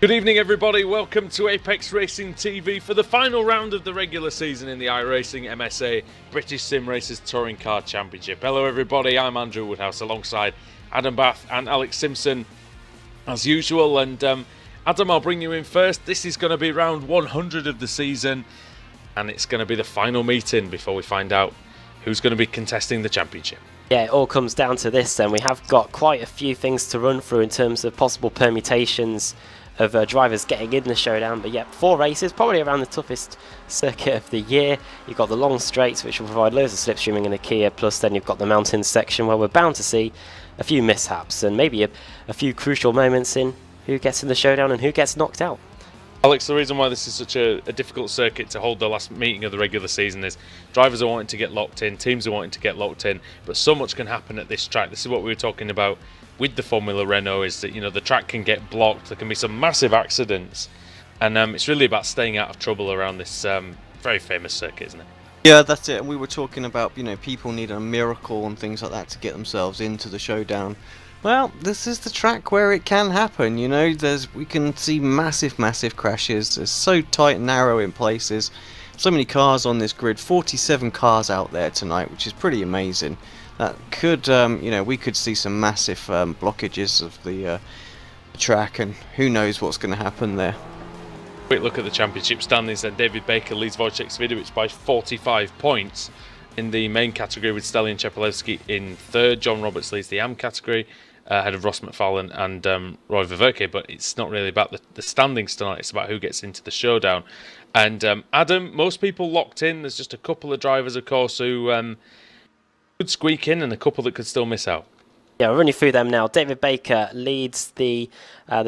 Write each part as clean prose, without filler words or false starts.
Good evening everybody, welcome to Apex Racing TV for the final round of the regular season in the iRacing MSA British Sim Racers Touring Car Championship. Hello everybody, I'm Andrew Woodhouse alongside Adam Bath and Alex Simpson as usual, and Adam, I'll bring you in first. This is going to be round 100 of the season and it's going to be the final meeting before we find out who's going to be contesting the championship. Yeah, it all comes down to this then. We have got quite a few things to run through in terms of possible permutations of drivers getting in the showdown, but yeah, 4 races, probably around the toughest circuit of the year. You've got the long straights, which will provide loads of slipstreaming in the Kia, plus then you've got the mountain section where we're bound to see a few mishaps and maybe a few crucial moments in who gets in the showdown and who gets knocked out. Alex, the reason why this is such a difficult circuit to hold the last meeting of the regular season is drivers are wanting to get locked in, teams are wanting to get locked in, but so much can happen at this track. This is what we were talking about with the Formula Renault, is that, you know, the track can get blocked, there can be some massive accidents, and it's really about staying out of trouble around this very famous circuit, isn't it? Yeah, that's it. And we were talking about, you know, people need a miracle and things like that to get themselves into the showdown. Well, this is the track where it can happen, you know. We can see massive crashes. It's so tight and narrow in places. So many cars on this grid, 47 cars out there tonight, which is pretty amazing. That could, you know, we could see some massive blockages of the track, and who knows what's going to happen there. Quick look at the championship standings then. David Baker leads Wojciech Swiderowicz by 45 points in the main category, with Stelian Chepelewski in 3rd. John Roberts leads the AM category, ahead of Ross McFarlane and Roy Ververke, but it's not really about the standings tonight, it's about who gets into the showdown. And Adam, most people locked in. There's just a couple of drivers, of course, who could squeak in and a couple that could still miss out. Yeah, we're running through them now. David Baker leads the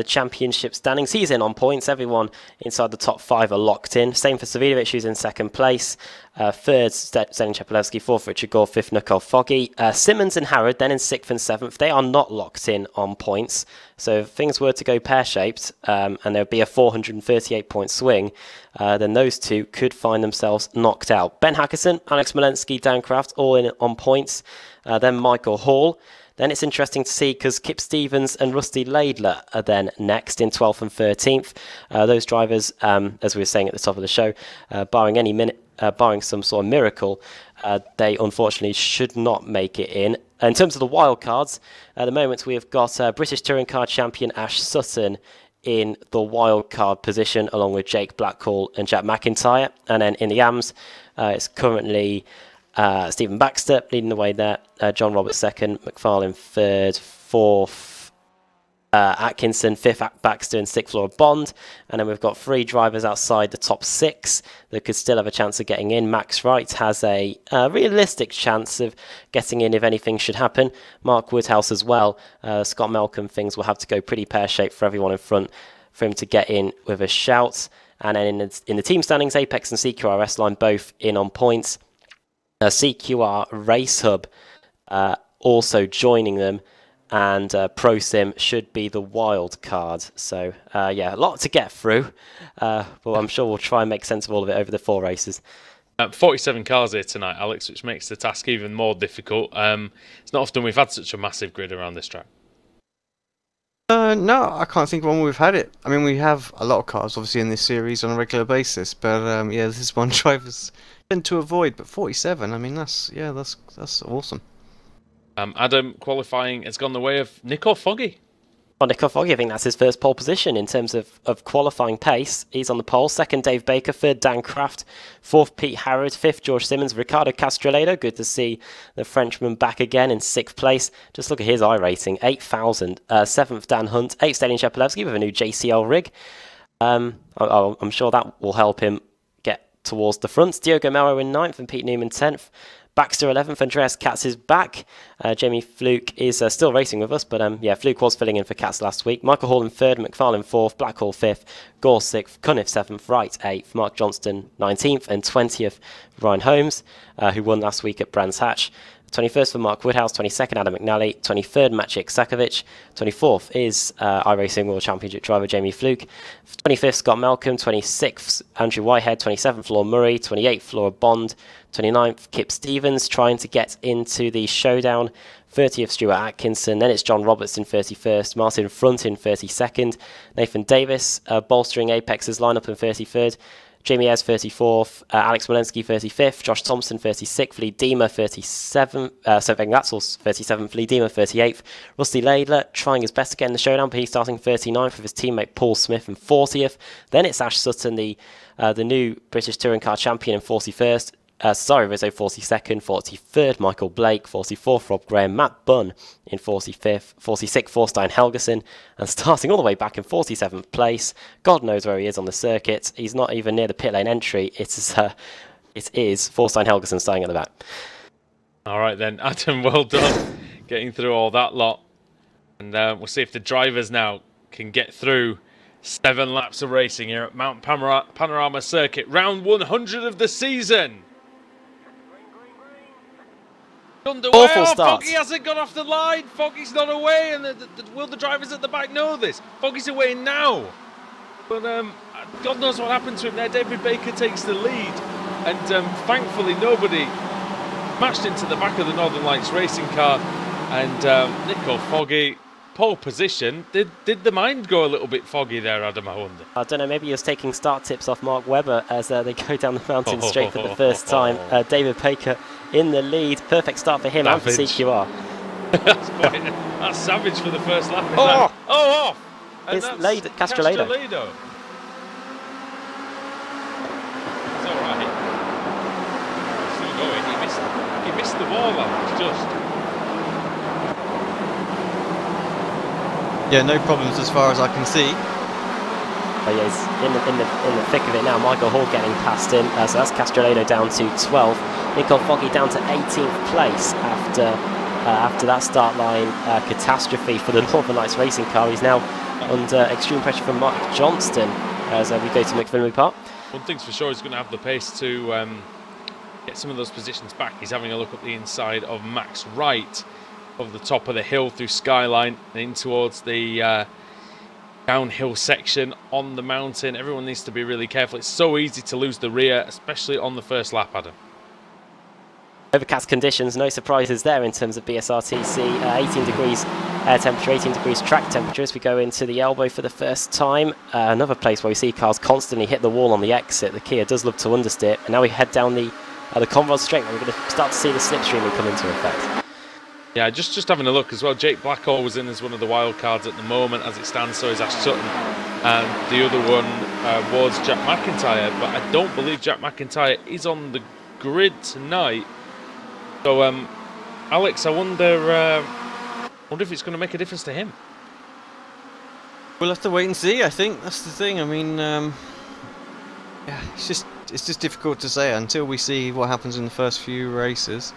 championship standings. He's in on points. Everyone inside the top 5 are locked in. Same for Swiderowicz, who's in 2nd place. 3rd, Stelian Chepelewski. 4th, Richard Gore. 5th, Nicole Foggy. Simmons and Harrod then in 6th and 7th. They are not locked in on points. So if things were to go pear-shaped and there would be a 438-point swing, then those two could find themselves knocked out. Ben Hackerson, Alex Malensky, Dan Kraft, all in on points. Then Michael Hall. Then it's interesting to see because Kip Stevens and Rusty Laidler are then next in 12th and 13th. Those drivers, as we were saying at the top of the show, barring some sort of miracle, they unfortunately should not make it in. In terms of the wild cards, at the moment we have got British Touring Car Champion Ash Sutton in the wild card position, along with Jake Blackhall and Jack McIntyre. And then in the AMS, it's currently Stephen Baxter leading the way there, John Roberts 2nd, McFarlane 3rd, 4th, Atkinson 5th, Baxter, and 6th, Laura Bond. And then we've got 3 drivers outside the top 6 that could still have a chance of getting in. Max Wright has a realistic chance of getting in if anything should happen. Mark Woodhouse as well. Scott Malcolm, things will have to go pretty pear-shaped for everyone in front for him to get in with a shout. And then in the team standings, Apex and CQRS line both in on points. CQR Race Hub also joining them, and ProSim should be the wild card. So yeah, a lot to get through, but I'm sure we'll try and make sense of all of it over the 4 races. 47 cars here tonight, Alex, which makes the task even more difficult. It's not often we've had such a massive grid around this track. No, I can't think of when we've had it. I mean, we have a lot of cars, obviously, in this series on a regular basis, but yeah, this is one drivers tend to avoid. But 47, I mean, that's awesome. Adam, qualifying has gone the way of Nicole Foggy. Well, Nicole Foggy, I think that's his first pole position in terms of qualifying pace. He's on the pole. 2nd, Dave Baker. 3rd, Dan Kraft. 4th, Pete Harrod. 5th, George Simmons. Ricardo Castroledo. Good to see the Frenchman back again in 6th place. Just look at his iRacing. 8,000. 7th, Dan Hunt. 8th, Stelian Chepelewski with a new JCL rig. I'm sure that will help him get towards the front. Diogo Melro in 9th and Pete Newman 10th. Baxter 11th, Andreas Katz is back. Jamie Fluke is still racing with us, but yeah, Fluke was filling in for Katz last week. Michael Hall in 3rd, McFarlane 4th, Blackhall 5th, Gore 6th, Cunniff 7th, Wright 8th, Mark Johnston 19th, and 20th, Ryan Holmes, who won last week at Brands Hatch. 21st for Mark Woodhouse, 22nd Adam McNally, 23rd Maciej Sakovic, 24th is iRacing World Championship driver Jamie Fluke, 25th Scott Malcolm, 26th Andrew Whitehead, 27th Laura Murray, 28th Laura Bond, 29th Kip Stevens trying to get into the showdown, 30th Stuart Atkinson, then it's John Roberts in 31st, Martin Front in 32nd, Nathan Davis bolstering Apex's lineup in 33rd, Jamie Ayres 34th, Alex Walensky 35th, Josh Thompson 36th, Lee Deemer 37th, Sven Gatzel's 37th, Lee Deemer 38th, Rusty Laidler trying his best to get in the showdown, but he's starting 39th with his teammate Paul Smith in 40th. Then it's Ash Sutton, the new British Touring Car champion in 41st. Rizzo 42nd, 43rd Michael Blake, 44th Rob Graham, Matt Bunn in 45th, 46th Thorstein Helgeson, and starting all the way back in 47th place. God knows where he is on the circuit. He's not even near the pit lane entry. It is Thorstein Helgeson starting at the back. All right then, Adam, well done getting through all that lot. And we'll see if the drivers now can get through 7 laps of racing here at Mount Panorama Circuit, round 100 of the season. Awful start. Foggy hasn't got off the line. Foggy's not away, and will the drivers at the back know this? Foggy's away now. But God knows what happened to him there. David Baker takes the lead, and thankfully nobody smashed into the back of the Northern Lights racing car. And Nico Foggy, pole position. Did the mind go a little bit foggy there, Adam, I wonder? I don't know, maybe he was taking start tips off Mark Webber as they go down the mountain straight for the first time. David Baker in the lead. Perfect start for him Savage. and for CQR. That's savage for the first lap. Oh! Off! And It's that's Castrolado. It's all right. Still going. He missed the wall, Alex, just. Yeah, no problems as far as I can see. Oh yeah, he's in the thick of it now. Michael Hall getting past him. So that's Castrolado down to 12th. Nico Foggy down to 18th place after that start line catastrophe for the Northern Lights racing car. He's now under extreme pressure from Mark Johnston as we go to McPhillamby Park. One thing's for sure, he's going to have the pace to get some of those positions back. He's having a look at the inside of Max Wright of the top of the hill through Skyline and in towards the downhill section on the mountain. Everyone needs to be really careful. It's so easy to lose the rear, especially on the first lap, Adam. Overcast conditions, no surprises there in terms of BSRTC. 18 degrees air temperature, 18 degrees track temperature as we go into the elbow for the first time. Another place where we see cars constantly hit the wall on the exit. The Kia does love to understeer. And now we head down the Conrod Straight where we're going to start to see the slipstreaming come into effect. Yeah, just having a look as well. Jake Blackhall was in as one of the wild cards at the moment. As it stands, so is Ash Sutton. And the other one was Jack McIntyre. But I don't believe Jack McIntyre is on the grid tonight. So, Alex, I wonder if it's going to make a difference to him. We'll have to wait and see. I think that's the thing. I mean, yeah, it's just difficult to say until we see what happens in the first few races.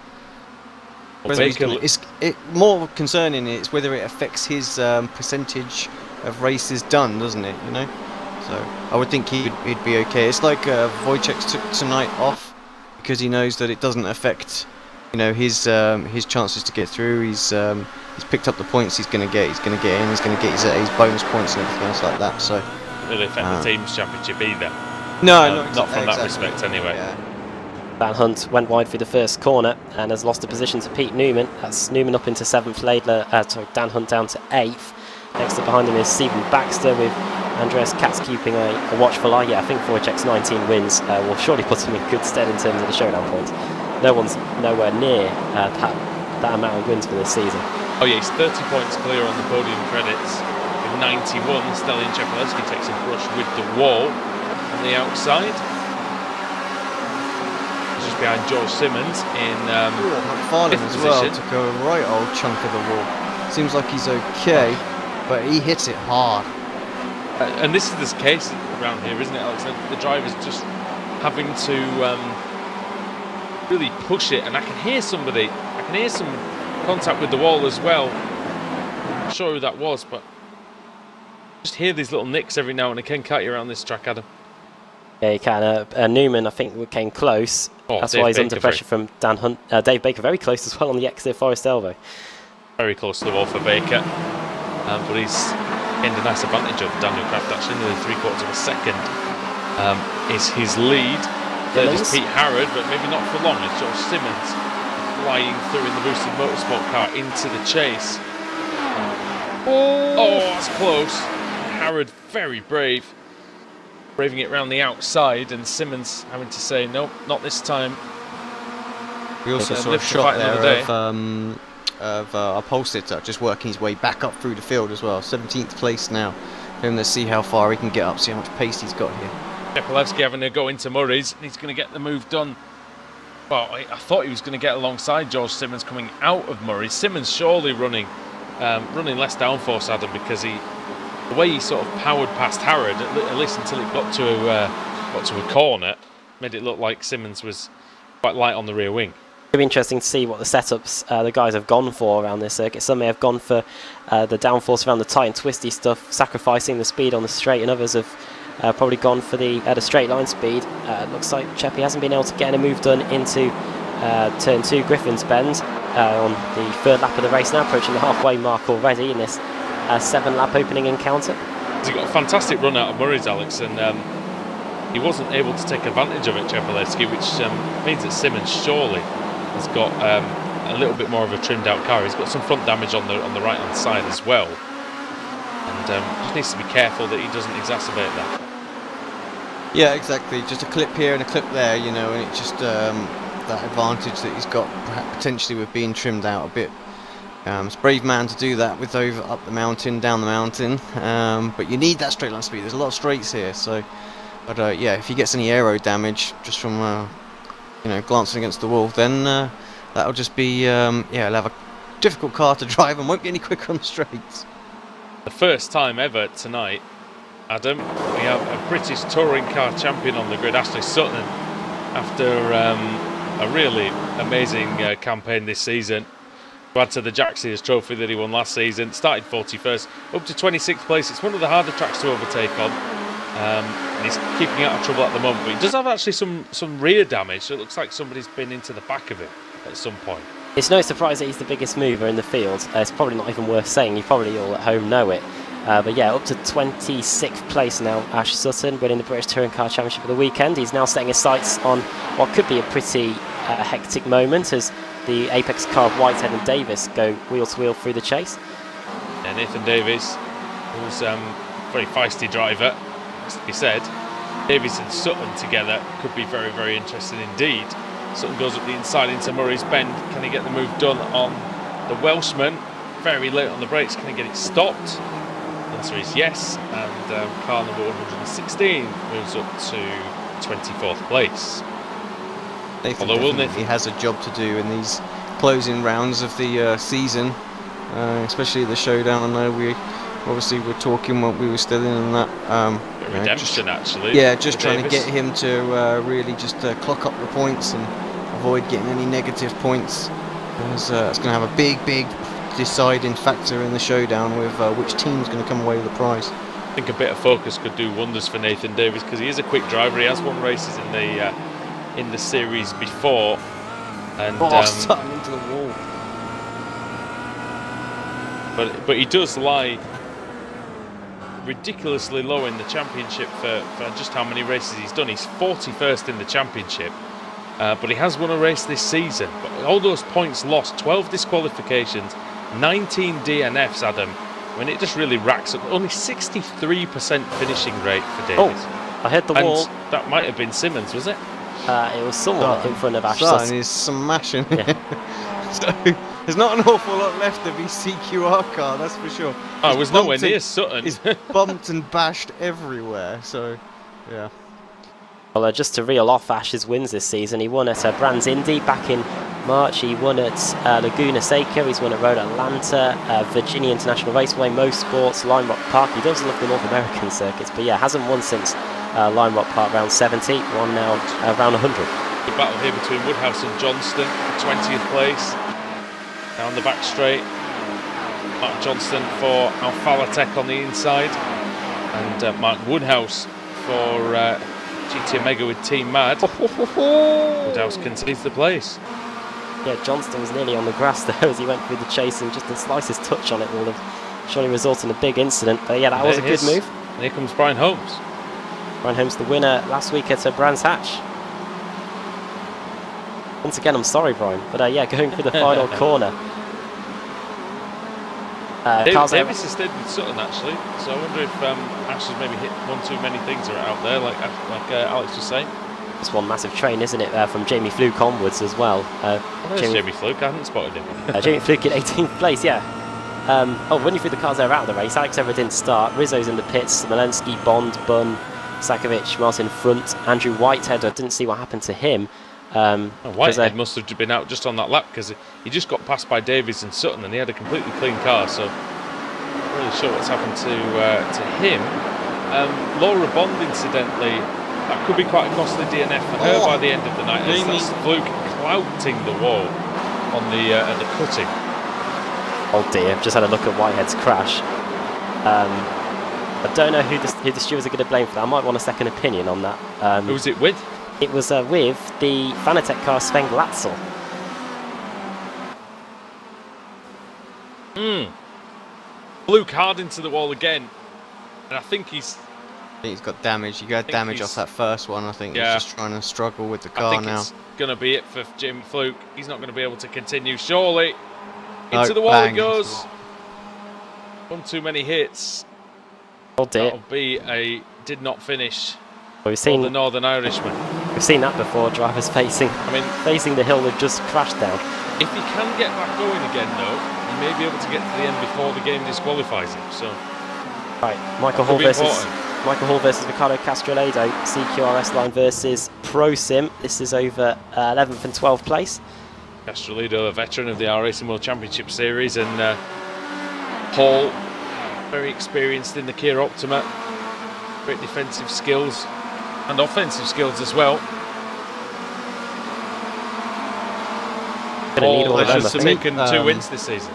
Well, It's more concerning. It's whether it affects his percentage of races done, doesn't it? You know, so I would think he'd be okay. It's like Wojciech took tonight off because he knows that it doesn't affect. You know, his chances to get through. He's picked up the points he's going to get. He's going to get in. He's going to get his bonus points and everything else like that. So it really affect the team's championship either. No, not from that respect anyway. Yeah. Van Hunt went wide through the first corner and has lost a position to Pete Newman. That's Newman up into 7th, Dan Hunt down to 8th. Next up behind him is Stephen Baxter with Andreas Katz keeping a watchful eye. Yeah, I think Wojciech's 19 wins will surely put him in good stead in terms of the showdown points. No one's nowhere near that amount of wins for this season. Oh yeah, he's 30 points clear on the podium credits. With 91, Stelian Chepelewski takes a brush with the wall on the outside. Just behind George Simmons in McFarlane as well took a right old chunk of the wall. Seems like he's okay, but he hits it hard. And this is the case around here, isn't it, Alex? The driver's just having to really push it, and I can hear some contact with the wall as well. I'm not sure who that was, but just hear these little nicks every now and again, can't you, around this track, Adam? Yeah, you can. Newman, I think, came close. That's Dave why he's Baker under pressure from Dan Hunt. Dave Baker very close as well on the exit of Forest Elbow. Very close to the wall for Baker. But he's gained a nice advantage of Daniel Craft, actually, nearly 3/4 of a second. Is his lead. Third is Pete Harrod, but maybe not for long. It's George Simmons flying through in the boosted motorsport car into the chase. Oh, that's close. Harrod very brave. Braving it round the outside, and Simmons having to say, nope, not this time. We also saw a shot there of our pole sitter just working his way back up through the field as well. 17th place now. Let's see how far he can get up, see how much pace he's got here. Chepelewski having to go into Murray's, and he's going to get the move done. Well, I thought he was going to get alongside George Simmons coming out of Murray. Simmons surely running less downforce, Adam, because the way he sort of powered past Harrod, at least until it got to a corner, made it look like Simmons was quite light on the rear wing. It'll be interesting to see what the setups the guys have gone for around this circuit. Some may have gone for the downforce around the tight and twisty stuff, sacrificing the speed on the straight, and others have probably gone for the straight line speed. Looks like Cheppy hasn't been able to get a move done into turn 2 Griffin's Bend on the 3rd lap of the race, now approaching the halfway mark already in this 7-lap opening encounter. He got a fantastic run out of Murray's, Alex, and he wasn't able to take advantage of it, Chepelewski, which means that Simmons surely has got a little bit more of a trimmed out car. He's got some front damage on the right hand side as well, and just needs to be careful that he doesn't exacerbate that. Yeah, exactly. Just a clip here and a clip there, you know, and it's just that advantage that he's got potentially with being trimmed out a bit. It's a brave man to do that with up the mountain, down the mountain, but you need that straight line speed. There's a lot of straights here, so. But yeah, if he gets any aero damage just from you know, glancing against the wall, then that'll just be yeah, he'll have a difficult car to drive and won't get any quicker on the straights. The first time ever tonight, Adam, we have a British touring car champion on the grid, Ashley Sutton, after a really amazing campaign this season. To add to the Jack Sears trophy that he won last season, started 41st, up to 26th place. It's one of the harder tracks to overtake on, and he's keeping out of trouble at the moment. But he does have actually some rear damage, so it looks like somebody's been into the back of it at some point. It's no surprise that he's the biggest mover in the field. It's probably not even worth saying, you probably all at home know it. But yeah, up to 26th place now, Ash Sutton, winning the British Touring Car Championship of the weekend. He's now setting his sights on what could be a pretty hectic moment as the Apex car of Whitehead and Davis go wheel to wheel through the chase. Yeah, Nathan Davis, who's a very feisty driver, has to be said. Davis and Sutton together could be very, very interesting indeed. Sutton goes up the inside into Murray's Bend. Can he get the move done on the Welshman? Very late on the brakes. Can he get it stopped? The answer is yes. And car number 116 moves up to 24th place. Nathan definitely has a job to do in these closing rounds of the season, especially the showdown. I know we obviously were talking when we were still in that. Redemption, actually. Yeah, just trying to get him to really just clock up the points and avoid getting any negative points. It's going to have a big deciding factor in the showdown with which team's going to come away with the prize. I think a bit of focus could do wonders for Nathan Davis, because he is a quick driver. He has won races in the series before, and starting into the wall. But he does lie ridiculously low in the championship for just how many races he's done. He's 41st in the championship, but he has won a race this season. But all those points lost, 12 disqualifications, 19 DNFs, Adam. I mean, it just really racks up. Only 63% finishing rate for Davis. Oh, I heard the wall. That might have been Simmons, was it? It was someone in front of Ash Sutton. He's smashing. Yeah. So there's not an awful lot left of his CQR car, that's for sure. Oh, it was nowhere near Sutton. He's bumped and bashed everywhere, so yeah. Well, just to reel off Ash's wins this season, he won at Brands Indy back in March. He won at Laguna Seca. He's won at Road Atlanta, Virginia International Raceway, Most Sports, Lime Rock Park. He does love the North American circuits, but yeah, hasn't won since Lime Rock Park round 70. Won now round 100. The battle here between Woodhouse and Johnston, 20th place. Down the back straight, Mark Johnston for Alphalatech on the inside, and Mark Woodhouse for GT Omega with Team Mad. Woodhouse concedes the place. Yeah, Johnston was nearly on the grass there as he went through the chase, and just the slightest touch on it will have surely resulted in a big incident. But yeah, that was a good move. And here comes Brian Holmes. Brian Holmes, the winner last week at Brands Hatch. Once again, I'm sorry, Brian, but yeah, going for the final corner. Davis has stayed with Sutton actually, so I wonder if Ash has maybe hit one too many things are out there, like Alex was saying. It's one massive train, isn't it, from Jamie Fluke onwards as well. Jamie Fluke, I hadn't spotted him. Jamie Fluke in 18th place, yeah. Running through the cars there out of the race. Alex Ever didn't start. Rizzo's in the pits. Smolensky, Bond, Bunn, Sakovic, Martin front. Andrew Whitehead, I didn't see what happened to him. Whitehead must have been out just on that lap because he just got passed by Davies and Sutton, and he had a completely clean car, so I'm not really sure what's happened to him. Laura Bond, incidentally, that could be quite a costly DNF for her by the end of the night. That's Fluke clouting the wall on the cutting. Oh dear, just had a look at Whitehead's crash. I don't know who the stewards are going to blame for that. I might want a second opinion on that. Who was it with? It was with the Fanatec car Sven Glatzel. Fluke hard into the wall again, and I think he's got damage. He got damage off that first one. I think he's just trying to struggle with the car I think now. It's going to be it for Jim Fluke. He's not going to be able to continue, surely. Into the wall he goes. One too many hits. Oh dear. That'll be a did not finish. We've seen the Northern Irishman. We've seen that before. Drivers facing the hill they've just crashed down. If he can get back going again, though, he may be able to get to the end before the game disqualifies him. So, right, Michael Hall versus Ricardo Castrolado. CQRS line versus Pro Sim. This is over 11th and 12th place. Castrolado, a veteran of the iRacing World Championship Series, and Hall, very experienced in the Kia Optima. Great defensive skills and offensive skills as well. Hall has taken 2 wins this season.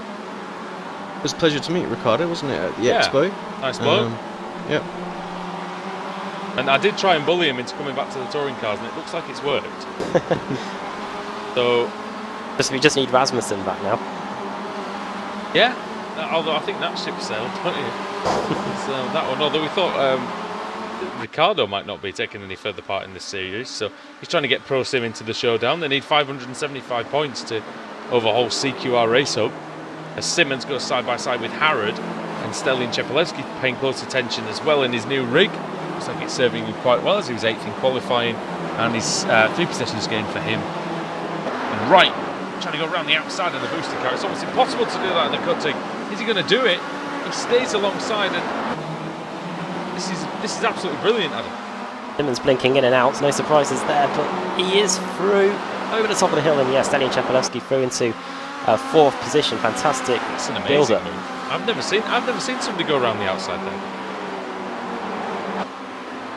It was a pleasure to meet Ricardo, wasn't it, at the Expo? Nice bloke. Yep. And I did try and bully him into coming back to the touring cars, and it looks like it's worked. So we just need Rasmussen back now. Yeah, although I think that ship sailed, don't you? So that one, although we thought Ricardo might not be taking any further part in this series, so he's trying to get Pro Sim into the showdown. They need 575 points to overhaul CQR Race Hub, as Simmons goes side by side with Harrod, and Stelin Chepelevsky paying close attention as well in his new rig. Looks like it's serving him quite well, as he was 8th in qualifying, and his 3 positions gained for him. And Wright trying to go around the outside of the booster car. It's almost impossible to do that in the cutting. Is he going to do it? He stays alongside, and this is absolutely brilliant, Adam. Simmons blinking in and out, no surprises there, but he is through over the top of the hill, and yes, Stelin Chepelevsky through into 4th position. Fantastic. It's an amazing move. I've never seen somebody go around the outside there.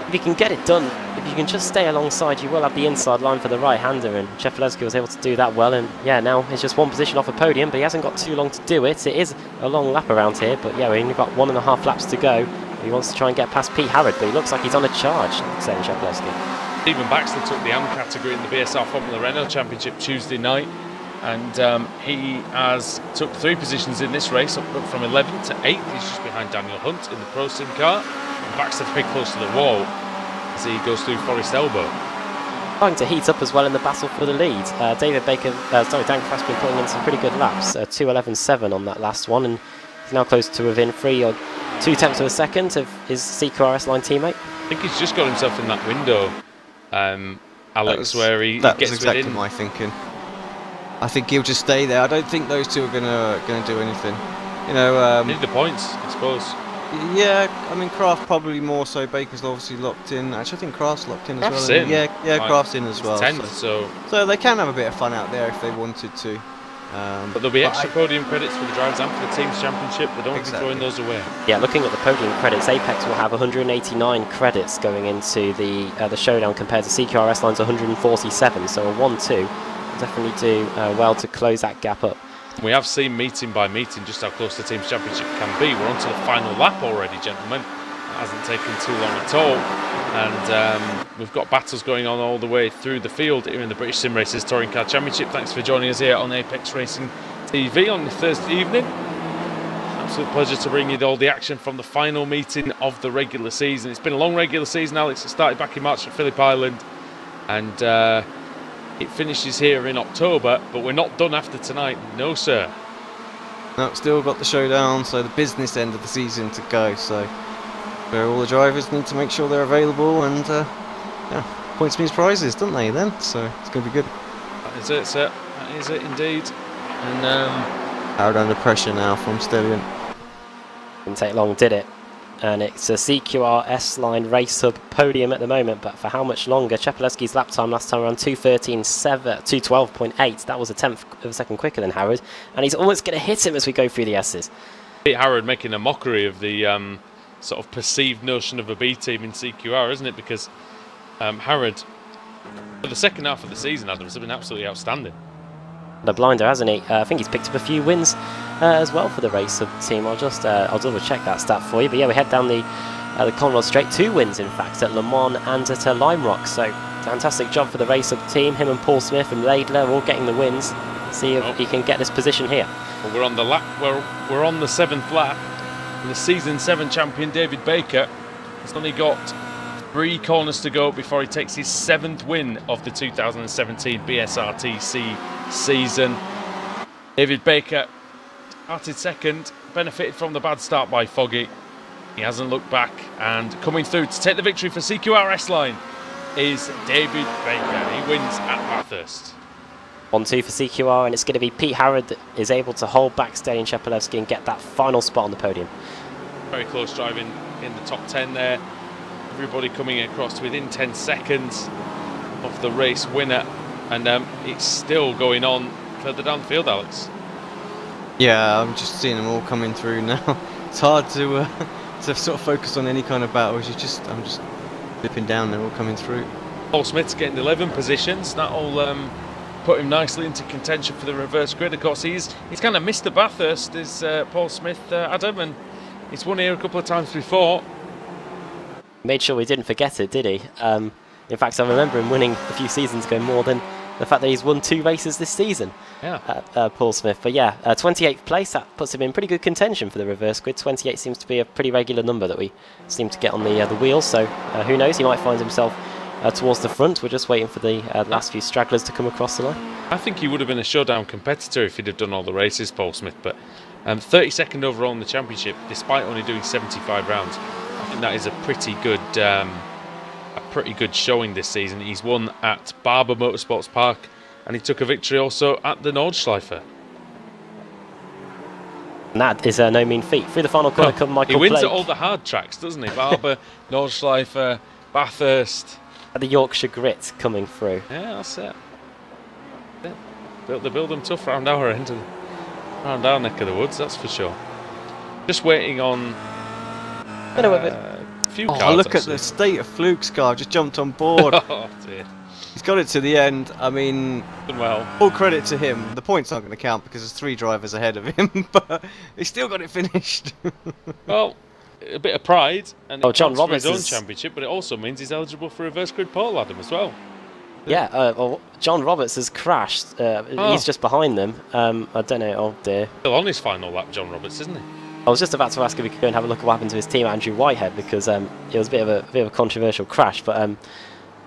If you can get it done, if you can just stay alongside, you will have the inside line for the right-hander, and Chepelevsky was able to do that well, and yeah, now he's just 1 position off a podium, but he hasn't got too long to do it. It is a long lap around here, but yeah, we've only got 1.5 laps to go. He wants to try and get past Pete Harrod, but he looks like he's on a charge, saying Chepelevsky. Stephen Baxter took the AM category in the BSR Formula Renault Championship Tuesday night, and he has took 3 positions in this race, up from 11th to 8th. He's just behind Daniel Hunt in the Pro Sim car. And Baxter very close to the wall as he goes through Forest Elbow. Starting to heat up as well in the battle for the lead. Dan Craftsman putting in some pretty good laps. 2:11.7 on that last one, and he's now close to within 3 or 2 tenths of a second of his CQRS line teammate. I think he's just got himself in that window, Alex, where he that gets was exactly within. my thinking. I think he'll just stay there. I don't think those two are gonna do anything. You know, need the points, I suppose. Yeah, I mean Kraft probably more so. Baker's obviously locked in. Actually, I think Kraft's locked in as Kraft's well. In. Yeah, Right. Kraft's in as well. 10th, so they can have a bit of fun out there if they wanted to. But there'll be extra podium credits for the drivers and for the team's championship. They don't want to be throwing those away. Yeah, looking at the podium credits, Apex will have 189 credits going into the showdown compared to CQRS line's 147. So a 1-2 will definitely do well to close that gap up. We have seen meeting by meeting just how close the team's championship can be. We're on to the final lap already, gentlemen. It hasn't taken too long at all. And we've got battles going on all the way through the field here in the British Sim Racers Touring Car Championship. Thanks for joining us here on Apex Racing TV on Thursday evening. Absolute pleasure to bring you all the action from the final meeting of the regular season. It's been a long regular season, Alex. It started back in March at Phillip Island, and it finishes here in October, but we're not done after tonight. No, sir. No, still got the showdown, so the business end of the season to go. So where all the drivers need to make sure they're available, and yeah, points means prizes, don't they? Then, so it's going to be good. That is it, sir. That is it indeed. And out under pressure now from Stallion. Didn't take long, did it? And it's a CQR S-Line Race Hub podium at the moment, but for how much longer? Chepelewski's lap time last time around 2:12.8. That was a tenth of a second quicker than Howard, and he's almost going to hit him as we go through the S's. Howard making a mockery of the sort of perceived notion of a B team in CQR, isn't it? Because Howard, for the second half of the season, Adams, has been absolutely outstanding. The blinder, hasn't he? I think he's picked up a few wins as well for the Race Hub team. I'll double check that stat for you. But yeah, we head down the Conrod Straight. 2 wins, in fact, at Le Mans and at Lime Rock. So fantastic job for the Race Hub team. Him and Paul Smith and Laidler all getting the wins. See if he can get this position here. Well, we're on the lap. We're on the 7th lap. And the season 7 champion David Baker has only got 3 corners to go before he takes his 7th win of the 2017 BSRTC season. David Baker started second, benefited from the bad start by Foggy. He hasn't looked back, and coming through to take the victory for CQR S-Line is David Baker. He wins at Bathurst. 1-2 for CQR, and it's going to be Pete Harrod that is able to hold back Stelian Chepelewski and get that final spot on the podium. Very close driving in the top 10 there. Everybody coming across within 10 seconds of the race winner, and it's still going on further down the field, Alex. Yeah, I'm just seeing them all coming through now. It's hard to sort of focus on any kind of battles. I'm just dipping down. They're all coming through. Paul Smith's getting 11 positions. That'll put him nicely into contention for the reverse grid. Of course, he's kind of missed the Bathurst, is Paul Smith, Adam, and he's won here a couple of times before. Made sure we didn't forget it, did he? In fact, I remember him winning a few seasons ago more than the fact that he's won 2 races this season. Yeah. Paul Smith. But yeah, 28th place, that puts him in pretty good contention for the reverse grid. 28 seems to be a pretty regular number that we seem to get on the wheel, so who knows, he might find himself towards the front. We're just waiting for the last few stragglers to come across the line. I think he would have been a showdown competitor if he'd have done all the races, Paul Smith, but 32nd overall in the championship, despite only doing 75 rounds. I think that is a pretty good showing this season. He's won at Barber Motorsports Park, and he took a victory also at the Nordschleife. And that is no mean feat. Through the final corner come Michael Blake. He wins Blake. at all the hard tracks, doesn't he? Barber, Nordschleife, Bathurst. The Yorkshire Grit coming through. Yeah, that's it. They build them tough round our end, round our neck of the woods, that's for sure. Just waiting on a few cars. Oh, look actually. at the state of Fluke's car, just jumped on board. Oh dear. He's got it to the end. I mean, Well, all credit to him. The points aren't going to count because there's 3 drivers ahead of him, but he's still got it finished. well, a bit of pride, and John Roberts for his own championship, but it also means he's eligible for reverse grid pole, Adam, as well. Yeah, well, John Roberts has crashed. He's just behind them. I don't know. Oh dear. Still on his final lap, John Roberts, isn't he? I was just about to ask if we could go and have a look at what happened to his team, Andrew Whitehead, because it was a bit of a controversial crash. But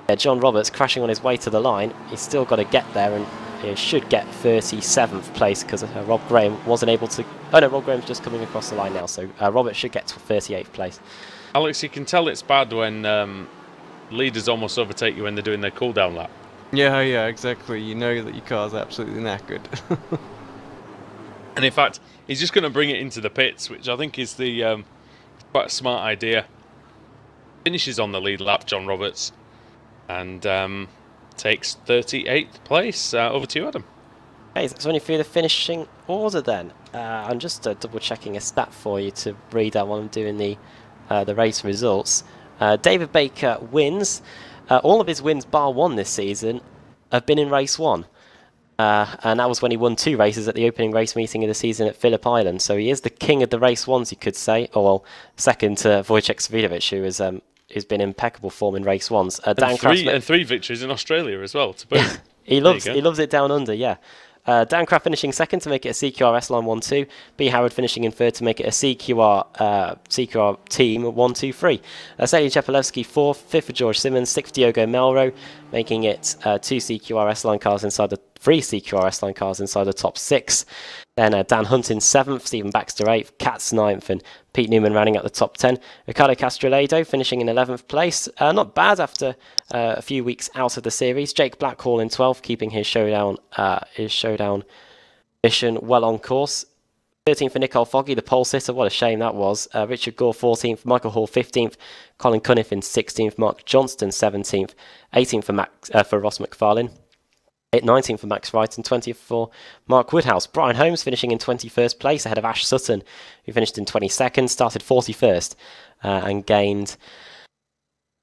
yeah, John Roberts crashing on his way to the line. He's still got to get there, and he should get 37th place because Rob Graham wasn't able to. Oh no, Rob Graham's just coming across the line now, so Roberts should get to 38th place. Alex, you can tell it's bad when leaders almost overtake you when they're doing their cool down lap. Yeah, exactly. You know that your car's absolutely knackered. And in fact, he's just going to bring it into the pits, which I think is the quite a smart idea. Finishes on the lead lap, John Roberts, and takes 38th place. Over to you, Adam. Okay, so it's only through the finishing order then. I'm just double checking a stat for you to read out while I'm doing the race results. David Baker wins. All of his wins, bar 1 this season, have been in race 1. And that was when he won 2 races at the opening race meeting of the season at Phillip Island. So he is the king of the race 1s, you could say. Or, well, second to Wojciech Swidovic, who has who's been in impeccable form in race ones. And three victories in Australia as well, to boot. He loves it down under, yeah. Dan Craft finishing second to make it a CQR S-Line 1-2. B. Howard finishing in third to make it a CQR team 1-2-3. Stallion Chepelevsky fourth, fifth for George Simmons, sixth for Diogo Melro, making it two CQR S-Line cars inside the three CQR S-Line cars inside the top six. Then Dan Hunt in seventh, Stephen Baxter eighth, Katz ninth, and Pete Newman rounding out the top 10. Ricardo Castrolado finishing in 11th place. Not bad after a few weeks out of the series. Jake Blackhall in 12th, keeping his showdown mission well on course. 13th for Nicole Foggy, the pole sitter. What a shame that was. Richard Gore 14th, Michael Hall 15th, Colin Cunniff in 16th, Mark Johnston 17th, 18th for Ross McFarlane. 19th for Max Wright and 20th for Mark Woodhouse. Brian Holmes finishing in 21st place ahead of Ash Sutton, who finished in 22nd, started 41st and gained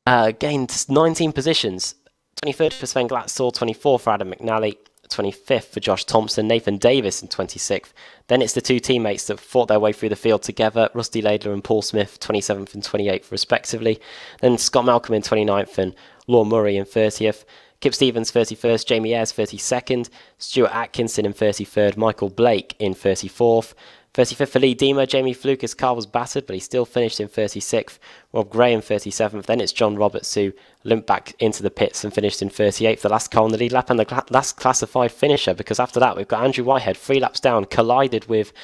19 positions. 23rd for Sven Glatzel, 24th for Adam McNally, 25th for Josh Thompson, Nathan Davis in 26th. Then it's the two teammates that fought their way through the field together, Rusty Laidler and Paul Smith, 27th and 28th respectively. Then Scott Malcolm in 29th and Law Murray in 30th. Kip Stevens 31st, Jamie Ayres 32nd, Stuart Atkinson in 33rd, Michael Blake in 34th, 35th for Lee Deemer, Jamie Fluke's car was battered but he still finished in 36th, Rob Gray in 37th, then it's John Roberts who limped back into the pits and finished in 38th, the last car on the lead lap and the last classified finisher, because after that we've got Andrew Whitehead 3 laps down, collided with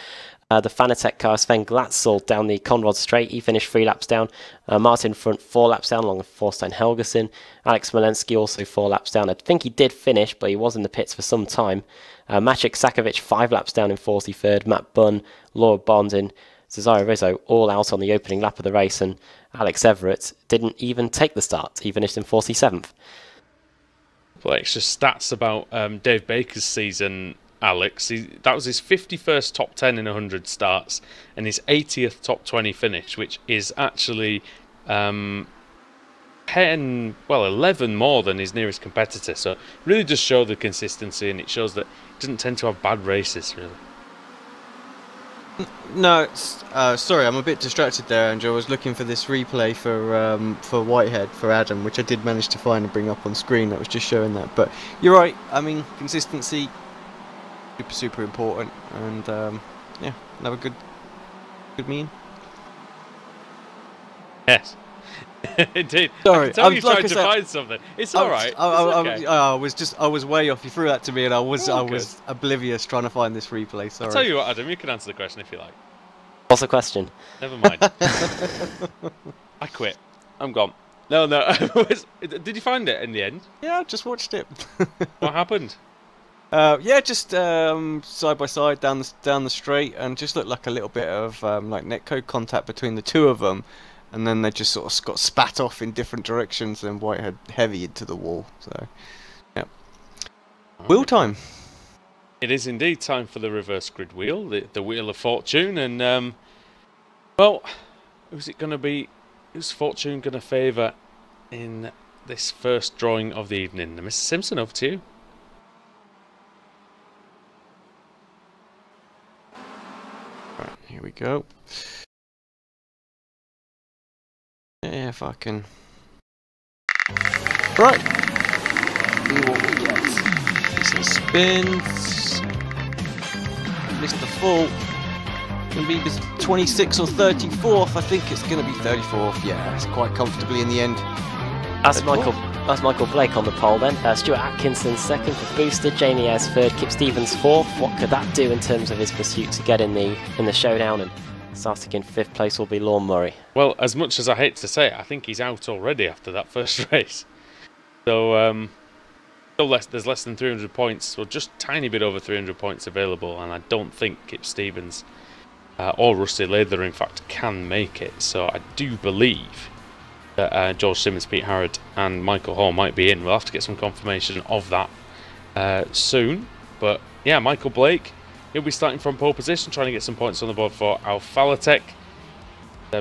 the Fanatec car Sven Glatzel down the Conrad Straight. He finished 3 laps down. Martin Front 4 laps down along with Thorstein Helgeson. Alex Smolensky also 4 laps down. I think he did finish, but he was in the pits for some time. Maciek Sakovic 5 laps down in 43rd. Matt Bunn, Laura Bond and Cesare Rizzo all out on the opening lap of the race. And Alex Everett didn't even take the start. He finished in 47th. Well, extra stats about Dave Baker's season, Alex. That was his 51st top 10 in 100 starts and his 80th top 20 finish, which is actually 11 more than his nearest competitor. So it really does show the consistency, and it shows that he doesn't tend to have bad races, really. No, sorry, I'm a bit distracted there, Andrew. I was looking for this replay for Whitehead, for Adam, which I did manage to find and bring up on screen. That was just showing that. But you're right, I mean, consistency, super important, and yeah, have a good mean. Yes. Indeed. Sorry, I was trying to find something. It's all right. I was way off. You threw that to me, and I was oblivious trying to find this replay. Sorry. I'll tell you what, Adam, you can answer the question if you like. What's the question? Never mind. I quit. I'm gone. No. Did you find it in the end? Yeah, I just watched it. What happened? Yeah, just side by side down the straight, and just looked like a little bit of like netcode contact between the two of them, and then they just sort of got spat off in different directions, and Whitehead heavy into the wall. So, yeah, wheel time. It is indeed time for the reverse grid wheel, the wheel of fortune, and well, who's it going to be? Who's fortune going to favour in this first drawing of the evening? Mr. Simpson, over to you. Right, here we go. Yeah, if I can. Right. See what we get. Some spins. Missed the full. Gonna be 26th or 34th. I think it's gonna be 34th. Yeah, it's quite comfortably in the end. That's Michael Blake on the pole then. Stuart Atkinson second for Booster, Jamie Ayres third, Kip Stevens fourth. What could that do in terms of his pursuit to get in the showdown? And starting in 5th place will be Lorne Murray. Well, as much as I hate to say it, I think he's out already after that first race. So there's less than 300 points, or just a tiny bit over 300 points available, and I don't think Kip Stevens or Rusty Laidler, in fact, can make it. So I do believe that George Simmons, Pete Harrod and Michael Hall might be in. We'll have to get some confirmation of that soon. But yeah, Michael Blake, he'll be starting from pole position, trying to get some points on the board for Alphalatech.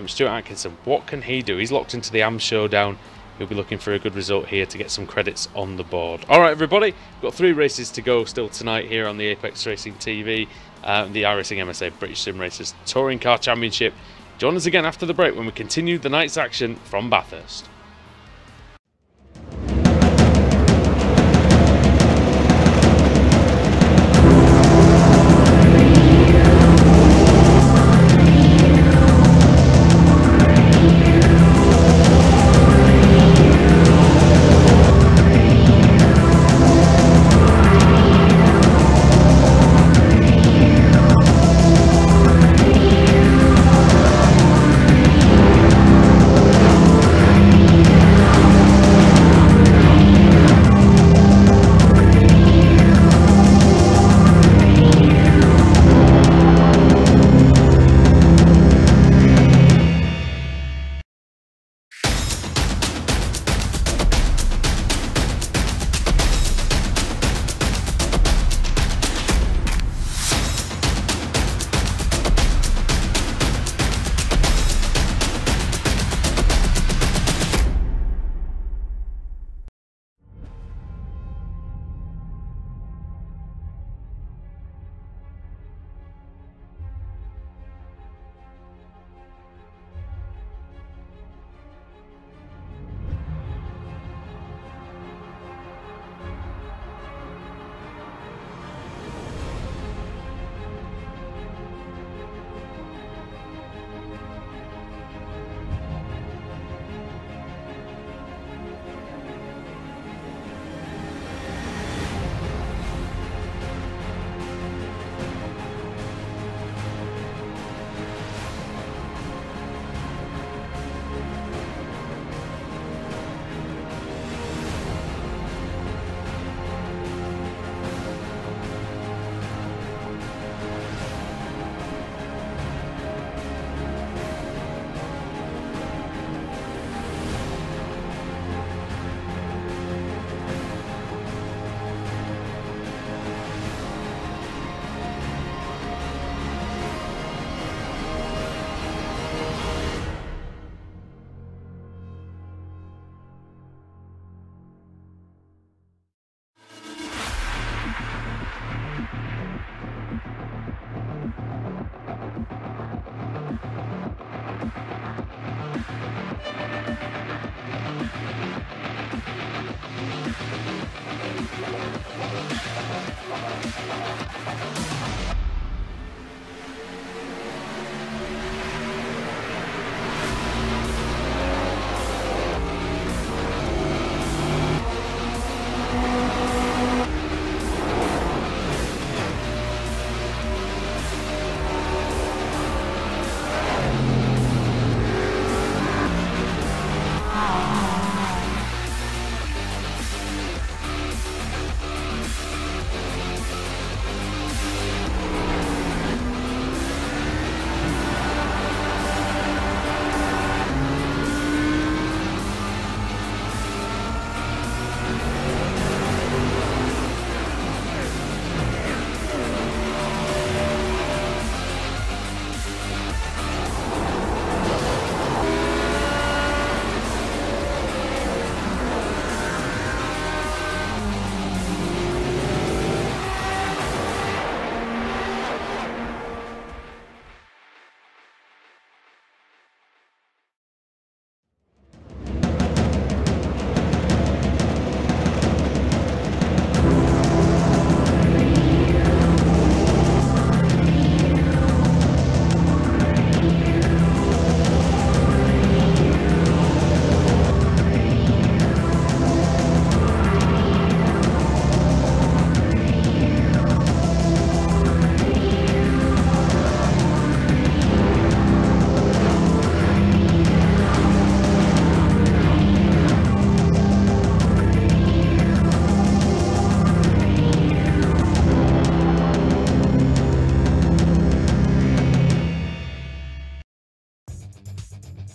Stuart Atkinson, what can he do? He's locked into the AM Showdown. He'll be looking for a good result here to get some credits on the board. Alright everybody, we've got 3 races to go still tonight here on the Apex Racing TV. The iRacing MSA British Sim Racers Touring Car Championship Join us again after the break when we continue the night's action from Bathurst.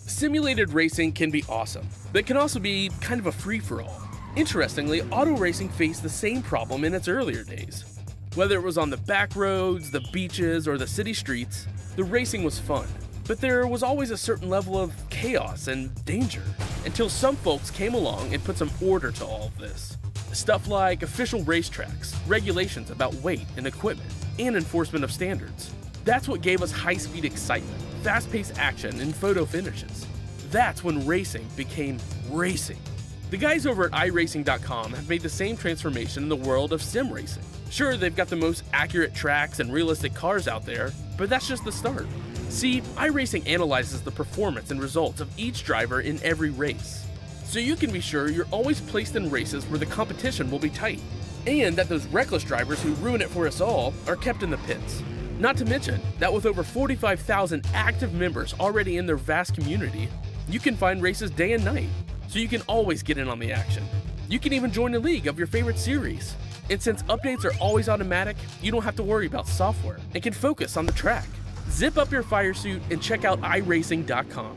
Simulated racing can be awesome, but it can also be kind of a free-for-all. Interestingly, auto racing faced the same problem in its earlier days. Whether it was on the back roads, the beaches, or the city streets, the racing was fun. But there was always a certain level of chaos and danger, until some folks came along and put some order to all of this. Stuff like official racetracks, regulations about weight and equipment, and enforcement of standards. That's what gave us high-speed excitement, fast-paced action and photo finishes. That's when racing became racing. The guys over at iRacing.com have made the same transformation in the world of sim racing. Sure, they've got the most accurate tracks and realistic cars out there, but that's just the start. See, iRacing analyzes the performance and results of each driver in every race, so you can be sure you're always placed in races where the competition will be tight, and that those reckless drivers who ruin it for us all are kept in the pits. Not to mention that with over 45,000 active members already in their vast community, you can find races day and night, so you can always get in on the action. You can even join a league of your favorite series. And since updates are always automatic, you don't have to worry about software and can focus on the track. Zip up your fire suit and check out iRacing.com.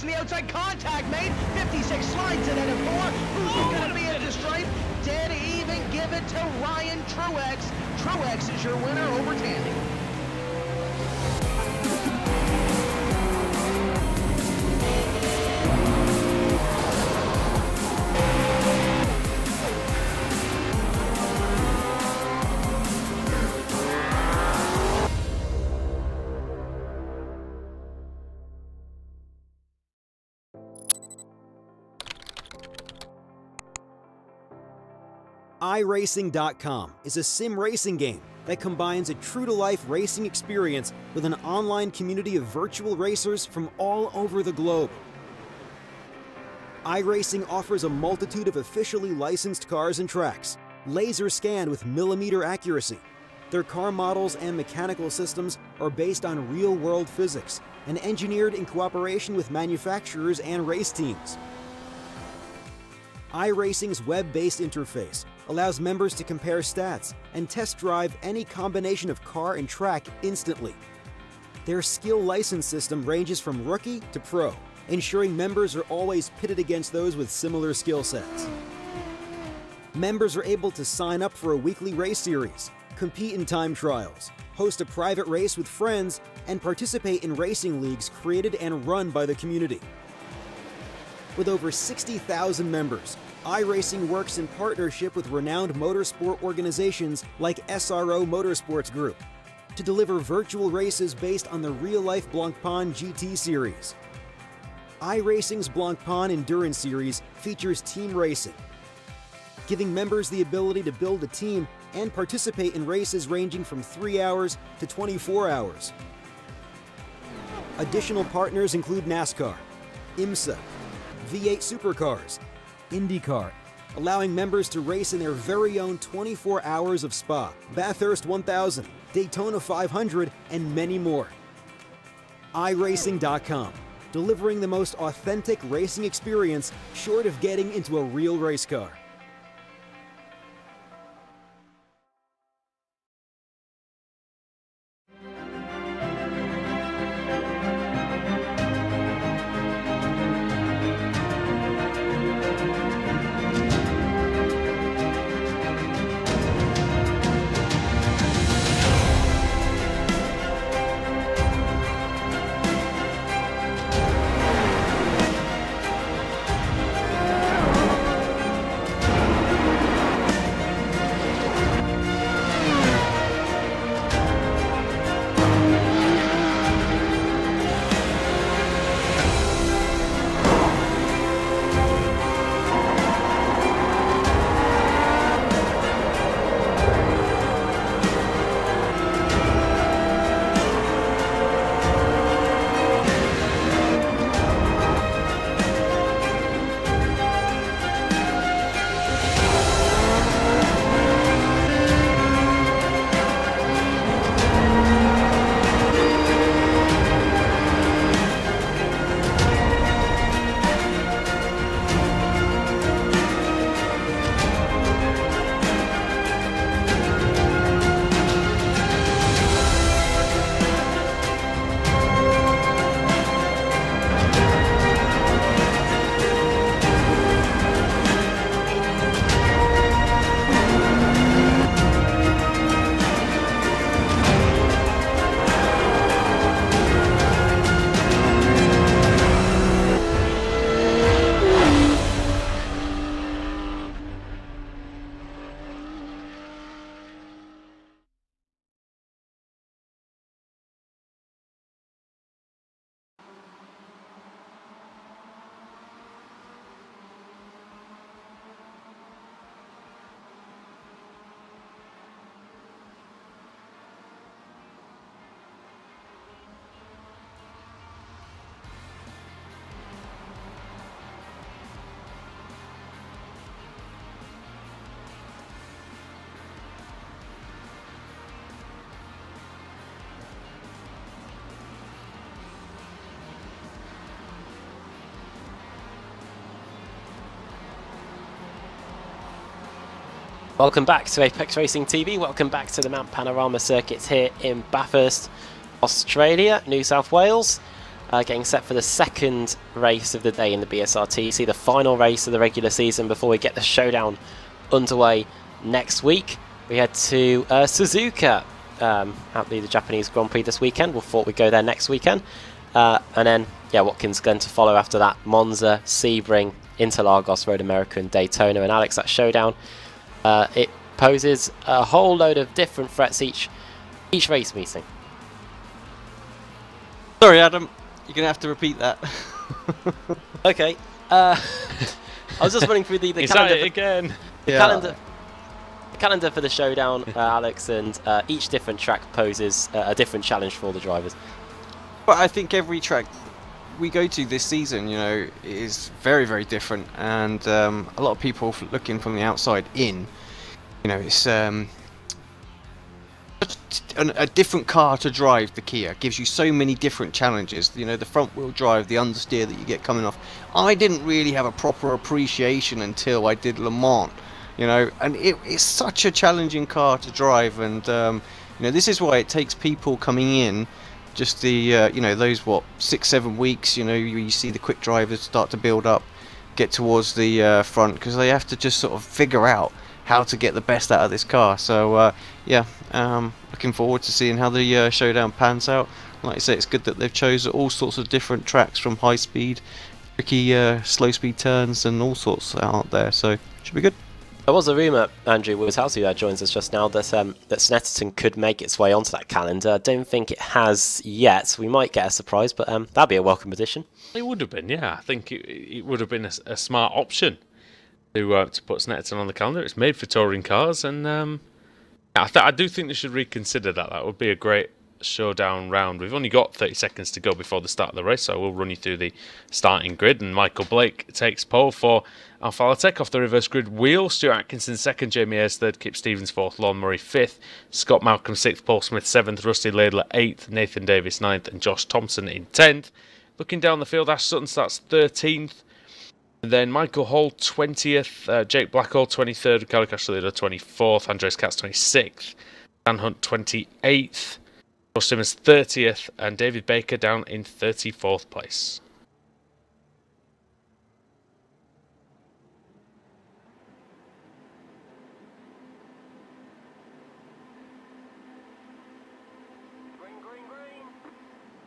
in the outside, contact made, 56 slides it into 4, who's going to be into stripe, dead even, give it to Ryan Truex. Truex is your winner over Tandy. iRacing.com is a sim racing game that combines a true-to-life racing experience with an online community of virtual racers from all over the globe. iRacing offers a multitude of officially licensed cars and tracks, laser scanned with millimeter accuracy. Their car models and mechanical systems are based on real-world physics and engineered in cooperation with manufacturers and race teams. iRacing's web-based interface allows members to compare stats and test drive any combination of car and track instantly. Their skill license system ranges from rookie to pro, ensuring members are always pitted against those with similar skill sets. Members are able to sign up for a weekly race series, compete in time trials, host a private race with friends, and participate in racing leagues created and run by the community. With over 60,000 members, iRacing works in partnership with renowned motorsport organizations like SRO Motorsports Group to deliver virtual races based on the real-life Blancpain GT series. iRacing's Blancpain Endurance Series features team racing, giving members the ability to build a team and participate in races ranging from 3 hours to 24 hours. Additional partners include NASCAR, IMSA, V8 Supercars, IndyCar, allowing members to race in their very own 24 hours of Spa, Bathurst 1000, Daytona 500, and many more. iRacing.com, delivering the most authentic racing experience short of getting into a real race car. Welcome back to Apex Racing TV. Welcome back to the Mount Panorama circuits here in Bathurst, Australia, New South Wales. Getting set for the second race of the day in the BSRTC, the final race of the regular season before we get the showdown underway next week. We head to Suzuka at the Japanese Grand Prix this weekend. We thought we'd go there next weekend. And then, yeah, Watkins going to follow after that. Monza, Sebring, Interlagos, Road America and Daytona. And Alex, that showdown, it poses a whole load of different threats each race meeting. Sorry, Adam. You're going to have to repeat that. Okay. I was just running through the calendar. Again. The calendar for the showdown, Alex, and each different track poses a different challenge for all the drivers. But I think every track we go to this season, you know, is very, very different, and a lot of people looking from the outside in, you know, it's a different car to drive. The Kia gives you so many different challenges. You know, the front wheel drive, the understeer that you get coming off. I didn't really have a proper appreciation until I did Le Mans, you know, and it's such a challenging car to drive, and you know, this is why it takes people coming in just the you know, those 6-7 weeks, you know, you see the quick drivers start to build up, get towards the front, because they have to just sort of figure out how to get the best out of this car. So yeah, looking forward to seeing how the showdown pans out. Like I say, it's good that they've chosen all sorts of different tracks, from high speed, tricky slow speed turns, and all sorts out there, so should be good. There was a rumour, Andrew Woodhouse, joins us just now, that Snetterton could make its way onto that calendar. I don't think it has yet. We might get a surprise, but that'd be a welcome addition. It would have been, yeah. I think it would have been a smart option to put Snetterton on the calendar. It's made for touring cars, and I do think they should reconsider that. That would be a great showdown round. We've only got 30 seconds to go before the start of the race, so we'll run you through the starting grid. And Michael Blake takes pole for Alfa Latek off the reverse grid wheel. Stuart Atkinson second, Jamie Ayres third, Kip Stevens fourth, Lon Murray fifth, Scott Malcolm sixth, Paul Smith seventh, Rusty Laidler eighth, Nathan Davis ninth, and Josh Thompson in 10th. Looking down the field, Ash Sutton starts 13th. And then Michael Hall 20th, Jake Blackhall 23rd, Ricardo Castellino 24th, Andres Katz 26th, Dan Hunt 28th, Josh Simmons 30th, and David Baker down in 34th place.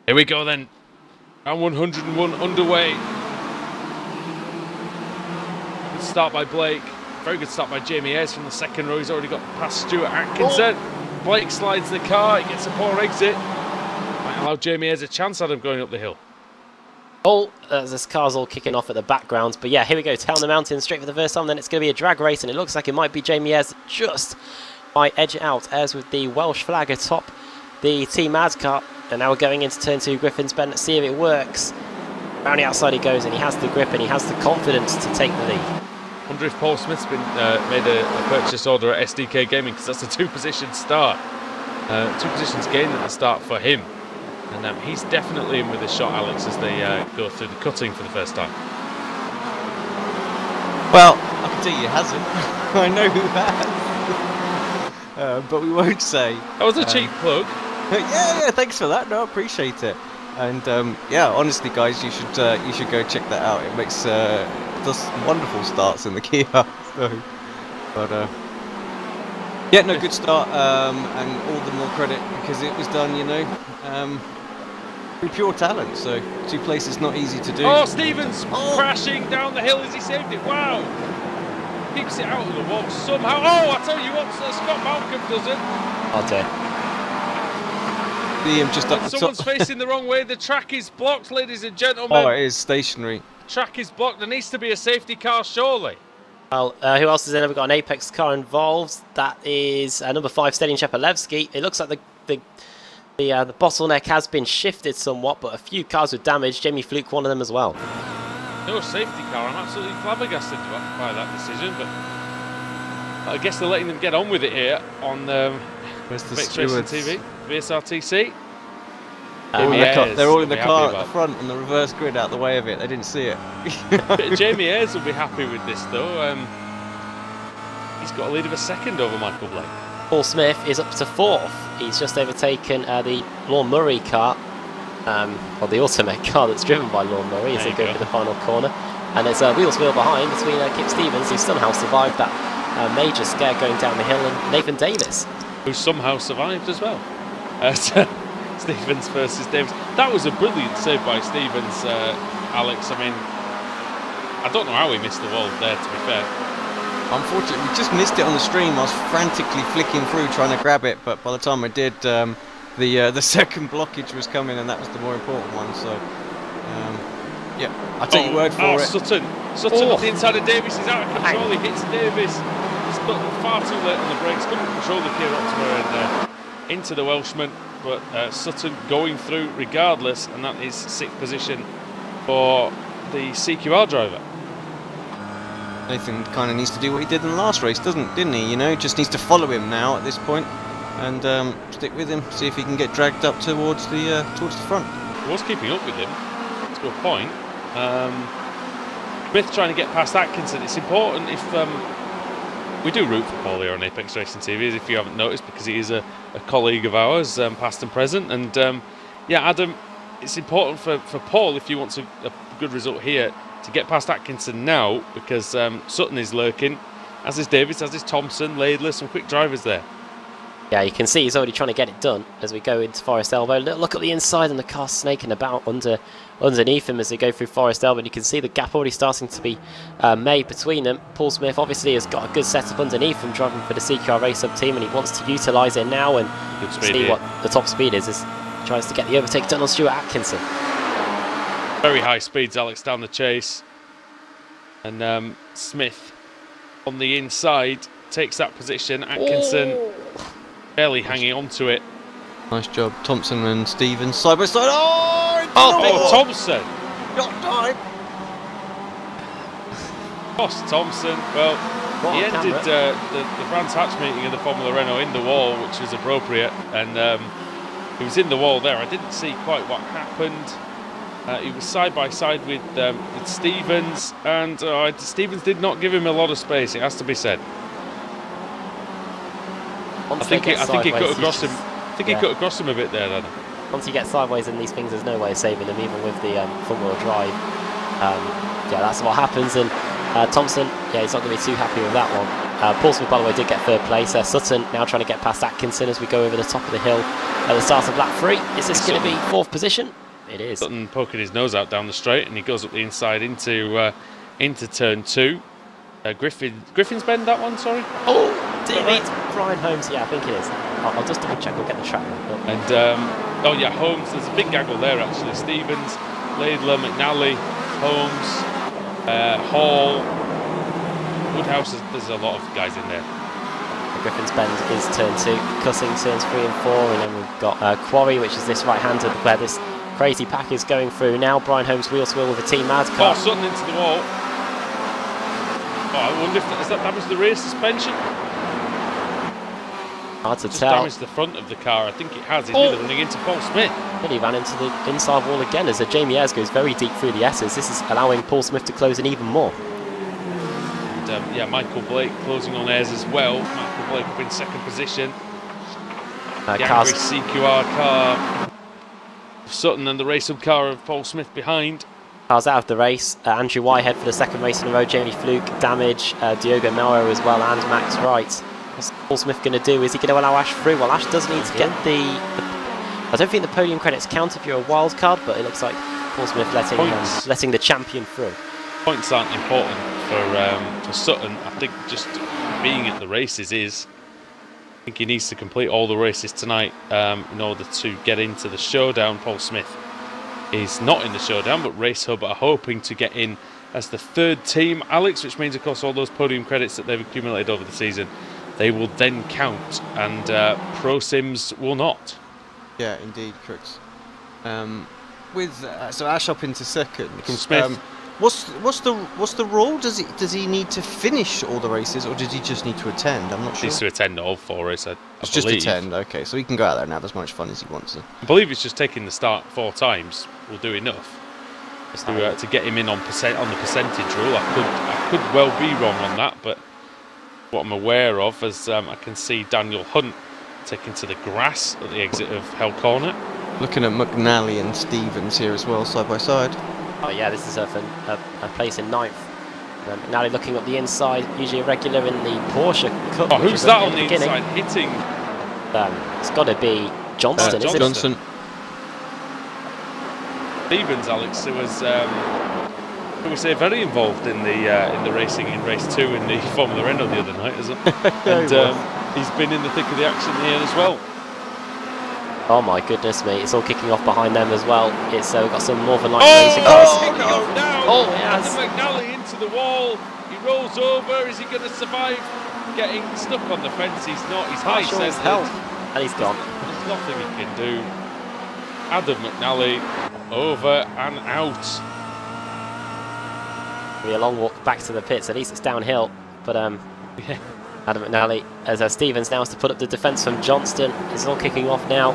Here we go then. Round 101 underway. Good start by Blake. Very good start by Jamie Ayres from the second row. He's already got past Stuart Atkinson. Blake slides the car. He gets a poor exit. Might allow Jamie Ayres a chance at him going up the hill. This car's all kicking off at the background. But yeah, here we go. Down the mountain straight for the first time. Then it's going to be a drag race. And it looks like it might be Jamie Ayres just might edge it out. Ayres with the Welsh flag atop the Team Ads car. And now we're going into turn 2, Griffin's Bend. Let's see if it works. Round the outside he goes, and he has the grip and he has the confidence to take the lead. I wonder if Paul Smith's been made a purchase order at SDK Gaming, because that's a 2-position start. 2 positions gained at the start for him. And he's definitely in with a shot, Alex, as they go through the cutting for the first time. Well, I can tell you he hasn't. I know who has. But we won't say. That was a cheap plug. Yeah, thanks for that. No, I appreciate it. And yeah, honestly, guys, you should go check that out. It makes does wonderful starts in the Kia. So, but yeah, no, good start, and all the more credit because it was done, you know, through pure talent. So 2 places not easy to do. Oh, Stevens crashing down the hill as he saved it. Wow, keeps it out of the wall somehow. Oh, I tell you what, Scott Malcolm does it. Oh dear. Just up Someone's facing the wrong way. The track is blocked, ladies and gentlemen. Oh, it is stationary. Track is blocked. There needs to be a safety car, surely. Well, who else is in? We've got an Apex car involved. That is number 5, Stelian Shepalevsky. It looks like the bottleneck has been shifted somewhat, but a few cars were damaged. Jamie Fluke, one of them as well. No safety car. I'm absolutely flabbergasted by that decision, but I guess they're letting them get on with it here on Apex Racing TV. BSRTC. They're all in the car at the front and the reverse grid out the way of it. They didn't see it. Jamie Ayres will be happy with this though. he's got a lead of a second over Michael Blake. Paul Smith is up to 4th. He's just overtaken the Lorne Murray car, or the Automet car that's driven by Lorne Murray as they go for the final corner. And there's a wheels wheel behind between Kip Stevens, who somehow survived that major scare going down the hill, and Nathan Davis, who somehow survived as well. Stevens versus Davis. That was a brilliant save by Stevens, Alex. I mean, I don't know how he missed the wall there, to be fair. Unfortunately, we just missed it on the stream. I was frantically flicking through trying to grab it, but by the time I did, the second blockage was coming, and that was the more important one. So, yeah, I'll take your word for it. Sutton at the inside of Davis. He's out of control. He hits Davis. He's got far too late on the brakes. Couldn't control the Kia Optima and into the Welshman. But Sutton going through regardless, and that is 6th position for the CQR driver. Nathan kind of needs to do what he did in the last race, didn't he? You know, just needs to follow him now at this point, and stick with him, see if he can get dragged up towards the front. He was keeping up with him to a point. Smith trying to get past Atkinson. It's important if we do root for Paul here on Apex Racing TV, if you haven't noticed, because he is a colleague of ours, past and present. And yeah, Adam, it's important for Paul, if he wants a good result here, to get past Atkinson now, because Sutton is lurking, as is Davis, as is Thompson, Laidler, some quick drivers there. Yeah, you can see he's already trying to get it done as we go into Forest Elbow. Look at the inside, and the car's snaking about underneath him as they go through Forest Elbow. And you can see the gap already starting to be made between them. Paul Smith obviously has got a good setup underneath him, driving for the CQR Race Hub team, and he wants to utilise it now and see what the top speed is. As he tries to get the overtake done on Stuart Atkinson. Very high speeds, Alex, down the chase. And Smith on the inside takes that position. Atkinson barely hanging on to it. Nice job, Thompson and Stevens side by side. Oh, Thompson! Not time. Lost Thompson. Well, he ended the Brands Hatch meeting of the Formula Renault in the wall, which was appropriate, and he was in the wall there. I didn't see quite what happened. He was side by side with Stevens, and Stevens did not give him a lot of space, it has to be said. I think he cut across him. I think he cut across him a bit there, Adam. Once you get sideways in these things, there's no way of saving them, even with the front-wheel drive. Yeah, that's what happens. And Thompson, yeah, he's not going to be too happy with that one. Paul Smith, by the way, did get 3rd place. Sutton now trying to get past Atkinson as we go over the top of the hill at the start of lap 3. Is this going to be 4th position? It is. Sutton poking his nose out down the straight, and he goes up the inside into turn 2. Griffin's Bend, that one, sorry. Oh, did it meet Brian Holmes? Yeah, I think it is. I'll just double check. We'll get the track. And oh yeah, Holmes. There's a big gaggle there actually. Stevens, Laidler, McNally, Holmes, Hall, Woodhouse. There's a lot of guys in there. Griffin's Bend is turn 2. Cutting turns 3 and 4, and then we've got Quarry, which is this right-hander where this crazy pack is going through now. Brian Holmes wheel to wheel with a Team Mad car. Oh, Sutton into the wall. Oh, I wonder if has that damaged the rear suspension? Hard to just tell. Damaged the front of the car. I think it has. He's nearly running into Paul Smith. Then he ran into the inside wall again as Jamie Ayres goes very deep through the S's. This is allowing Paul Smith to close in even more. And yeah, Michael Blake closing on Ayres as well. Michael Blake up in 2nd position. The angry CQR car of Sutton and the race hub car of Paul Smith behind. Cars out of the race. Andrew Whitehead for the 2nd race in a row. Jamie Fluke, Damage, Diogo Melro as well, and Max Wright. What's Paul Smith going to do? Is he going to allow Ash through? Well, Ash does need to get the I don't think the podium credits count if you're a wild card, but it looks like Paul Smith letting the champion through. Points aren't important for Sutton. I think just being at the races is. I think he needs to complete all the races tonight in order to get into the showdown. Paul Smith is not in the showdown, but Race Hub are hoping to get in as the 3rd team, Alex, which means, of course, all those podium credits that they've accumulated over the season, they will then count, and Pro Sims will not. Yeah, indeed, Crooks. So Ash up into 2nd. From Smith. What's the rule? Does he need to finish all the races, or does he just need to attend? I'm not sure. He needs to attend all 4 races. I just believe. Attend. Okay, so he can go out there and have as much fun as he wants to. I believe it's just taking the start 4 times will do enough to get him in on the percentage rule. I could well be wrong on that, but what I'm aware of, as I can see Daniel Hunt taking to the grass at the exit of Hell Corner. Looking at McNally and Stevens here as well, side by side. Oh yeah, this is a place in 9th. McNally looking up the inside, usually a regular in the Porsche Cup. Oh, who's that on the inside hitting? It's got to be Johnston, isn't it? Johnson. Stevens, Alex, who was very involved in the racing in race 2 in the Formula Renault the other night, isn't he? And he's been in the thick of the action here as well. Oh my goodness me, it's all kicking off behind them as well. It's we've got some Northern Light racing cars. Oh, yes. McNally into the wall. He rolls over. Is he going to survive getting stuck on the fence? He's not. He's high centred. And he's gone. There's nothing he can do. Adam McNally over and out. Be a long walk back to the pits. At least it's downhill. But yeah. Adam McNally, as Stevens now has to put up the defence from Johnston. It's all kicking off now.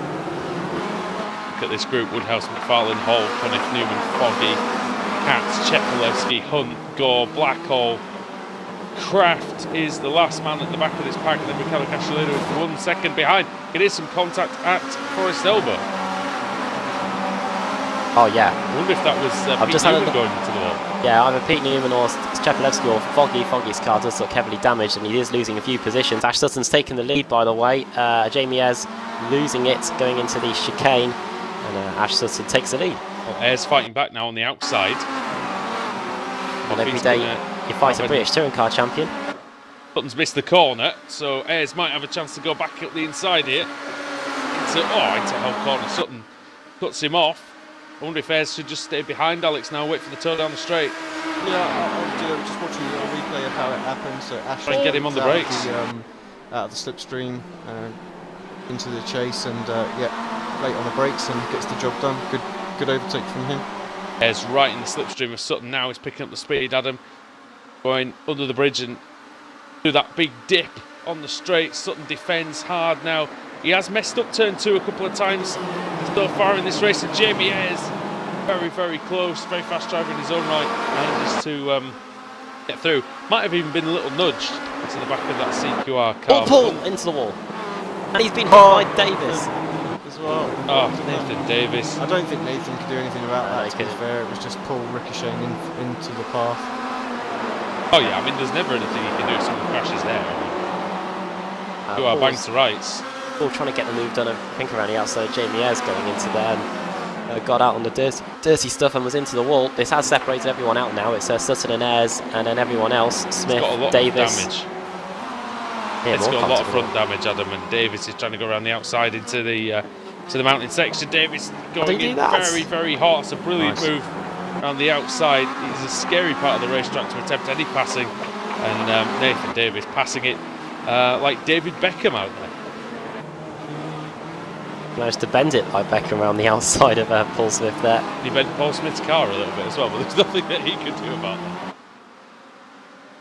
Look at this group: Woodhouse, McFarlane, Hall, Cunniff, Newman, Foggy, Katz, Chepelewski, Hunt, Gore, Blackhall. Kraft is the last man at the back of this pack, and then Michele Casciolino is 1 second behind. It is some contact at Forest Elba. Oh yeah. I wonder if that was Pete Newman going into the wall. Yeah, either Pete Newman or Chepelewski or Foggy. Foggy's car does look heavily damaged, and he is losing a few positions. Ash Sutton's taken the lead, by the way. Jamie Ayres losing it going into the chicane, and Ash Sutton takes the lead. Well, Ayres fighting back now on the outside. And every day you fight a British touring car champion. Sutton's missed the corner, so Ayres might have a chance to go back up the inside here. Into Hell Corner. Sutton cuts him off. I wonder if Ayres should just stay behind Alex now, wait for the toe down the straight. Yeah, I'm just watching a replay of how it happened. So Ash try and get him on the brakes. Out of the slipstream into the chase, and yeah, late on the brakes and gets the job done. Good overtake from him. Ayres right in the slipstream of Sutton now. He's picking up the speed. Adam going under the bridge and do that big dip on the straight. Sutton defends hard now. He has messed up turn 2 a couple of times so far in this race, and Jamie Ayres very, very close, very fast driver in his own right, manages to get through. Might have even been a little nudged to the back of that CQR car. Pull into the wall, and he's been hit by Davis as well. Oh, Nathan Davis. I don't think Nathan could do anything about that. To be fair, it was just Paul ricocheting into the path. Oh yeah, I mean, there's never anything you can do if someone crashes there. CQR bangs to rights. All trying to get the move done, I think, around the outside. Jamie Ayres going into there and got out on the dirty stuff and was into the wall. This has separated everyone out now. It's Sutton and Ayres, and then everyone else. Smith, Davis. It's got a lot of front damage, Adam, and Davis is trying to go around the outside into the mountain section. Davis going in very, very hot. It's a brilliant move around the outside. It's a scary part of the racetrack to attempt any passing, and Nathan Davis passing it like David Beckham out there. Managed to bend it like Beckham around the outside of Paul Smith there. He bent Paul Smith's car a little bit as well, but there's nothing that he could do about that.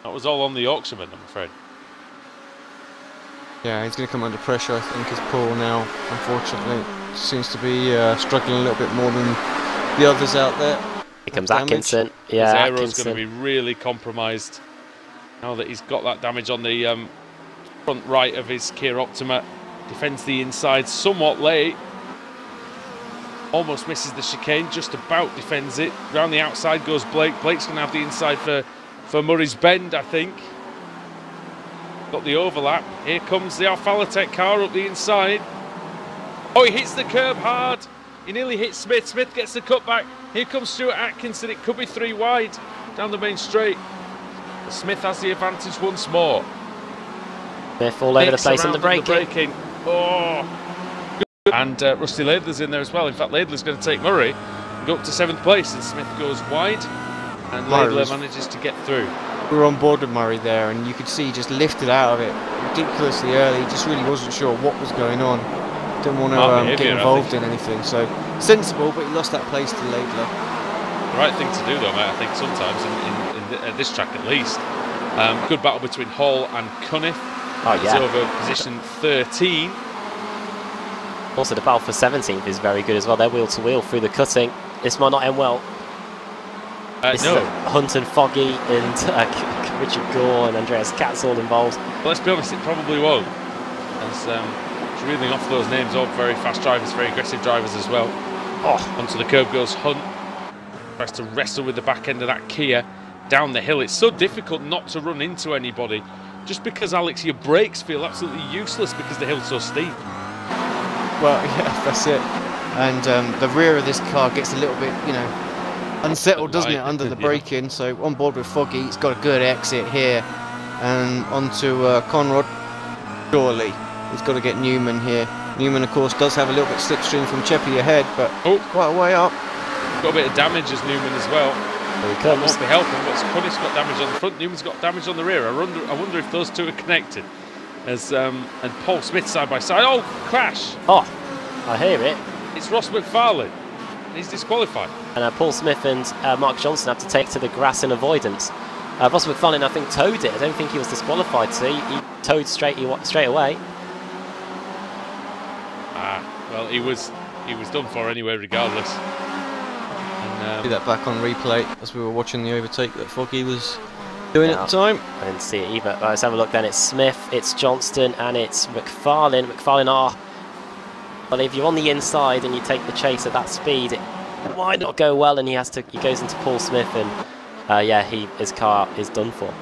That was all on the auctionman, I'm afraid. Yeah, he's going to come under pressure, I think, as Paul now, unfortunately, seems to be struggling a little bit more than the others out there. Here comes Atkinson. Yeah, his aero's going to be really compromised now that he's got that damage on the front right of his Kia Optima. Defends the inside somewhat late. Almost misses the chicane, just about defends it. Round the outside goes Blake. Blake's going to have the inside for Murray's Bend, I think. Got the overlap. Here comes the Alphalatech car up the inside. Oh, he hits the curb hard. He nearly hits Smith. Smith gets the cutback. Here comes Stuart Atkinson. It could be 3 wide down the main straight. But Smith has the advantage once more. Smith all over the place in the braking. Oh, and Rusty Laidler's in there as well. In fact, Laidler's going to take Murray and go up to 7th place, and Smith goes wide, and Laidler manages to get through. We were on board with Murray there, and you could see he just lifted out of it ridiculously early. He just really wasn't sure what was going on. Didn't want to get involved in anything. So sensible, but he lost that place to Laidler. The right thing to do, though, mate. I think sometimes at this track at least. Good battle between Hall and Cunniff. Oh, yeah. It's over position 13. Also, the battle for 17th is very good as well. They're wheel to wheel through the cutting. This might not end well. No. Hunt and Foggy and Richard Gore and Andreas Katz all involved. But let's be honest, it probably won't. As it's reeling off those names, all very fast drivers, very aggressive drivers as well. Oh, onto the curb goes Hunt. Tries to wrestle with the back end of that Kia down the hill. It's so difficult not to run into anybody. Just because, Alex, your brakes feel absolutely useless because the hill's so steep. Well, yeah, that's it. And the rear of this car gets a little bit, you know, unsettled, doesn't it, under the braking. So on board with Foggy, he's got a good exit here. And onto Conrad. Surely he's got to get Newman here. Newman, of course, does have a little bit slipstream from Cheppy ahead, but quite a way up. Got a bit of damage as Newman as well. Here he That comes. must be helping. What's Cunniff's got damage on the front, Newman's got damage on the rear. I wonder if those two are connected. As and Paul Smith side by side. Oh, crash! Oh, I hear it. It's Ross McFarlane. He's disqualified. And Paul Smith and Mark Johnson have to take to the grass in avoidance. Ross McFarlane, I think, towed it. I don't think he was disqualified, so he towed straight away. Well, he was done for anyway, regardless. And, See that back on replay as we were watching the overtake that Foggy was doing at the time. I didn't see it either. Let's have a look then. It's Smith, it's Johnston, and it's McFarlane. McFarlane But if you're on the inside and you take the chase at that speed, it might not go well, and he goes into Paul Smith, and yeah, his car is done for.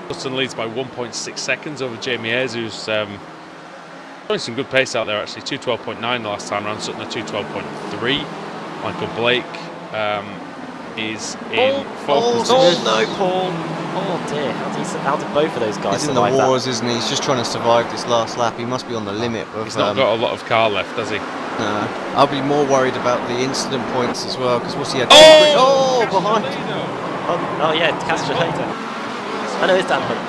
Justin leads by 1.6 seconds over Jamie Ayres, who's showing some good pace out there actually. 2:12.9 the last time round, Sutton at 2:12.3. Michael Blake is in fourth position. No, Paul. Oh dear, how did both of those guys He's in the survive wars, that? isn't he? He's just trying to survive this last lap. He must be on the limit. Of, He's not got a lot of car left, does he? I'll be more worried about the incident points as well, because what's he had? Oh, Behind. Oh yeah, Castellano. I know it's Dan Hunt.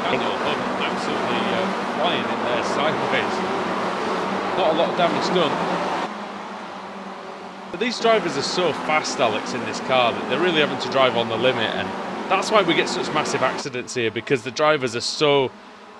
Daniel Hunt absolutely flying in there sideways. Not a lot of damage done. But these drivers are so fast, Alex, in this car that they're really having to drive on the limit, and that's why we get such massive accidents here, because the drivers are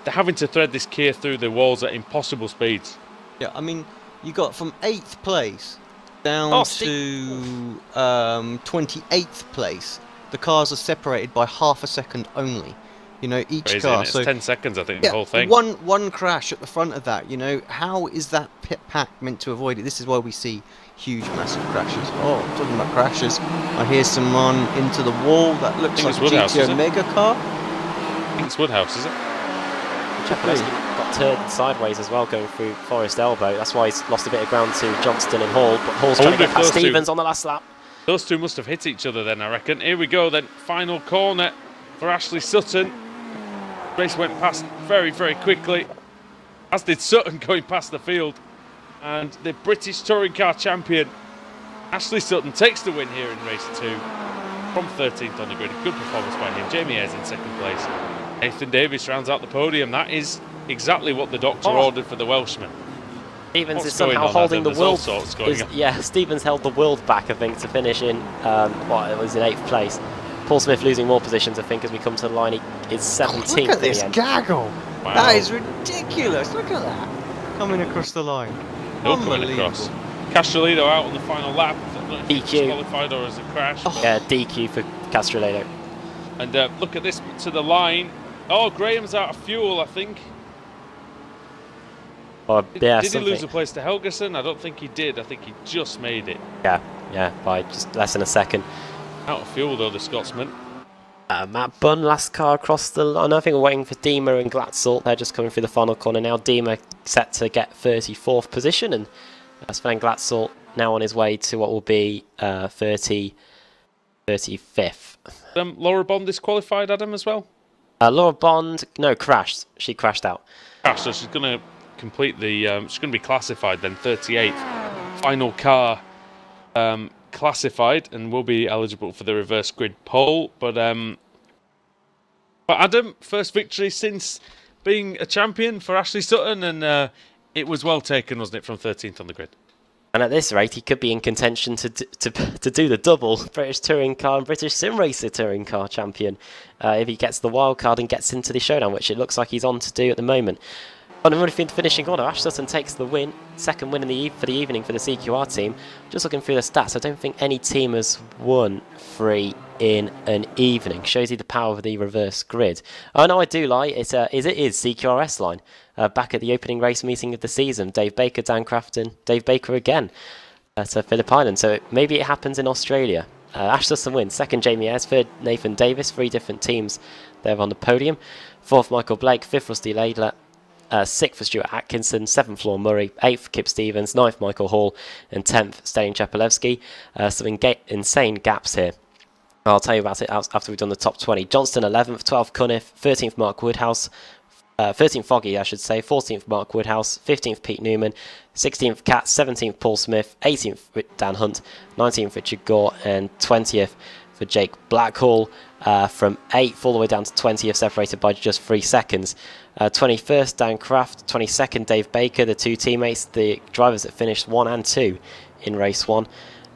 they're having to thread this Kia through the walls at impossible speeds. Yeah, I mean, you got from 8th place down to 28th place. The cars are separated by half a second only. You know, each Crazy, car. it's So 10 seconds, I think, yeah, the whole thing. One crash at the front of that. You know, how is that pit pack meant to avoid it? This is why we see huge, massive crashes. Oh, talking about crashes, I hear someone into the wall. That looks like a GT Omega car. I think it's Woodhouse, is it? Chapelowski got turned sideways as well, going through Forest Elbow. That's why he's lost a bit of ground to Johnston and Hall, but Hall's trying to get past Stevens on the last lap. Those two must have hit each other then, I reckon. Here we go then, final corner for Ashley Sutton. Race went past very, very quickly, as did Sutton going past the field. And the British Touring Car Champion, Ashley Sutton, takes the win here in race 2 from 13th on the grid. A good performance by him. Jamie Ayres in second place. Nathan Davis rounds out the podium. That is exactly what the doctor ordered for the Welshman. Stevens is somehow holding the world. Yeah, Stevens held the world back, I think, to finish in it was in 8th place. Paul Smith losing more positions, I think, as we come to the line. He is 17th. Look at this gaggle. Wow. That is ridiculous. Look at that. Coming across the line. No coming across. Castrolino out on the final lap. DQ. Qualified or as a crash. Yeah, DQ for Castrolino. And look at this to the line. Oh, Graham's out of fuel, I think. Or, yeah, did he lose a place to Helgeson? I don't think he did. I think he just made it. Yeah, by just less than a second. Out of fuel, though, the Scotsman. Matt Bunn, last car across the line. I think we're waiting for Diemer and Glatzel. They're just coming through the final corner now. Diemer set to get 34th position, and Sven Glatzel now on his way to what will be 35th. Laura Bond disqualified, Adam, as well? Laura Bond, no, crashed. She crashed out. Crashed, so she's going to complete the... she's going to be classified then, 38th. Final car classified and will be eligible for the reverse grid pole. But Adam, first victory since being a champion for Ashley Sutton, and it was well taken, wasn't it, from 13th on the grid? And at this rate, he could be in contention to do the double British Touring Car and British Sim Racer Touring Car champion if he gets the wild card and gets into the showdown, which it looks like he's on to do at the moment. On the finishing order, Ash Sutton takes the win, second win for the evening for the CQR team. Just looking through the stats, I don't think any team has won 3 in an evening. Shows you the power of the reverse grid. Oh no, I do lie. It is CQRS line. Back at the opening race meeting of the season, Dave Baker, Dan Crafton, Dave Baker again at Phillip Island. So maybe it happens in Australia. Ash Sutton wins. Second, Jamie Ayres. Third, Nathan Davis. 3 different teams there on the podium. Fourth, Michael Blake. Fifth, Rusty Laidler. 6th for Stuart Atkinson, 7th Floor Murray, 8th Kip Stevens, 9th Michael Hall, and 10th Stalin Chepelevsky. Some insane gaps here. I'll tell you about it after we've done the top 20. Johnston 11th, 12th Cunniff, 13th Mark Woodhouse, 13th Foggy I should say, 14th Mark Woodhouse, 15th Pete Newman, 16th Cat, 17th Paul Smith, 18th Dan Hunt, 19th Richard Gore, and 20th for Jake Blackhall. From 8th all the way down to 20th, separated by just 3 seconds. 21st, Dan Kraft. 22nd, Dave Baker, the 2 teammates, the drivers that finished 1 and 2 in race 1.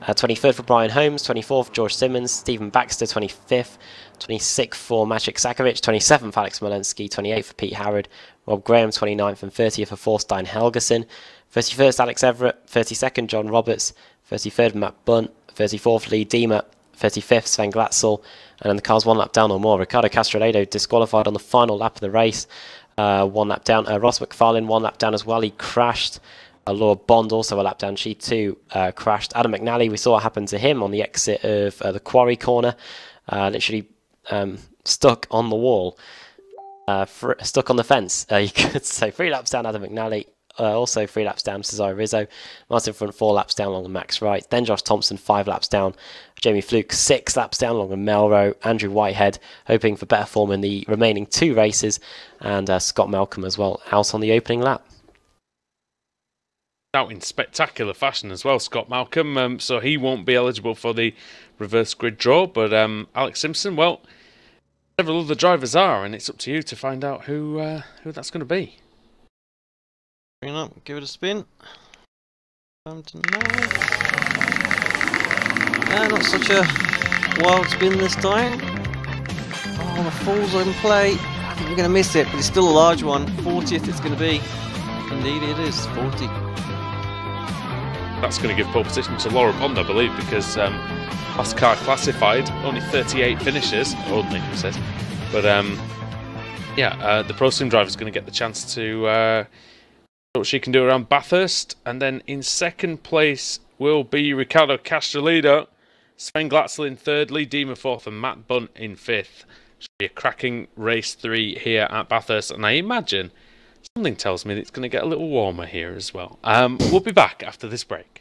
23rd for Brian Holmes. 24th, George Simmons. Stephen Baxter, 25th. 26th for Maciek Sakovic. 27th, Alex Malensky. 28th for Pete Howard. Rob Graham, 29th, and 30th for Forstein Helgeson. 31st, Alex Everett. 32nd, John Roberts. 33rd, Matt Bunt. 34th, Lee Deemer. 35th, Sven Glatzel. And then the car's 1 lap down or more. Ricardo Castronedo disqualified on the final lap of the race. 1 lap down. Ross McFarlane 1 lap down as well. He crashed. Laura Bond also a lap down. She too crashed. Adam McNally, we saw what happened to him on the exit of the quarry corner. Literally stuck on the wall. Stuck on the fence, you could say. 3 laps down, Adam McNally. Also 3 laps down, Cesare Rizzo. Martin Front 4 laps down along the Max Wright. Then Josh Thompson 5 laps down. Jamie Fluke 6 laps down along the Melrow. Andrew Whitehead hoping for better form in the remaining 2 races. And Scott Malcolm as well out on the opening lap. Out in spectacular fashion as well, Scott Malcolm. So he won't be eligible for the reverse grid draw. But Alex Simpson, well, several other drivers are. And it's up to you to find out who that's going to be. Bring it up, give it a spin. Not such a wild spin this time. Oh, the fall's in play. I think we're going to miss it, but it's still a large one. 40th it's going to be. Indeed it is, 40. That's going to give pole position to Laura Bond, I believe, because last car classified, only 38 finishes. Only, who says. But the Pro Sim driver is going to get the chance to what she can do around Bathurst. And then in second place will be Ricardo Castrolido, Sven Glatzel in 3rd, Lee Deemer 4th, and Matt Bunt in 5th. Should be a cracking race 3 here at Bathurst, and I imagine something tells me that it's going to get a little warmer here as well. We'll be back after this break.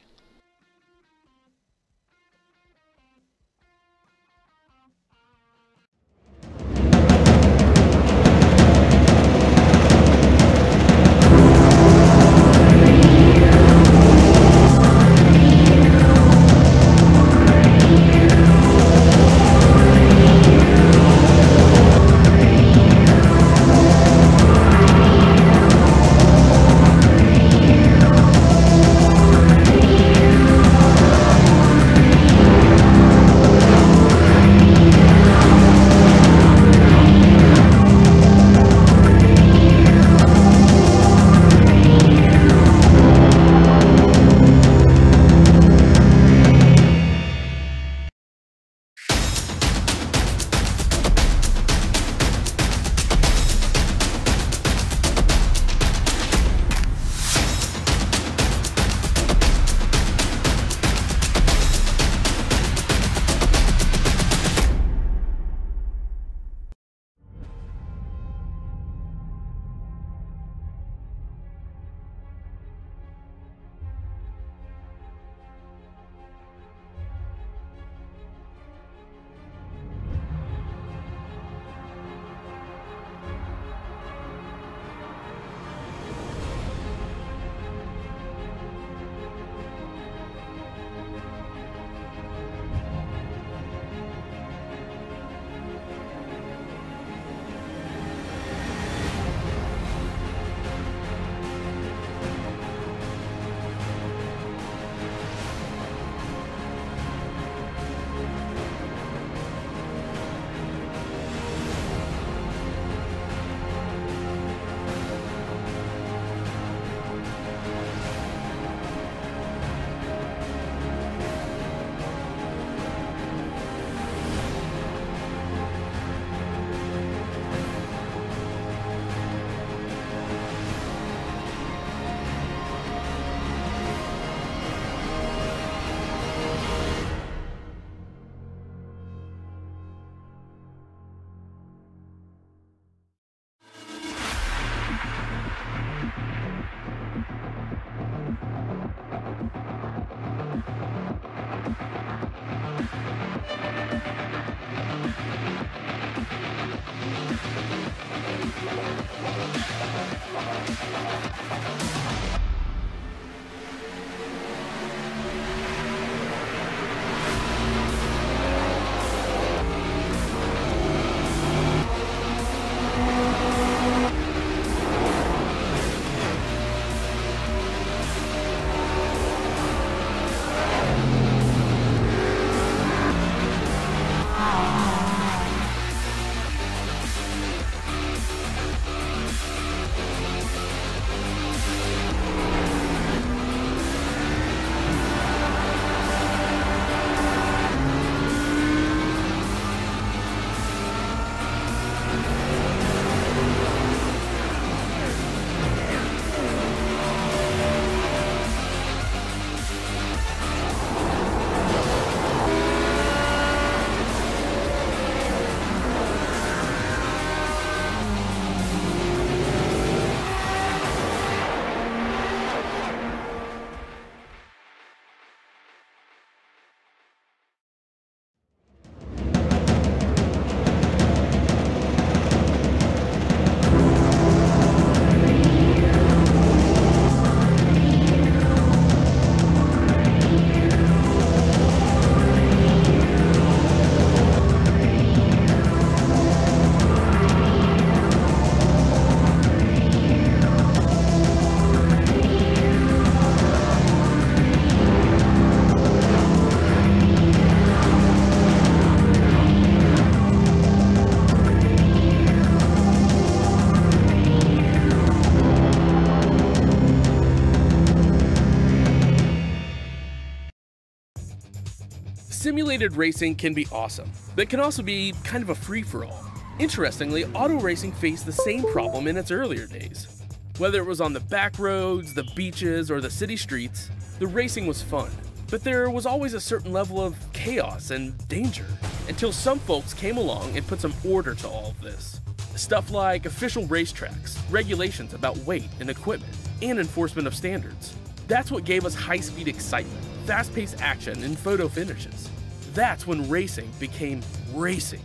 Simulated racing can be awesome, but it can also be kind of a free-for-all. Interestingly, auto racing faced the same problem in its earlier days. Whether it was on the back roads, the beaches, or the city streets, the racing was fun. But there was always a certain level of chaos and danger, until some folks came along and put some order to all of this. Stuff like official racetracks, regulations about weight and equipment, and enforcement of standards. That's what gave us high-speed excitement, fast-paced action, and photo finishes. That's when racing became racing.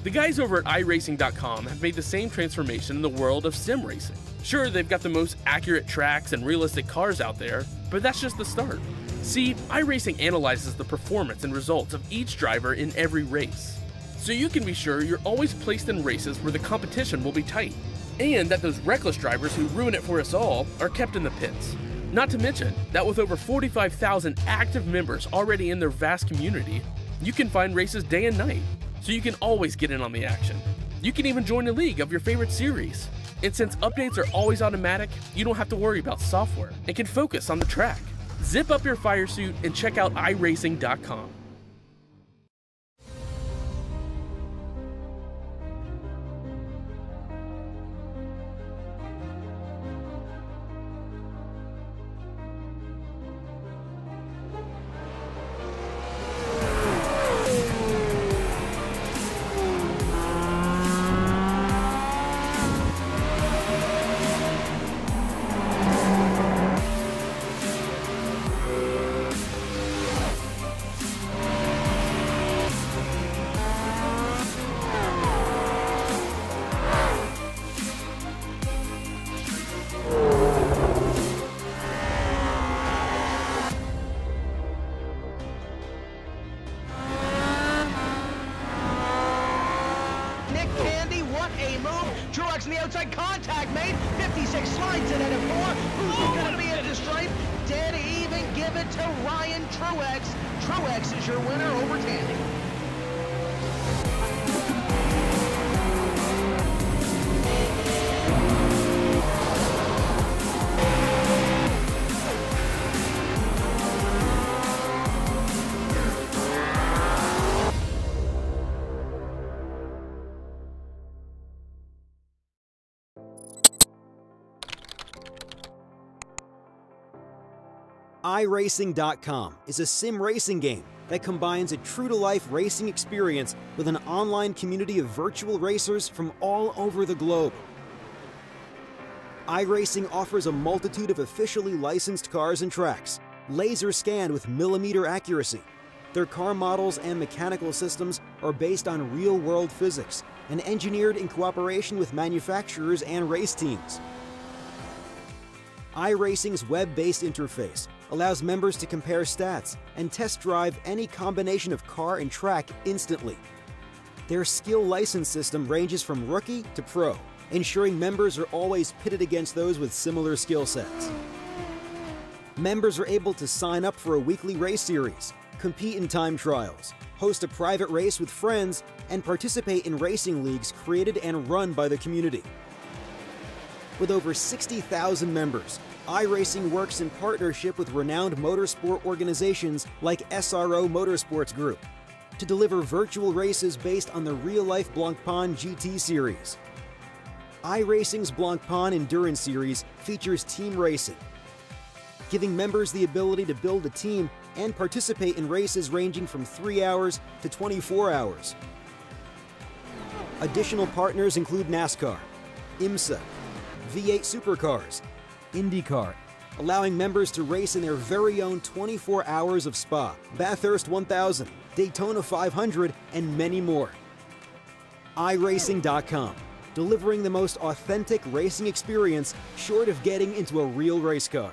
The guys over at iRacing.com have made the same transformation in the world of sim racing. Sure, they've got the most accurate tracks and realistic cars out there, but that's just the start. See, iRacing analyzes the performance and results of each driver in every race, so you can be sure you're always placed in races where the competition will be tight, and that those reckless drivers who ruin it for us all are kept in the pits. Not to mention that with over 45,000 active members already in their vast community, you can find races day and night, so you can always get in on the action. You can even join a league of your favorite series. And since updates are always automatic, you don't have to worry about software and can focus on the track. Zip up your fire suit and check out iRacing.com. Truex in the outside, contact made. 56 slides in at 4. Who's going to be at the stripe? Dead even, give it to Ryan Truex. Truex is your winner over Tandy. iRacing.com is a sim racing game that combines a true-to-life racing experience with an online community of virtual racers from all over the globe. iRacing offers a multitude of officially licensed cars and tracks, laser scanned with millimeter accuracy. Their car models and mechanical systems are based on real-world physics and engineered in cooperation with manufacturers and race teams. iRacing's web-based interface allows members to compare stats and test drive any combination of car and track instantly. Their skill license system ranges from rookie to pro, ensuring members are always pitted against those with similar skill sets. Members are able to sign up for a weekly race series, compete in time trials, host a private race with friends, and participate in racing leagues created and run by the community. With over 60,000 members, iRacing works in partnership with renowned motorsport organizations like SRO Motorsports Group to deliver virtual races based on the real-life Blancpain GT series. iRacing's Blancpain Endurance Series features team racing, giving members the ability to build a team and participate in races ranging from 3 hours to 24 hours. Additional partners include NASCAR, IMSA, V8 Supercars, IndyCar, allowing members to race in their very own 24 hours of Spa, Bathurst 1000, Daytona 500, and many more. iRacing.com, delivering the most authentic racing experience short of getting into a real race car.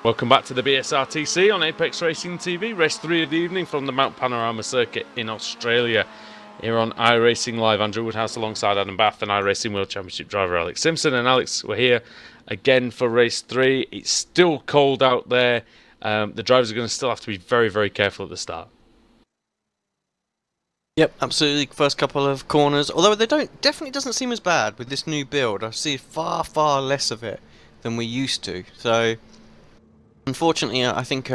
Welcome back to the BSRTC on Apex Racing TV, race 3 of the evening from the Mount Panorama circuit in Australia. Here on iRacing Live, Andrew Woodhouse alongside Adam Bath and iRacing World Championship driver Alex Simpson. And Alex, we're here again for race 3. It's still cold out there. The drivers are going to still have to be very, very careful at the start. Yep, absolutely. First couple of corners, although they definitely doesn't seem as bad with this new build. I see far, far less of it than we used to. So, unfortunately, I think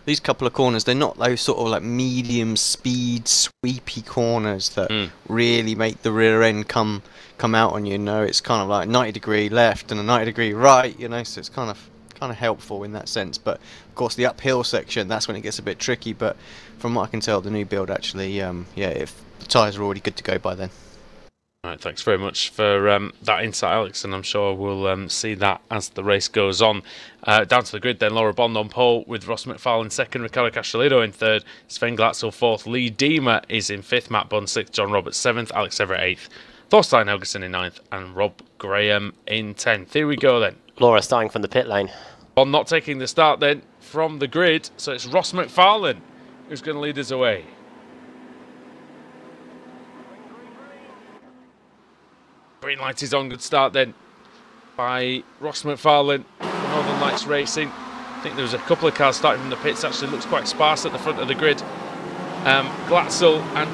these couple of corners, they're not those sort of like medium speed, sweepy corners that really make the rear end come out on you. No, it's kind of like 90-degree left and a 90-degree right, you know, so it's kind of helpful in that sense. But of course the uphill section, that's when it gets a bit tricky. But from what I can tell, the new build actually, yeah, if the tyres are already good to go by then. All right, thanks very much for that insight, Alex, and I'm sure we'll see that as the race goes on. Down to the grid then, Laura Bond on pole with Ross McFarlane second, Ricardo Castrolido in third, Sven Glatzel fourth, Lee Diemer is in fifth, Matt Bunn sixth, John Roberts seventh, Alex Everett eighth, Thorstein Helgeson in ninth, and Rob Graham in 10th. Here we go then. Laura starting from the pit lane. Bond not taking the start then from the grid, so it's Ross McFarlane who's going to lead us away. Green light is on, good start then by Ross McFarlane, Northern Lights Racing. I think there was a couple of cars starting from the pits, actually looks quite sparse at the front of the grid. Glatzel and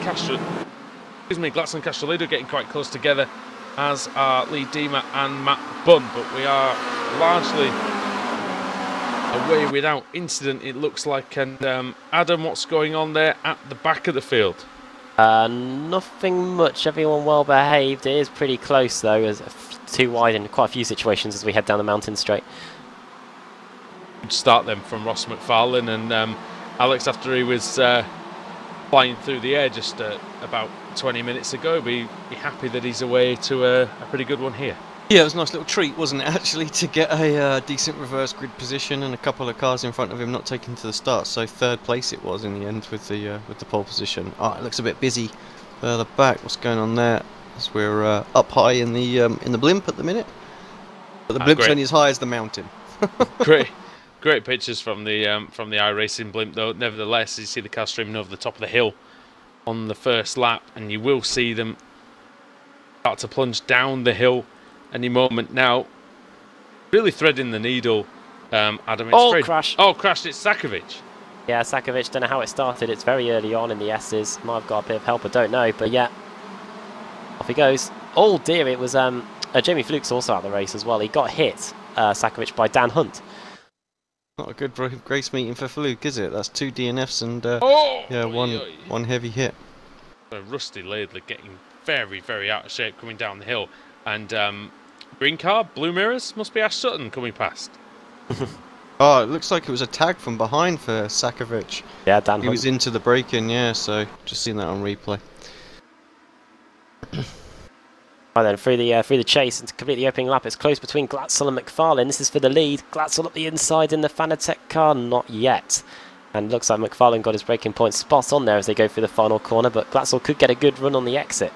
Castrolido getting quite close together, as are Lee Diemer and Matt Bunn, but we are largely away without incident, it looks like. And Adam, what's going on there at the back of the field? Nothing much, everyone well behaved. It is pretty close though, as too wide in quite a few situations as we head down the mountain straight. Good start then from Ross McFarlane, and Alex, after he was flying through the air just about 20 minutes ago, be happy that he's away to a pretty good one here. Yeah, it was a nice little treat, wasn't it, actually, to get a decent reverse grid position and a couple of cars in front of him not taking to the start. So third place it was in the end with the pole position. Oh, it looks a bit busy further back. What's going on there? As we're up high in the blimp at the minute, but the blimp's only as high as the mountain. Great pictures from the iRacing blimp, though. Nevertheless, you see the car streaming over the top of the hill on the first lap, and you will see them start to plunge down the hill any moment now. Really threading the needle, Adam. Crash. Oh, crashed. It's Sakovic. Yeah, Sakovic, don't know how it started. It's very early on in the S's. Might have got a bit of help, I don't know. But yeah, off he goes. Oh dear, it was Jamie Flukes also out of the race as well. He got hit, Sakovic, by Dan Hunt. Not a good race meeting for Fluke, is it? That's 2 DNFs and yeah, one heavy hit. Rusty Laidler getting very, very out of shape coming down the hill. And green car, blue mirrors, must be Ash Sutton coming past. Oh, it looks like it was a tag from behind for Sakovic. Yeah, Dan Hunt. He was into the break-in, yeah, so just seen that on replay. Right then, through the chase and to complete the opening lap, it's close between Glatzel and McFarlane. This is for the lead. Glatzel up the inside in the Fanatec car, not yet. And looks like McFarlane got his braking point spot on there as they go through the final corner, but Glatzel could get a good run on the exit.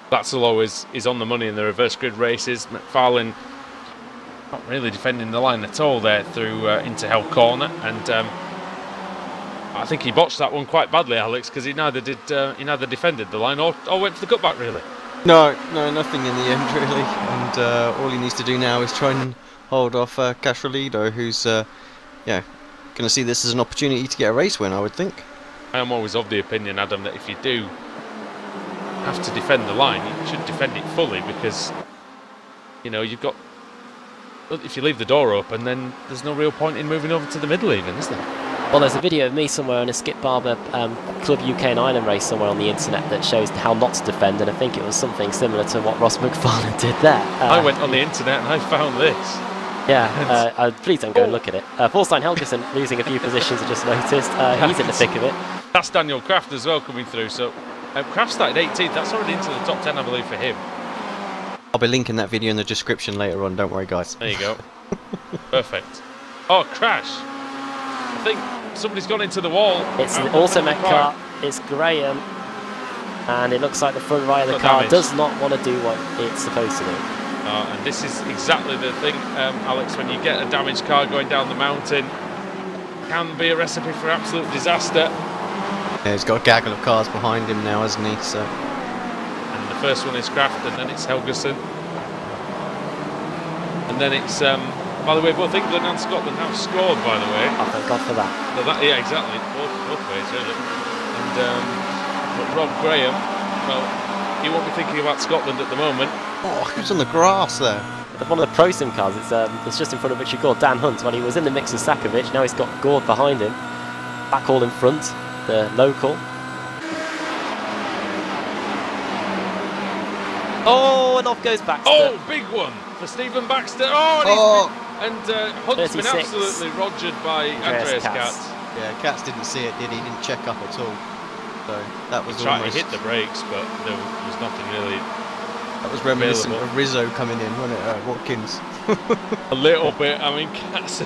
Glatzel always is on the money in the reverse grid races. McFarlane not really defending the line at all there through into Hell Corner, and I think he botched that one quite badly, Alex, because he neither defended the line or went for the cutback really. No, nothing in the end really, and all he needs to do now is try and hold off Castrolido, who's yeah, going to see this as an opportunity to get a race win, I would think. I am always of the opinion, Adam, that if you do have to defend the line, you should defend it fully, because you know you've got. If you leave the door open, then there's no real point in moving over to the middle, even, is there? Well, there's a video of me somewhere on a Skip Barber Club UK and Ireland race somewhere on the internet that shows how not to defend, and I think it was something similar to what Ross McFarlane did there. I went on the internet and I found this. Yeah, please don't go and look at it. Thorstein Helgeson losing a few positions, I just noticed. He's in the thick of it. That's Daniel Kraft as well coming through. So Kraft started 18th. That's already into the top 10, I believe, for him. I'll be linking that video in the description later on. Don't worry, guys. There you go. Perfect. Oh, crash! I think somebody's gone into the wall. It's an Automet car. It's Graham, and it looks like the front right of the car does not want to do what it's supposed to do. And this is exactly the thing, Alex, when you get a damaged car going down the mountain, can be a recipe for absolute disaster. Yeah, he's got a gaggle of cars behind him now, hasn't he? So. And the first one is Kraft, and then it's Helgeson. And then it's, by the way, both England and Scotland have scored, by the way. Oh, thank God for that. So that yeah, exactly. Both ways, really. And but Rob Graham, well, he won't be thinking about Scotland at the moment. Oh, he was on the grass there. One of the Pro Sim cars, it's just in front of Richard Gord, Dan Hunt. Well, he was in the mix with Sakovic, now he's got Gord behind him. Backhaul in front, the local. Oh, and off goes Baxter. Oh, big one for Stephen Baxter. Oh, and Hunt's been 36. absolutely rogered by Andreas Katz. Yeah, Katz didn't see it, did he? He didn't check up at all. So that was He almost... hit the brakes, but there was nothing really. That was reminiscent of Rizzo coming in, wasn't it, Watkins? A little bit. I mean, Katz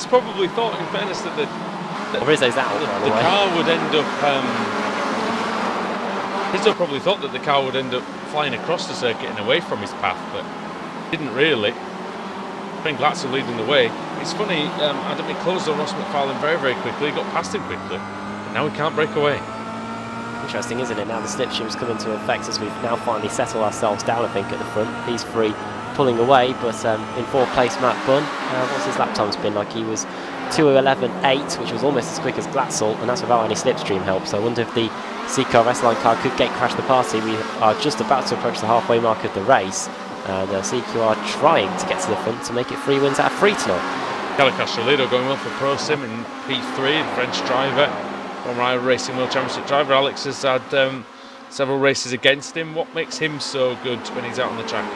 probably thought, in fairness, that Rizzo's out, the car would end up. Rizzo probably thought that the car would end up flying across the circuit and away from his path, but didn't really. Ben Glatzel leading the way. It's funny, Adam, he closed on Ross McFarlane very, very quickly. He got past him quickly. And now he can't break away. Interesting, isn't it? Now the slipstream's come into effect as we've now finally settled ourselves down, I think, at the front. These three pulling away, but in fourth place, Matt Bunn. What's his lap time's been like? He was 2:11.8, which was almost as quick as Glatzel, and that's without any slipstream help. So I wonder if the C-Car S-Line car could gate crash the party. We are just about to approach the halfway mark of the race, and CQ are trying to get to the front to make it 3 wins out of 3 tonight. Cali Castrolido going well for Pro Sim in P3, the French driver, former iRacing World Championship driver. Alex has had several races against him. What makes him so good when he's out on the track?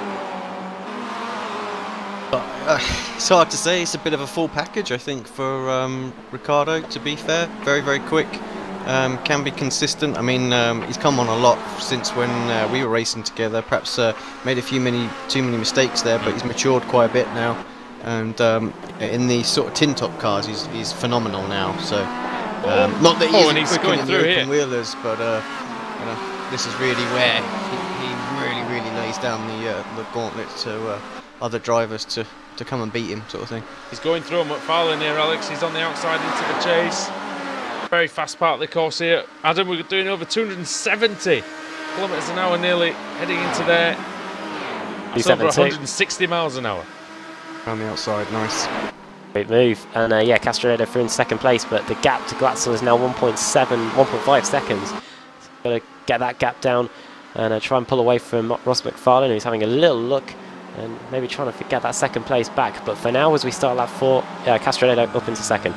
It's hard to say. It's a bit of a full package, I think, for Ricardo, to be fair. Very, very quick. Can be consistent. I mean, he's come on a lot since when we were racing together. Perhaps made too many mistakes there, but he's matured quite a bit now. And in the sort of tin top cars, he's phenomenal now. So not that he's quick in the open wheelers, but you know, this is really where he really lays down the gauntlet to other drivers to come and beat him, sort of thing. He's going through McFarlane here, Alex. He's on the outside into the chase. Very fast part of the course here. Adam, we're doing over 270 kilometres an hour, nearly heading into there. That's over 160 miles an hour. Around the outside, nice. Great move. And yeah, Castrolado through in second place, but the gap to Glatzel is now 1.5 seconds. Got to get that gap down and try and pull away from Ross McFarlane, who's having a little look and maybe trying to get that second place back. But for now, as we start lap 4, Castrolado up into second.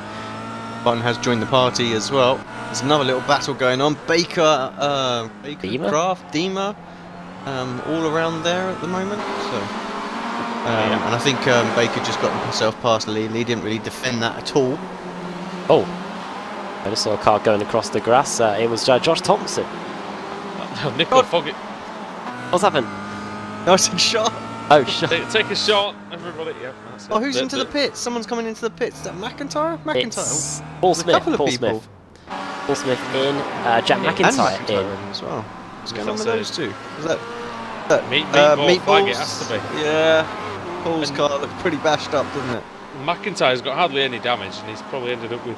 Button has joined the party as well. There's another little battle going on. Baker, Kraft, Dima, all around there at the moment. So, and I think Baker just got himself past Lee. Lee didn't really defend that at all. Oh, I just saw a car going across the grass. It was Josh Thompson. Nicola Foggett. What's happened? Nice shot. Oh, shot. Take a shot, everybody. Yeah, that's it. Oh, who's into the pits? Someone's coming into the pits. Is that McIntyre? It's Paul Smith. Paul Smith. Paul Smith in. Jack McIntyre in as well. What's going on with those two? Is that Meatball flag? It has to be. Yeah. Paul's car looked pretty bashed up, doesn't it? McIntyre's got hardly any damage, and he's probably ended up with.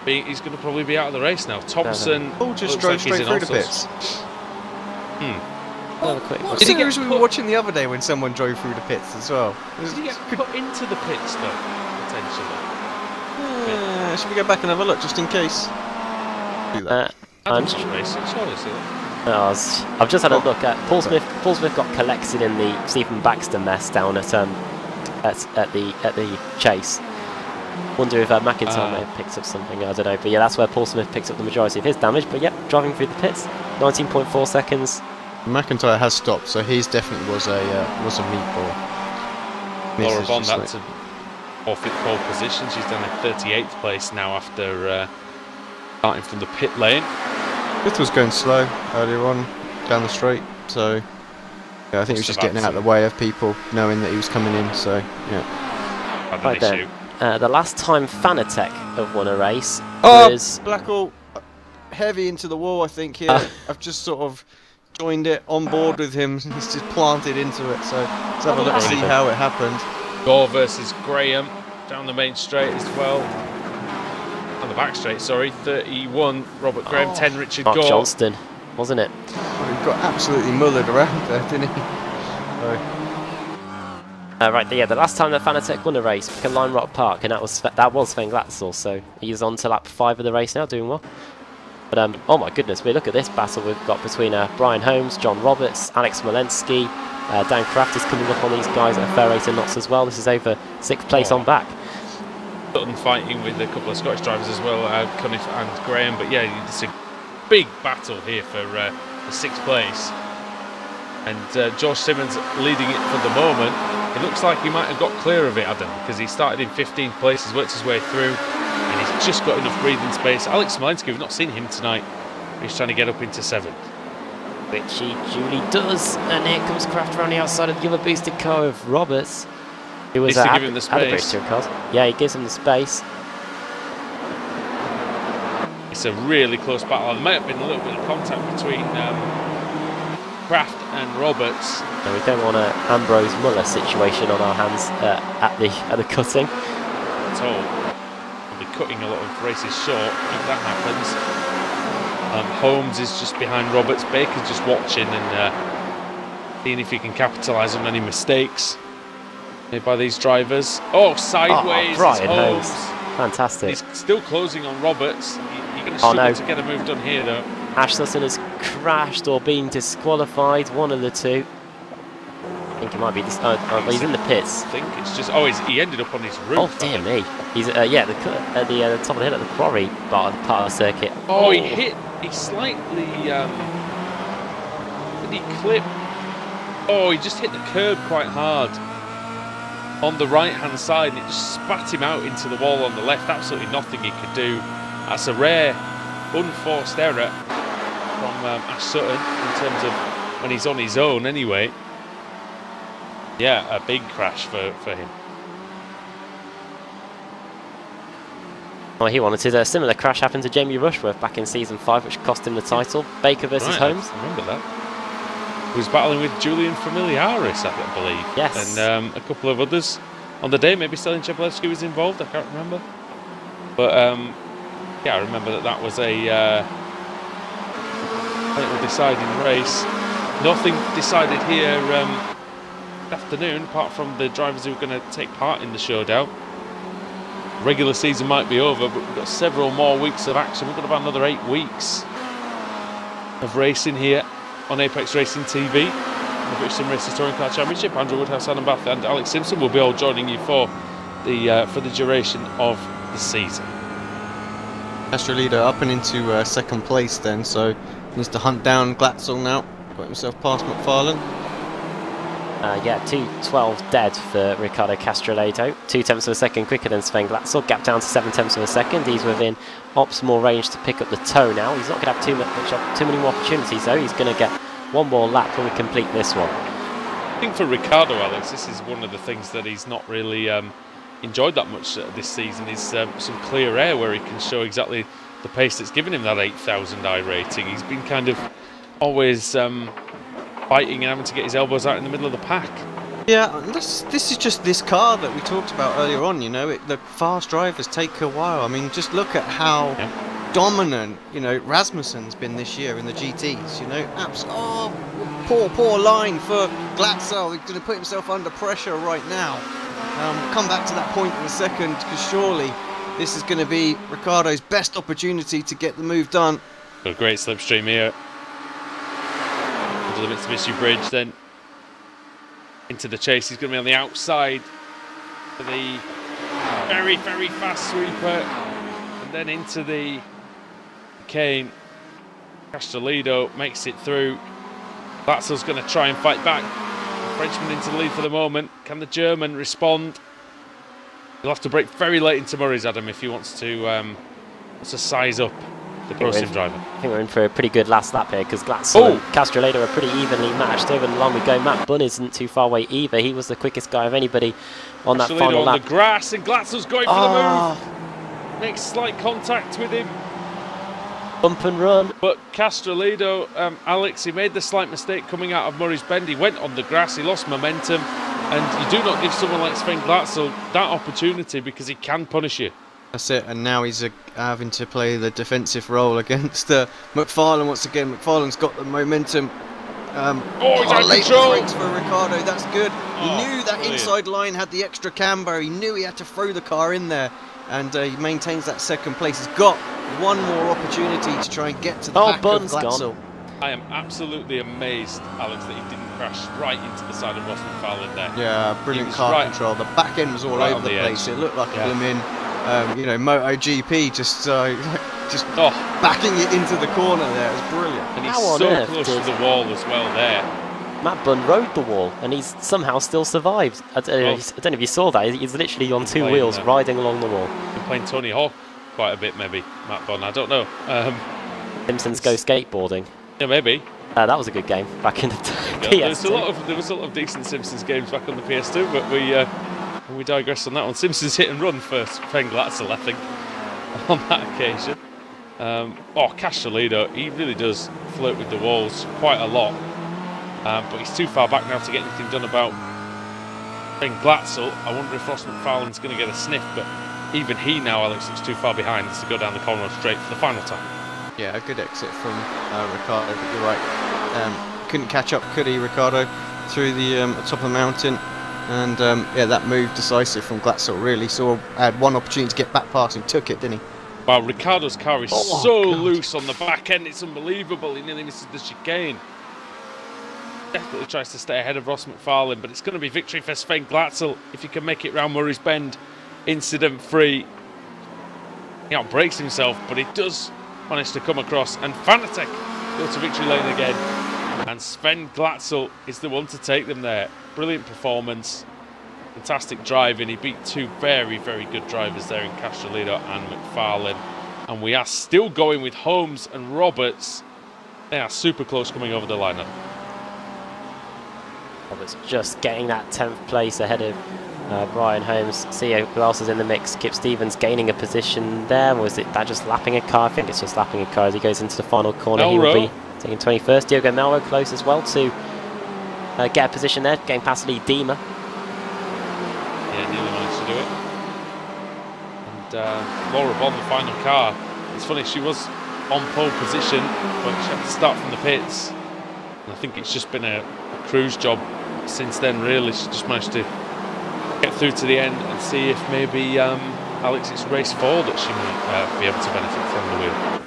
He's going to probably be out of the race now. Thompson. Paul just drove straight through the pits. What series we were watching the other day when someone drove through the pits as well? Did he get put into the pits though, potentially? Should we go back and have a look just in case? Do that. I'm just racing, surely see that. I've just had a look at Paul Smith. Paul Smith got collected in the Stephen Baxter mess down at the chase. Wonder if McIntyre may have picked up something. I don't know, but yeah, that's where Paul Smith picked up the majority of his damage. But yeah, driving through the pits, 19.4 seconds. McIntyre has stopped, so he's definitely was a meatball. Laura Bond had to forfeit pole position. She's done in 38th place now after starting from the pit lane. Fifth was going slow earlier on down the straight, so yeah, I think he was just getting out of the way of people knowing that he was coming in. So yeah. Right then, the last time Fanatec have won a race was Blackall heavy into the wall. I think here I've just sort of joined it, on board with him. He's just planted into it. So let's have a look, see how it happened. Gore versus Graham down the main straight as well. On the back straight, sorry. 31 Robert Graham, 10 Richard Mark Gore. Johnston, wasn't it? Well, he got absolutely mullered around there, didn't he? Right, the last time that Fanatec won a race at Lime Rock Park, and that was Sven Glatzel, so he's on to lap 5 of the race now, doing well. But oh my goodness, look at this battle we've got between Brian Holmes, John Roberts, Alex Smolensky. Dan Kraft is coming up on these guys at a fair rate of knots as well. This is over 6th place on back. Sutton fighting with a couple of Scottish drivers as well, Cunniff and Graham. But yeah, it's a big battle here for 6th place. And George Simmons leading it for the moment. It looks like he might have got clear of it, Adam, because he started in 15th place, he's worked his way through, and he's just got enough breathing space. Alex Smolensky, we've not seen him tonight. He's trying to get up into 7th. Which he duly does, and here comes Kraft around the outside of the other boosted car of Roberts. Who was give him the space. Yeah, he gives him the space. It's a really close battle. There might have been a little bit of contact between Kraft and Roberts. So we don't want an Ambrose Muller situation on our hands at the cutting. At all. We'll be cutting a lot of races short if that happens. Holmes is just behind Roberts. Baker's just watching and seeing if he can capitalise on any mistakes made by these drivers. Oh, sideways! Brian Holmes. Fantastic. He's still closing on Roberts. You're going to struggle to get a move done here, though. Ash Sutton has crashed or been disqualified, one of the two. I think he might be. He's in the pits. I think it's just. Oh, he ended up on his roof. Oh dear me! He's at the top of the hill at the quarry part of the circuit. Oh, he hit. He slightly. Did he clip? Oh, he just hit the curb quite hard on the right-hand side, and it just spat him out into the wall on the left. Absolutely nothing he could do. That's a rare, unforced error from Ash Sutton in terms of when he's on his own anyway. Yeah, a big crash for him. Well, he wanted a similar crash happened to Jamie Rushworth back in season 5, which cost him the title. Baker versus Holmes. I remember that. He was battling with Julian Familiaris, I believe. Yes. And a couple of others on the day. Maybe Stelin Chepelevsky was involved. I can't remember. But yeah, I remember that was a little deciding race. Nothing decided here afternoon, apart from the drivers who are going to take part in the showdown. Regular season might be over, but we've got several more weeks of action. We've got about another 8 weeks of racing here on Apex Racing TV, the British Sim Racers Touring Car Championship. Andrew Woodhouse, Adam Bath, and Alex Simpson will be all joining you for the duration of the season. Castrolito up and into 2nd place then, so needs to hunt down Glatzel now. Got himself past McFarlane. Yeah, 2:12 dead for Ricardo Castrolado. 2/10 of a second quicker than Sven Glatzel. Gap down to 7/10 of a second. He's within optimal range to pick up the toe now. He's not going to have too many more opportunities though. He's going to get one more lap when we complete this one. I think for Ricardo, Alex, this is one of the things that he's not really enjoyed that much this season. Is some clear air where he can show exactly the pace that's given him that 8,000 rating. He's been kind of always fighting and having to get his elbows out in the middle of the pack. Yeah, this is just this car that we talked about earlier on, you know, the fast drivers take a while. I mean, just look at how dominant, you know, Rasmussen's been this year in the GTs, you know. Poor line for Glatzel. He's going to put himself under pressure right now. Come back to that point in a second, because surely this is going to be Ricardo's best opportunity to get the move done. Got a great slipstream here. The Mitsubishi Bridge, then into the chase. He's going to be on the outside for the very, very fast sweeper, and then into the cane. Castrolado makes it through. Glatzel's going to try and fight back. The Frenchman into the lead for the moment. Can the German respond? He'll have to brake very late into Murray's, Adam, if he wants to size up the Pro Sim driver. I think we're in for a pretty good last lap here, because Glatzel and Castrolado are pretty evenly matched over the line we go. Matt Bunn isn't too far away either. He was the quickest guy of anybody on that final lap. On the grass, and Glatzel's going for the move. Makes slight contact with him. bump and run. But Castrolido, Alex, he made the slight mistake coming out of Murray's Bend. He went on the grass, he lost momentum, and you do not give someone like Sven Glatzel that opportunity because he can punish you. That's it, and now he's having to play the defensive role against McFarlane once again. McFarlane's got the momentum. He's out of late control. brakes for Ricardo, that's good. He knew that brilliant. inside line had the extra camber, he knew he had to throw the car in there, and he maintains that second place. He's got one more opportunity to try and get to the back of Bun's Glatzel. gone. I am absolutely amazed, Alex, that he didn't crash right into the side of Ross McFarlane there. Yeah, brilliant was car right- control. The back end was all right over on the the place. edge. It looked like Yeah. a blooming, MotoGP, just Oh, backing it into the corner there. It was brilliant. and he's How on so earth close did- to the wall as well there. Matt Bunn rode the wall, and he's somehow still survived. I don't know if you saw that. He's literally on two playing wheels, there. riding along the wall. Been playing Tony Hawk quite a bit, maybe, Matt Bunn, I don't know. Simpsons Go Skateboarding. Yeah, maybe. That was a good game back in the Yeah, PS2. there was a lot of decent Simpsons games back on the PS2, but we digress on that one. Simpsons hit and run for Sven Glatzel, I think, on that occasion. Castrolido, he really does flirt with the walls quite a lot, but he's too far back now to get anything done about Sven Glatzel. I wonder if Ross McFarlane's going to get a sniff, but even he now, Alex, looks too far behind to go down the corner straight for the final time. Yeah, a good exit from Ricardo, but you're right. Couldn't catch up, could he, Ricardo, through the top of the mountain. And that move decisive from Glatzel, really. Had one opportunity to get back past him, took it, didn't he? Wow, Ricardo's car is so loose on the back end, it's unbelievable. He nearly misses the chicane. Definitely tries to stay ahead of Ross McFarlane, but it's going to be victory for Sven Glatzel if he can make it round Murray's Bend incident-free. He outbrakes himself, but he does manage to come across, and Fanatec go to victory lane again. And Sven Glatzel is the one to take them there. Brilliant performance, fantastic driving. He beat two very, very good drivers there in Castrolido and McFarlane. And we are still going with Holmes and Roberts. They are super close coming over the lineup. Roberts just getting that 10th place ahead of Brian Holmes. See who else is in the mix. Kip Stevens gaining a position there. Or is it that just lapping a car? I think it's just lapping a car as he goes into the final corner. He will be taking 21st. Diogo Melro close as well to get a position there, getting past Lee Diemer. Yeah, nearly managed to do it. And Laura Bond, the final car. It's funny, she was on pole position, but she had to start from the pits. And I think it's just been a cruise job since then, really. She just managed to get through to the end and see if maybe Alex, it's race 4 that she might be able to benefit from the wheel.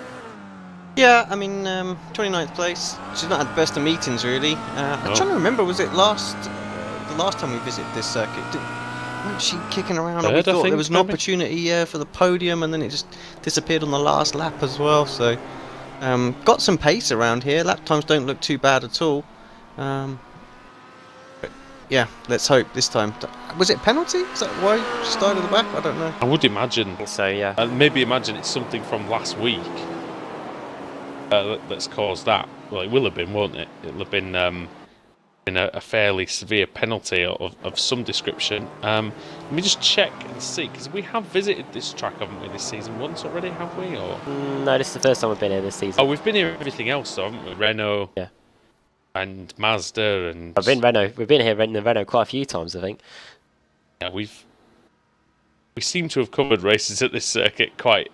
Yeah, I mean, 29th place. She's not had the best of meetings, really. I'm trying to remember, was it the last time we visited this circuit? Wasn't she kicking around? Third, We thought I there was an think, opportunity for the podium, and then it just disappeared on the last lap as well. So, got some pace around here. Lap times don't look too bad at all. But yeah, let's hope this time. Was it a penalty? Is that why she started at the back? I don't know. I would imagine. So yeah. Maybe imagine it's something from last week that's caused that. Well, it will have been, won't it? It'll have been a fairly severe penalty of some description. Let me just check and see, because we have visited this track, haven't we, this season once already, have we? Or No, this is the first time we've been here this season. oh, we've been here everything else, though, haven't we? Renault, Yeah. and Mazda, and We've been here in Renault quite a few times, I think. yeah, we seem to have covered races at this circuit quite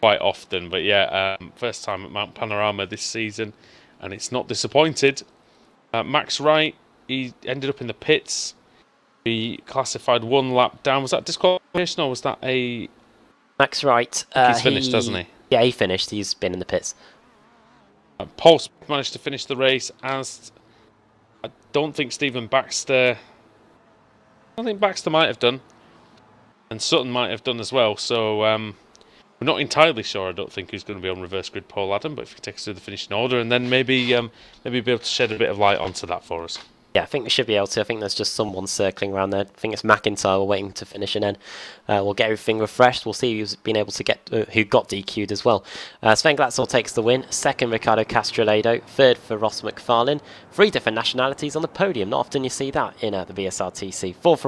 often. But yeah, first time at Mount Panorama this season, and it's not disappointed. Max Wright, he ended up in the pits. He classified one lap down. Was that disqualification or was that a... Max Wright. He's finished, hasn't he? Yeah, he finished. He's been in the pits. Paul Smith managed to finish the race, as I don't think Stephen Baxter... I think Baxter might have done. And Sutton might have done as well. So we're not entirely sure, I don't think, who's going to be on reverse grid Paul Adam. But if you take us through the finishing order, and then maybe be able to shed a bit of light onto that for us. Yeah, I think we should be able to. I think there's just someone circling around there. I think it's McIntyre. We're waiting to finish, and then we'll get everything refreshed. We'll see who's been able to get who got DQ'd as well. Sven Glatzel takes the win. Second, Ricardo Castrolado. Third for Ross McFarlane. 3 different nationalities on the podium. Not often you see that in the BSRTC. Fourth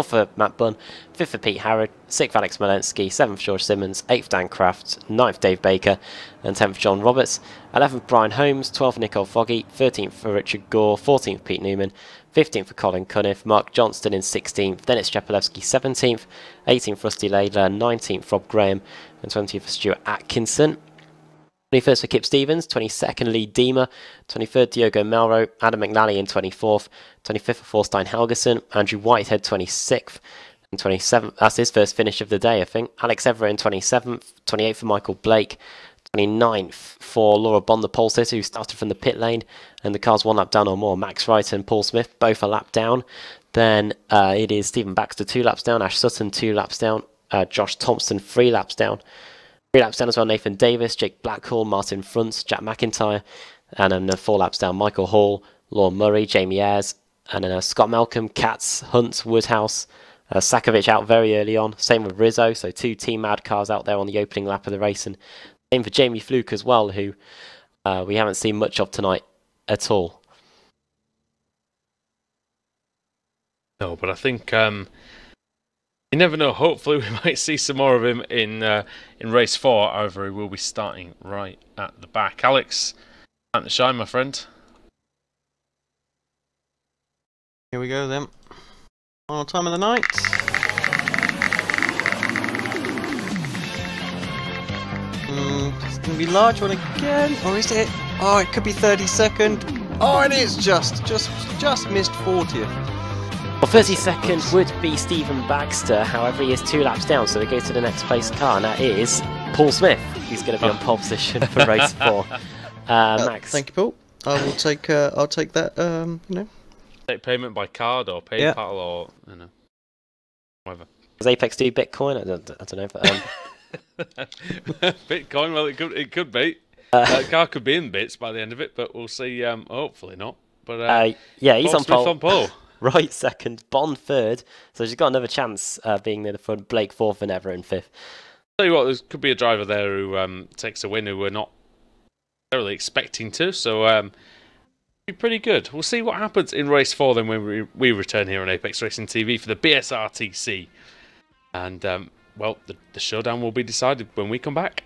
for Matt Bunn. Fifth for Pete Harrod. 6th Alex Malensky, 7th George Simmons, 8th Dan Kraft, 9th Dave Baker, and 10th John Roberts. 11th Brian Holmes, 12th Nicole Foggy, 13th for Richard Gore, 14th Pete Newman, 15th for Colin Cunniff, Mark Johnston in 16th, Dennis Chepelewski 17th, 18th Rusty Laidler, 19th Rob Graham, and 20th for Stuart Atkinson. 21st for Kip Stevens, 22nd Lee Deemer, 23rd Diogo Melro, Adam McNally in 24th, 25th for Forstein Helgeson, Andrew Whitehead 26th, and 27th, that's his first finish of the day I think, Alex Everett in 27th, 28th for Michael Blake, 29th for Laura Bond, the pole sitter, who started from the pit lane, and the car's 1 lap down or more. Max Wright and Paul Smith, both a lap down. Then it is Stephen Baxter 2 laps down, Ash Sutton 2 laps down, Josh Thompson 3 laps down. 3 laps down as well, Nathan Davis, Jake Blackhall, Martin Frunz, Jack McIntyre, and then 4 laps down, Michael Hall, Lorne Murray, Jamie Ayres, and then Scott Malcolm, Katz, Hunt, Woodhouse, Sakovic out very early on. Same with Rizzo, so 2 Team Mad cars out there on the opening lap of the race, and same for Jamie Fluke as well, who we haven't seen much of tonight at all. No, but I think you never know. Hopefully, we might see some more of him in race 4. However, he will be starting right at the back. Alex, time to shine, my friend. Here we go then. Final time of the night. It's going to be large one again, or is it? Oh, it could be 32nd. Oh, it is just missed 40th. Well, 32nd would be Stephen Baxter, however he is 2 laps down, so we go to the next place car, and that is Paul Smith, who's going to be on pole position for race 4. Max. Thank you, Paul. I will take. I'll take that. You know. Take payment by card or PayPal or whatever. Does Apex do Bitcoin? I don't know. But, Bitcoin? Well, it could be. Car could be in bits by the end of it, but we'll see. Hopefully not. But yeah, he's on pole. On pole. Right, 2nd, Bond 3rd, so she's got another chance being near the front. Blake 4th and Everett in 5th. Tell you what, there could be a driver there who takes a win who we're not necessarily expecting to, so be pretty good. We'll see what happens in race 4 then when we return here on Apex Racing TV for the BSRTC, and well, the showdown will be decided when we come back.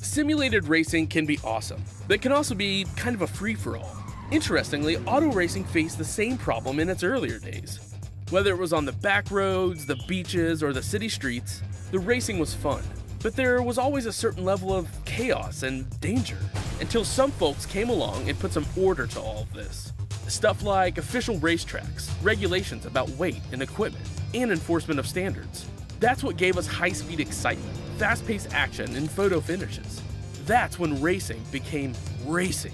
Simulated racing can be awesome, but it can also be kind of a free-for-all. Interestingly, auto racing faced the same problem in its earlier days. Whether it was on the back roads, the beaches, or the city streets, the racing was fun. But there was always a certain level of chaos and danger, until some folks came along and put some order to all of this. Stuff like official racetracks, regulations about weight and equipment, and enforcement of standards. That's what gave us high-speed excitement, fast-paced action, and photo finishes. That's when racing became racing.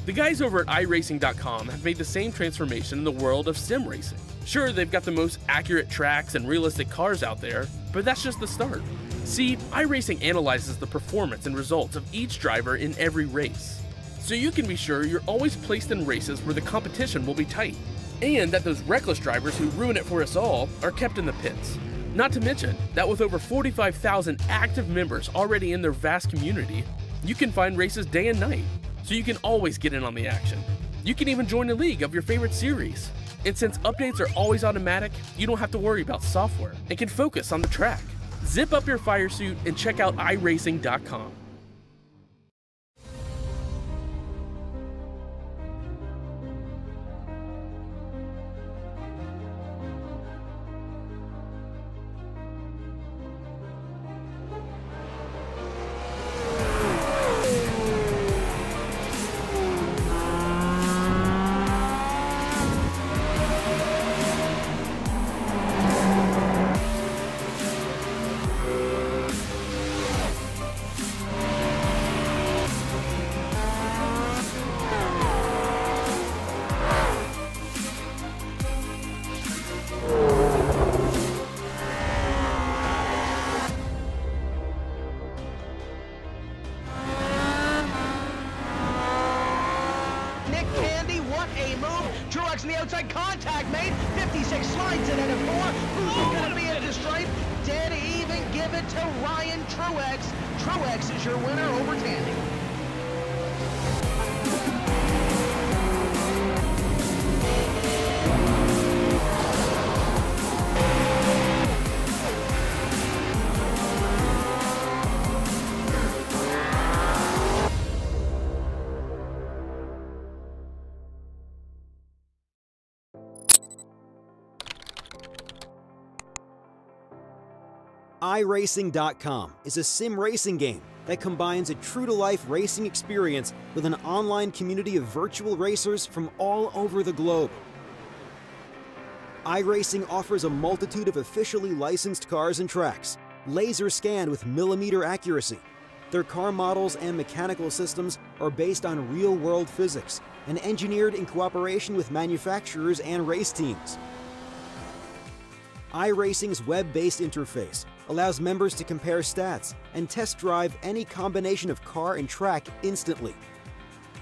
The guys over at iRacing.com have made the same transformation in the world of sim racing. Sure, they've got the most accurate tracks and realistic cars out there, but that's just the start. See, iRacing analyzes the performance and results of each driver in every race, so you can be sure you're always placed in races where the competition will be tight, and that those reckless drivers who ruin it for us all are kept in the pits. Not to mention that with over 45,000 active members already in their vast community, you can find races day and night, so you can always get in on the action. You can even join a league of your favorite series. And since updates are always automatic, you don't have to worry about software and can focus on the track. Zip up your fire suit and check out iRacing.com. Truex in the outside, contact made, 56 slides it into 4, who's going to be at the stripe? Dead even, give it to Ryan Truex. Truex is your winner over Tandy. iRacing.com is a sim racing game that combines a true-to-life racing experience with an online community of virtual racers from all over the globe. iRacing offers a multitude of officially licensed cars and tracks, laser scanned with millimeter accuracy. Their car models and mechanical systems are based on real-world physics and engineered in cooperation with manufacturers and race teams. iRacing's web-based interface allows members to compare stats and test drive any combination of car and track instantly.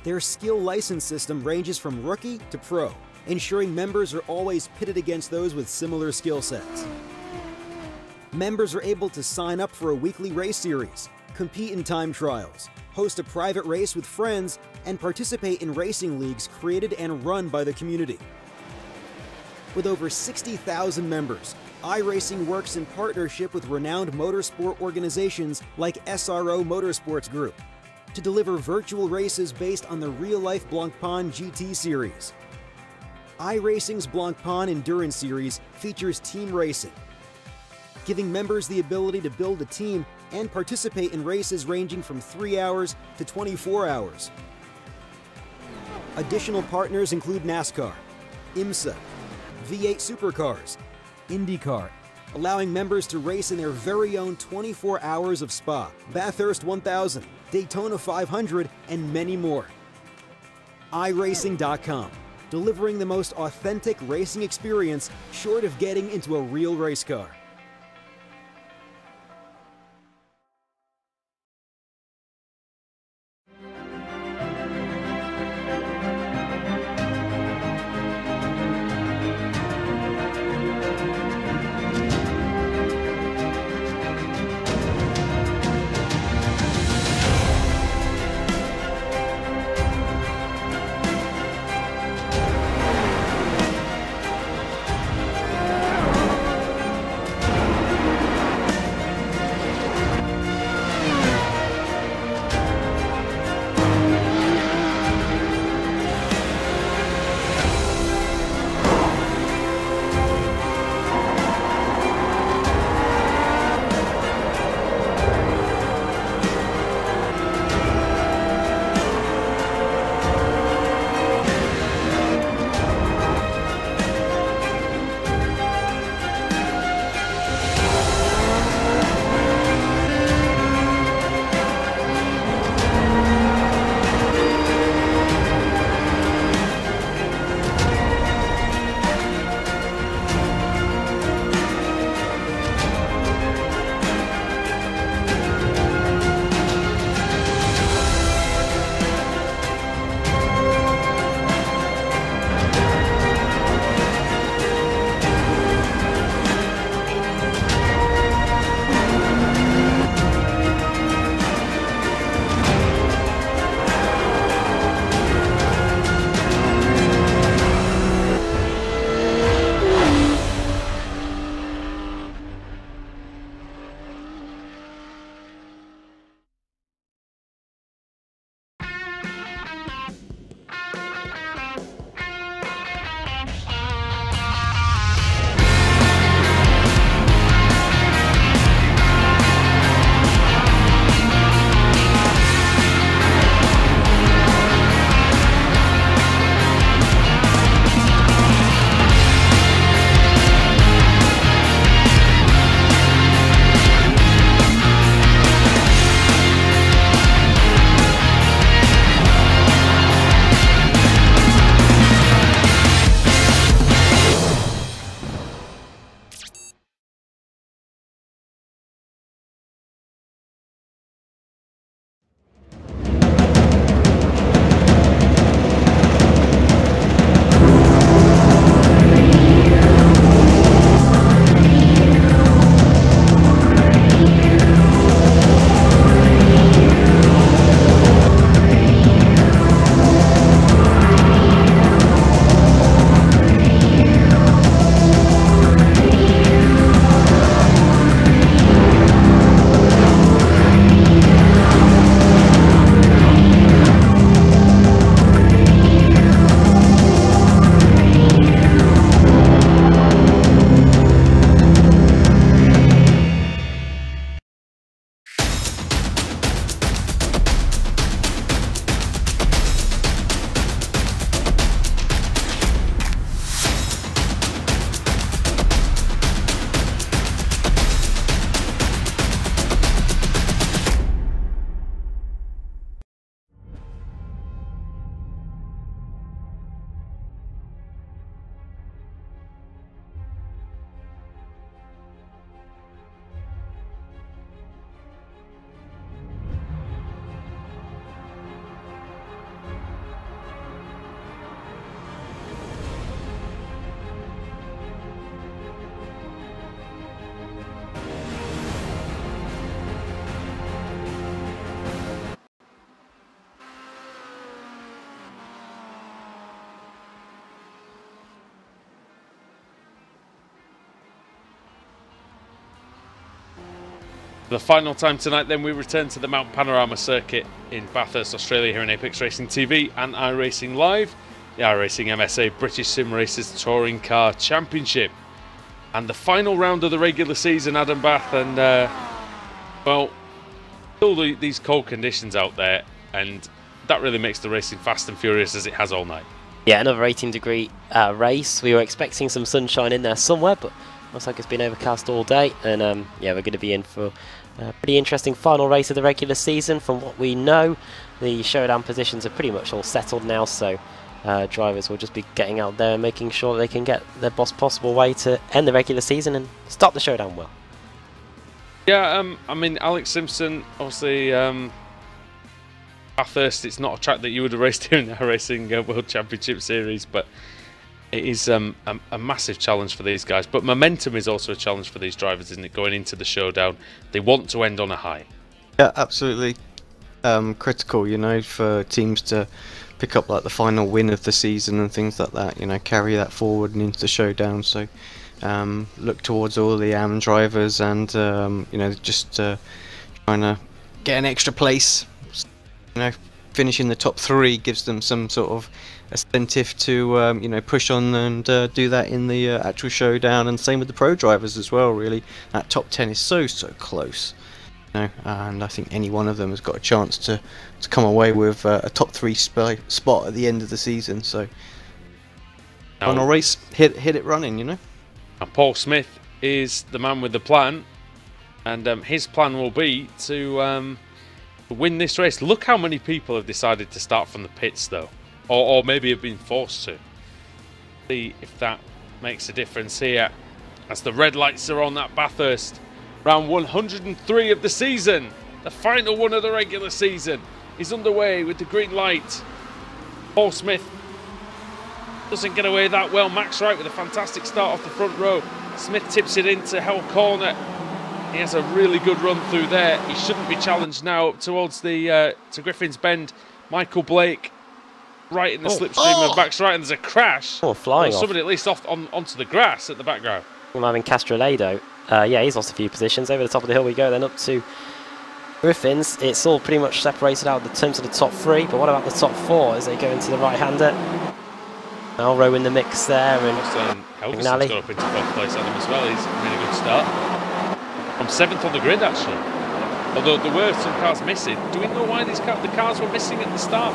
Their skill license system ranges from rookie to pro, ensuring members are always pitted against those with similar skill sets. Members are able to sign up for a weekly race series, compete in time trials, host a private race with friends, and participate in racing leagues created and run by the community. With over 60,000 members, iRacing works in partnership with renowned motorsport organizations like SRO Motorsports Group to deliver virtual races based on the real-life Blancpain GT series. iRacing's Blancpain Endurance Series features team racing, giving members the ability to build a team and participate in races ranging from 3 hours to 24 hours. Additional partners include NASCAR, IMSA, V8 Supercars, IndyCar, allowing members to race in their very own 24 hours of Spa, Bathurst 1000, Daytona 500, and many more. iRacing.com, delivering the most authentic racing experience short of getting into a real race car. For the final time tonight, then, we return to the Mount Panorama circuit in Bathurst, Australia, here on Apex Racing TV and iRacing Live. The iRacing MSA British Sim Racers Touring Car Championship. And the final round of the regular season, Adam Bath, and, well, still these cold conditions out there, and that really makes the racing fast and furious as it has all night. Yeah, another 18-degree race. We were expecting some sunshine in there somewhere, but looks like it's been overcast all day, and yeah, we're going to be in for a pretty interesting final race of the regular season. From what we know, the showdown positions are pretty much all settled now, so drivers will just be getting out there and making sure they can get the best possible way to end the regular season and start the showdown well. Yeah, I mean, Alex Simpson, obviously, Bathurst, it's not a track that you would have raced here in the iRacing World Championship Series, but it is a massive challenge for these guys. But momentum is also a challenge for these drivers, isn't it? Going into the showdown, they want to end on a high. Yeah, absolutely critical, you know, for teams to pick up like the final win of the season and things like that. You know, carry that forward and into the showdown. So look towards all the AM drivers and you know, just trying to get an extra place. You know, finishing the top 3 gives them some sort of incentive to you know, push on and do that in the actual showdown, and same with the pro drivers as well. Really, that top 10 is so close, you know, and I think any one of them has got a chance to come away with a top 3 spot at the end of the season. So final race, hit it running, you know. And Paul Smith is the man with the plan, and his plan will be to win this race. Look how many people have decided to start from the pits, though. Or maybe have been forced to. See if that makes a difference here as the red lights are on at Bathurst. Round 103 of the season, the final one of the regular season, is underway with the green light. Paul Smith doesn't get away that well. Max Wright with a fantastic start off the front row. Smith tips it into Hell Corner. He has a really good run through there. He shouldn't be challenged now up towards the to Griffin's Bend. Michael Blake right in the slipstream of Max Wright, and there's a crash. Flying off. Somebody at least off onto the grass at the background. I'm having Castrolado. Yeah, he's lost a few positions. Over the top of the hill we go, then up to Griffin's. It's all pretty much separated out in terms of the top 3, but what about the top 4 as they go into the right-hander? Melro in the mix there, and Helgeson's got up into 4th place on him as well. He's made a good start. From 7th on the grid, actually. Although there were some cars missing. Do we know why the cars were missing at the start?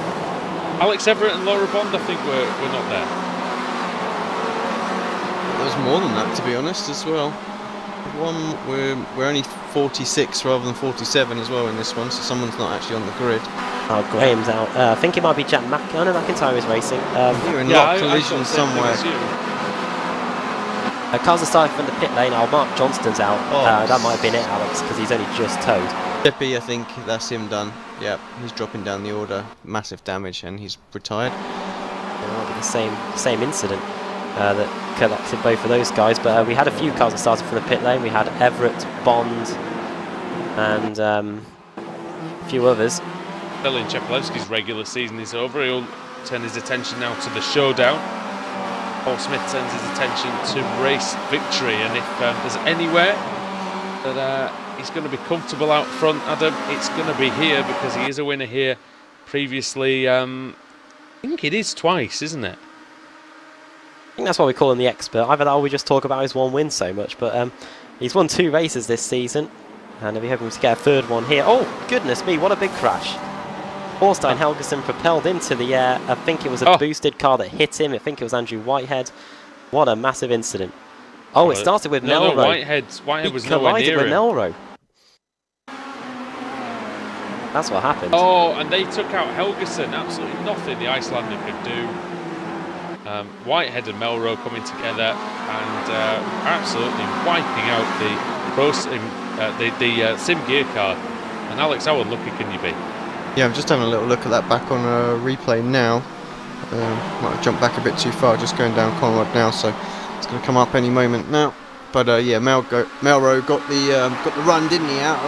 Alex Everett and Laura Bond, I think, were not there. There's more than that, to be honest, as well. We're only 46 rather than 47 as well in this one, so someone's not actually on the grid. Oh, Graham's out. I think it might be Jack McIntyre is racing. You're in lock collision somewhere. Cars are starting from the pit lane. Mark Johnston's out. That might have been it, Alex, because he's only just towed. Deppy, I think that's him done. Yeah, he's dropping down the order. Massive damage, and he's retired. It might be the same incident that collected both of those guys. But we had a few cars that started from the pit lane. We had Everett, Bond, and a few others. Stelian Chepelevsky's regular season is over. He'll turn his attention now to the showdown. Paul Smith turns his attention to race victory, and if there's anywhere that he's going to be comfortable out front, Adam, it's going to be here, because he is a winner here previously. I think it is twice, isn't it? I think that's why we call him the expert. Either that or we just talk about his one win so much, but he's won 2 races this season, and we hope him to get a 3rd one here. Oh, goodness me, what a big crash. Horstein Helgeson propelled into the air. I think it was a boosted car that hit him. I think it was Andrew Whitehead. What a massive incident. Oh, it started with Melro. No, Whitehead was nowhere near him. Melro. That's what happened. Oh, and they took out Helgeson. Absolutely nothing the Icelander could do. Whitehead and Melro coming together and absolutely wiping out the Sim gear car. And Alex, how unlucky can you be? Yeah, I'm just having a little look at that back on replay now. Might have jumped back a bit too far, just going down Conrad now, so it's going to come up any moment now. But yeah, Melro got the run, didn't he, out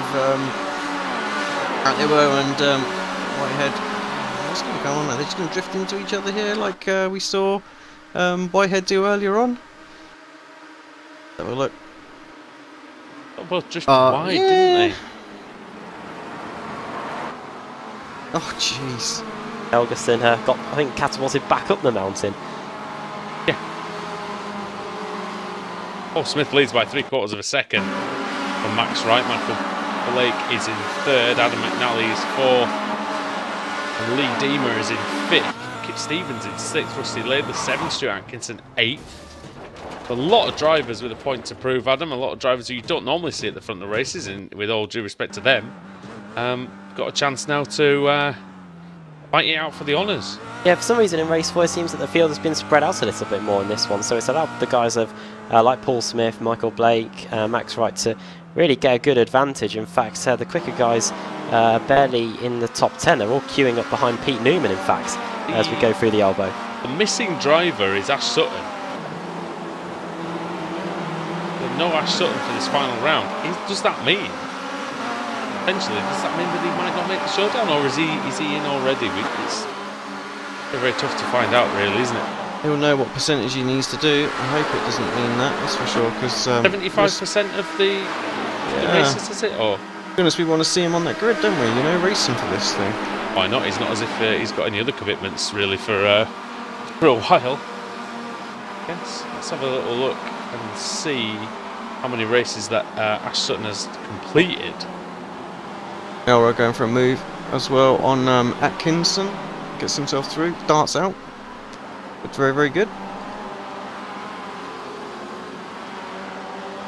they were, and Whitehead. What's going to go on? Are they just going to drift into each other here, like we saw Whitehead do earlier on? Let's have a look. Both drifted wide, didn't they? Oh, jeez. Helgeson got, I think, catapulted back up the mountain. Yeah. Paul Smith leads by 3/4 of a second from Max Wright. Michael Blake is in third. Adam McNally is fourth. And Lee Deemer is in fifth. Kip Stevens in sixth. Rusty Laidler seventh. Stuart Atkinson eighth. A lot of drivers with a point to prove, Adam. A lot of drivers who you don't normally see at the front of the races, and with all due respect to them, got a chance now to fight it out for the honours. Yeah, for some reason in race 4 it seems that the field has been spread out a little bit more in this one, so it's allowed the guys of like Paul Smith, Michael Blake, Max Wright to really get a good advantage. In fact, the quicker guys barely in the top 10. They're all queuing up behind Pete Newman, in fact, as we go through the elbow. The missing driver is Ash Sutton. No Ash Sutton for this final round. Does that mean? Potentially, does that mean that he might not make the showdown, or is he in already? It's very tough to find out, really, isn't it? He'll know what percentage he needs to do. I hope it doesn't mean that, that's for sure. Because 75% of the races, is it? Or to be honest, we want to see him on that grid, don't we? You know, racing for this thing. Why not? It's not as if he's got any other commitments really for a while. Yes. Let's have a little look and see how many races that Ash Sutton has completed. Now we're going for a move as well on Atkinson. Gets himself through, darts out. It's very, very good.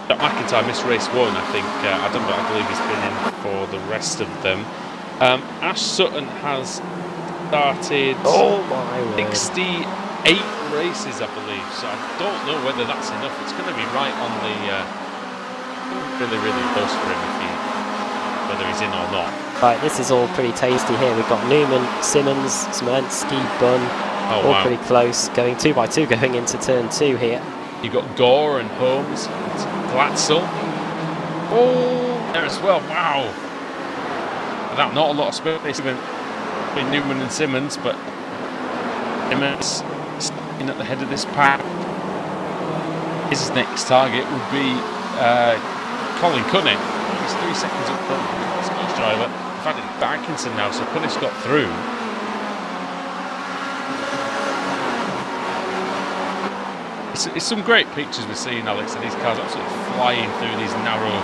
McIntyre missed race 1, I think, Adam, but I believe he's been in for the rest of them. Ash Sutton has started 68 races, I believe, so I don't know whether that's enough. It's going to be right on the really, really close for him whether he's in or not. Right, this is all pretty tasty here. We've got Newman, Simmons, Smolensky, Bunn, all pretty close, going 2 by 2 going into turn 2 here. You've got Gore and Holmes, and Glatzel. Oh, there as well, wow. Not a lot of space between Newman and Simmons, but Simmons in at the head of this pack. His next target would be Colin Cunning. He's 3 seconds up front, Scottish driver. In fact, it's Atkinson now, so Cunning's got through. It's some great pictures we're seeing, Alex, and these cars absolutely flying through these narrow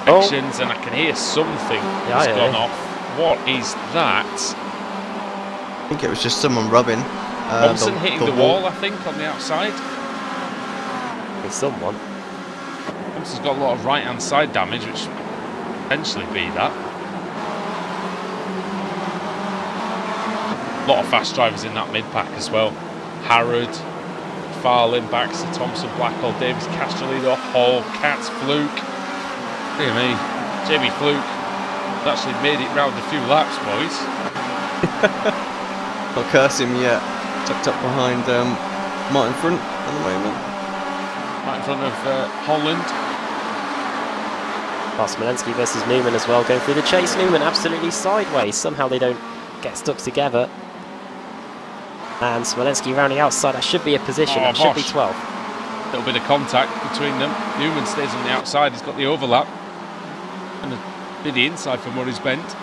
sections, and I can hear something that's gone off. What is that? I think it was just someone rubbing. Thompson hitting the wall, I think, on the outside. It's someone. Thompson's got a lot of right-hand side damage, which potentially be that. A lot of fast drivers in that mid-pack as well. Harrod, Farlin, Baxter, Thompson, Blackwell, Davis, Castrolido, Hall, Katz, Fluke. Dear me, Jamie Fluke has actually made it round a few laps, boys. Not curse him yet. Tucked up behind Martin Front at the moment. Right in front of Holland. Smolensky versus Newman as well, going through the chase. Newman absolutely sideways. Somehow they don't get stuck together. And Smolensky rounding outside. That should be a position. That should be 12. A little bit of contact between them. Newman stays on the outside. He's got the overlap. And a bit of the inside from where he's bent.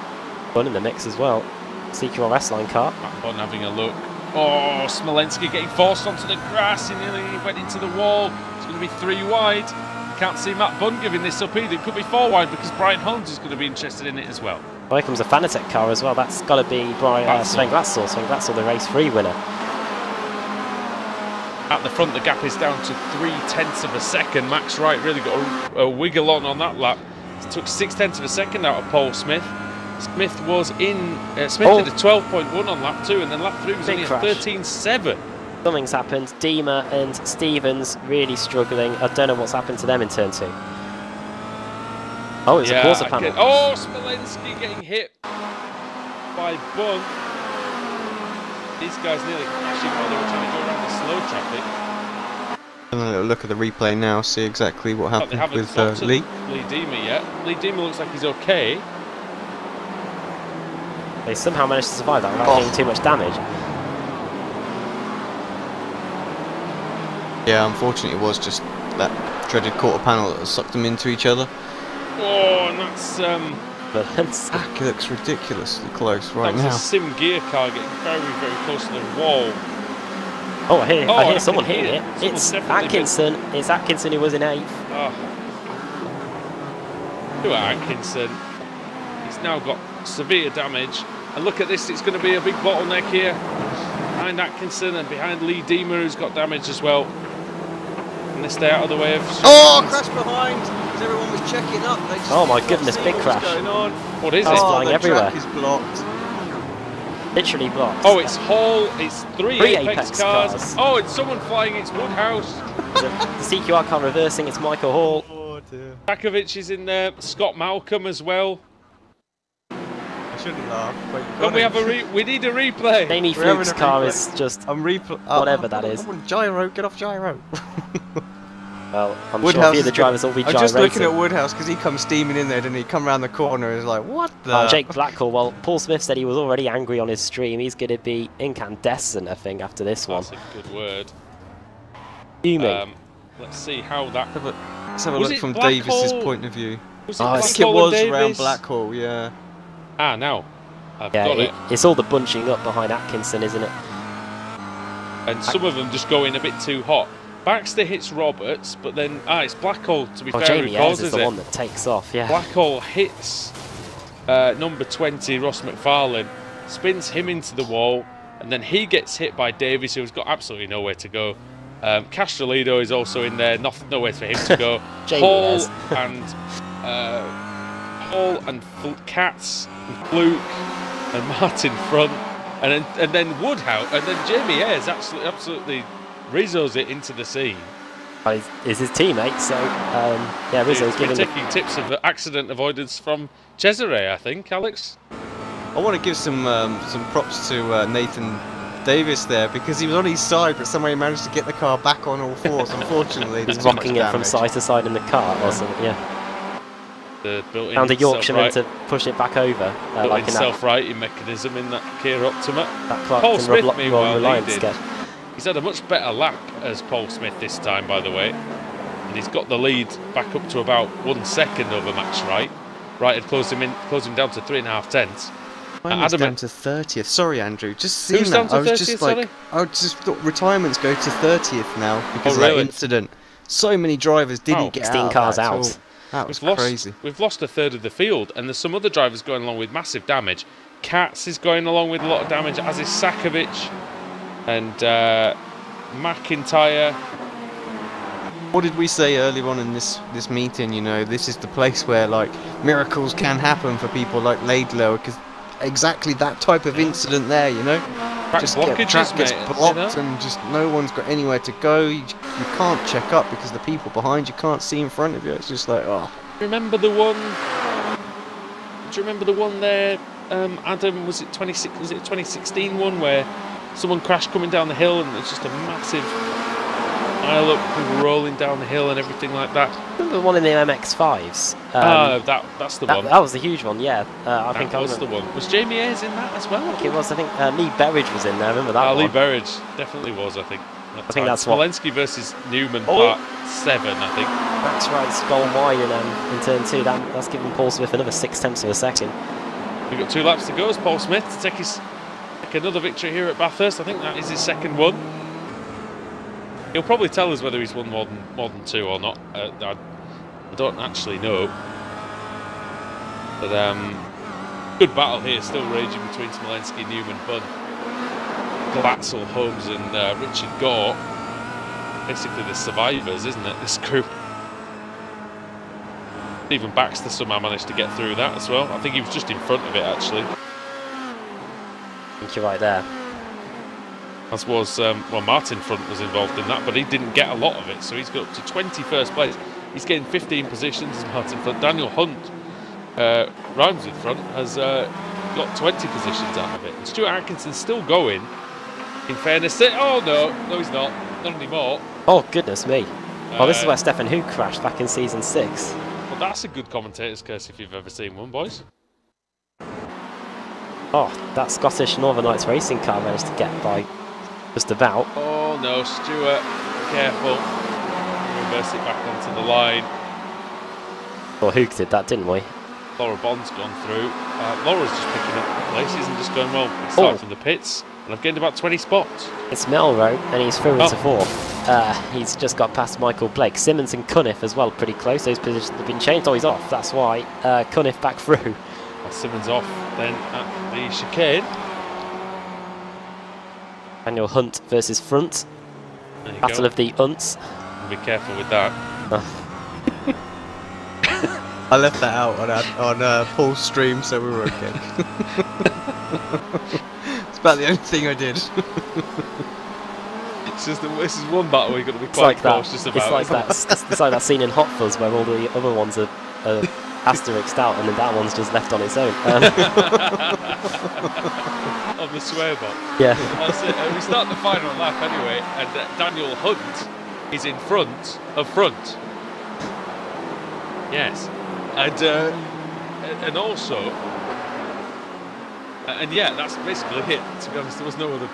Bunn in the mix as well. CQR S-Line car. Matt Bunn having a look. Oh, Smolensky getting forced onto the grass. He nearly went into the wall. It's going to be 3 wide. Can't see Matt Bunn giving this up either. It could be 4 wide because Brian Holmes is going to be interested in it as well. Here comes a Fanatec car as well. That's got to be Sven Glatzel. Sven Glatzel, the race 3 winner. At the front, the gap is down to 0.3 of a second. Max Wright really got a wiggle on that lap. It took 0.6 of a second out of Paul Smith. Smith was in. Smith did a 12.1 on lap 2, and then lap 3 was only a 13.7. Something's happened. Deemer and Stevens really struggling. I don't know what's happened to them in turn 2. Oh, it's a quarter panel. Oh, Smolensky getting hit by Bunn. These guys nearly crashing while they were trying to go around the slow traffic. And a little look at the replay now, see exactly what happened with Lee. Lee Deemer yet. Lee Deemer looks like he's okay. They somehow managed to survive that without getting too much damage. Yeah, unfortunately it was just that dreaded quarter panel that sucked them into each other. Oh, and that's turbulence. It looks ridiculously close right That was now. a sim gear car getting very, very close to the wall. Oh, I hear I someone can hitting hear it. Someone's It's definitely Atkinson. It's Atkinson who was in 8th. Oh. Look at Atkinson. He's now got severe damage. And look at this, it's going to be a big bottleneck here. Behind Atkinson and behind Lee Deemer, who's got damage as well. And they stay out of the way of... Oh, crash behind! As everyone was checking up. They just Oh my goodness, big what's crash. going on. What is Cars it? flying the everywhere. track is blocked. Literally blocked. Oh, it's Hall, it's three Apex cars. cars. Oh, it's someone flying, it's Woodhouse. The CQR car reversing, it's Michael Hall. Oh dear. Rakovic is in there, Scott Malcolm as well. I shouldn't laugh, but you Can we have we need a replay. Jamie We're having Fluke's a car replay. is just, I'm whatever that is. I'm on gyro, get off gyro. well, I'm Woodhouse sure a few of the is drivers will be I'm gyrating. just looking at Woodhouse because he comes steaming in there, didn't he? Come around the corner and is like, what the? Jake Blackwell, well, Paul Smith said he was already angry on his stream. He's going to be incandescent, I think, after this one. That's a good word. Fuming. Let's see how that... Let's have a Was look it from Blackhall? Davis's point of view. Was Oh, I it's think it Blackhall and was around Davis? Blackhall, yeah. Ah, now. I've Yeah, got it. it's all the bunching up behind Atkinson, isn't it? And some of them just go in a bit too hot. Baxter hits Roberts, but then... it's Blackhall, to be Oh, fair, Jamie who Ayres causes is the it. one that takes off, yeah. Blackhall hits number 20, Ross McFarlane, spins him into the wall, and then he gets hit by Davis, who's got absolutely nowhere to go. Castrolido is also in there, nowhere for him to go. Hall and Katz and Fluke and Martin Front, and then Woodhouse, and then Jamie Ayres absolutely Rizzo's it into the scene. Is his teammate, so yeah, Rizzo's He's been giving taking tips of accident avoidance from Cesare, I think, Alex. I want to give some props to Nathan Davis there because he was on his side, but somehow he managed to get the car back on all fours. Unfortunately, He's rocking it from side to side in the car or something, yeah. Found a Yorkshireman to push it back over. Like in self-righting mechanism in that Kia Optima. That Paul Smith, Rob meanwhile, Reliance he did. sketch. He's had a much better lap as Paul Smith this time, by the way. And he's got the lead back up to about 1 second over Max Wright. Wright had closed him down to 3.5 tenths. Mine's down to 30th. Sorry, Andrew. Just seeing Who's that, down to I was 30th, just like, sorry? I just thought retirements go to 30th now because of really? that incident. So many drivers didn't get 16 out. cars of that at out. all. That was We've crazy. We've lost a third of the field, and there's some other drivers going along with massive damage. Katz is going along with a lot of damage, as is Sakovic and McIntyre. What did we say earlier on in this meeting? You know, this is the place where like miracles can happen for people like Laidlow, because exactly that type of incident there. You know, just blockages, track gets mate, blocked, you know? and just no one's got anywhere to go. You can't check up because the people behind you can't see in front of you. It's just like, oh. Remember the one? Do you remember the one there, Adam? Was it 2016 one where someone crashed coming down the hill and it's just a massive pile up, people rolling down the hill and everything like that? Remember the one in the MX-5s? That's the one. That was the huge one, yeah. I think that was the one. Was Jamie Ayres in that as well? I think it was. I think Lee Berridge was in there. Remember that one? Lee Berridge definitely was, I think. I think that's what. Smolensky versus Newman, part 7, I think. That's right. It's gone wide in turn 2. That's given Paul Smith another 0.6 of a second. We've got 2 laps to go as Paul Smith to take another victory here at Bathurst. I think that is his second one. He'll probably tell us whether he's won more than 2 or not. I don't actually know. But good battle here, still raging between Smolensky, Newman, Bunn, Glatzel, Holmes and Richard Gore. Basically the survivors, isn't it, this group? Even Baxter somehow managed to get through that as well. I think he was just in front of it, actually. I think you're right there. As was, Martin Front was involved in that, but he didn't get a lot of it, so he's got up to 21st place. He's getting 15 positions as Martin Front. Daniel Hunt, rhymes with Front, has got 20 positions out of it. And Stuart Atkinson's still going, in fairness. Oh, no, he's not. Not anymore. Oh, goodness me. Well, this is where Stefan Hoog crashed back in Season 6. Well, that's a good commentator's curse if you've ever seen one, boys. Oh, that Scottish Northern Lights racing car managed to get by just about. Oh no, Stuart, careful. Reverse it back onto the line. Well, Hoog did that, didn't we? Laura Bond's gone through. Laura's just picking up places and just going, well, it's starting from the pits, and I've gained about 20 spots. It's Melrose, and he's through into fourth. He's just got past Michael Blake. Simmons and Cunniff as well, pretty close. Those positions have been changed. Oh, he's off. That's why. Cunniff back through. Simmons off then at the chicane. Daniel Hunt versus Front. Battle of the Hunts. Be careful with that. I left that out on Paul's stream, so we were okay. It's about the only thing I did. It's just this is one battle you've got to be quite close just about. It's like that scene in Hot Fuzz where all the other ones are asterisked out, and then that one's just left on its own. On the swear box. Yeah. We start the final lap anyway, and Daniel Hunt is in front of Front. Yes. And also, and yeah, that's basically it. To be honest, there was no other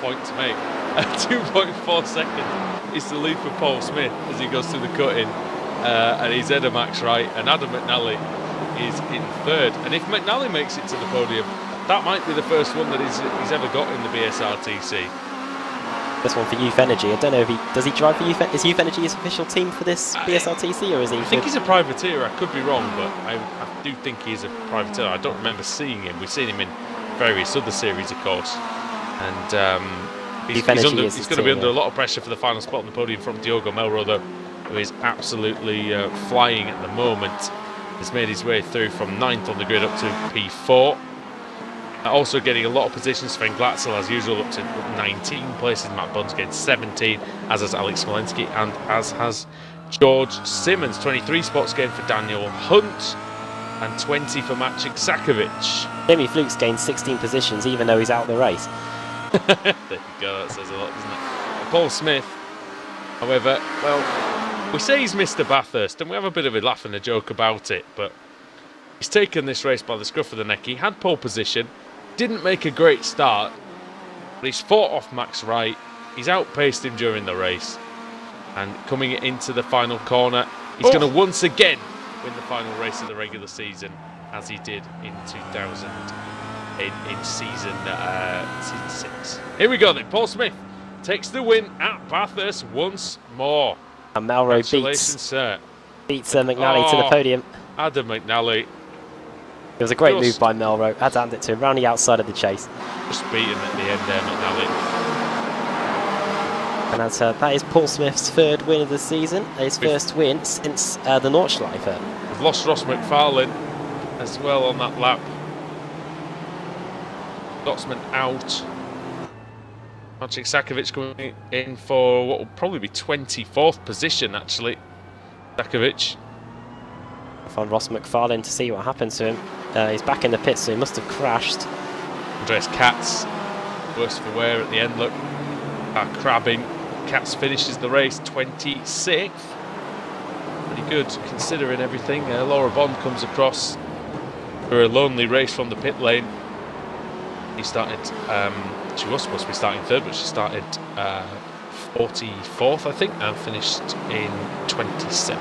point to make. 2.4 seconds is the lead for Paul Smith as he goes through the cut-in, and he's ahead of Max Wright, and Adam McNally is in third. And if McNally makes it to the podium, that might be the first one that he's ever got in the BSRTC. This one for Youth Energy. I don't know if does he drive for Youth? Is Youth Energy his official team for this BSRTC, or is he? I think he's a privateer. I could be wrong, but I do think he's a privateer. I don't remember seeing him. We've seen him in various other series, of course. And he's going to be under a lot of pressure for the final spot on the podium from Diogo Melrose, who is absolutely flying at the moment. Has made his way through from 9th on the grid up to P4. Also getting a lot of positions. Sven Glatzel, as usual, up to 19 places. Matt Bunn's getting 17, as has Alex Smolensky, and as has George Simmons. 23 spots gained for Daniel Hunt, and 20 for Maciej Sakovic. Jamie Fluke's gained 16 positions, even though he's out of the race. There you go, that says a lot, doesn't it? Paul Smith, however, well, we say he's Mr. Bathurst, and we have a bit of a laugh and a joke about it, but he's taken this race by the scruff of the neck. He had pole position, didn't make a great start, but he's fought off Max Wright. He's outpaced him during the race, and coming into the final corner, he's going to once again win the final race of the regular season, as he did in 2000 in season 6. Here we go then. Paul Smith takes the win at Bathurst once more. And Melrose beats McNally to the podium. Adam McNally. It was a great move by Melrose. Had to hand it to him round the outside of the chase. Just beat him at the end there, McNally. And that is Paul Smith's third win of the season. His first win since the Nordschleife. We've lost Ross McFarlane as well on that lap. Scotsman out. Maciej Sakovic coming in for what will probably be 24th position, actually. Sakovic. Find Ross McFarlane to see what happened to him. He's back in the pits, so he must have crashed. Andreas Katz, worse for wear at the end. Look, crabbing. Katz finishes the race 26th. Pretty good considering everything. Laura Bond comes across for a lonely race from the pit lane. He started, she was supposed to be starting third, but she started 44th, I think, and finished in 27th.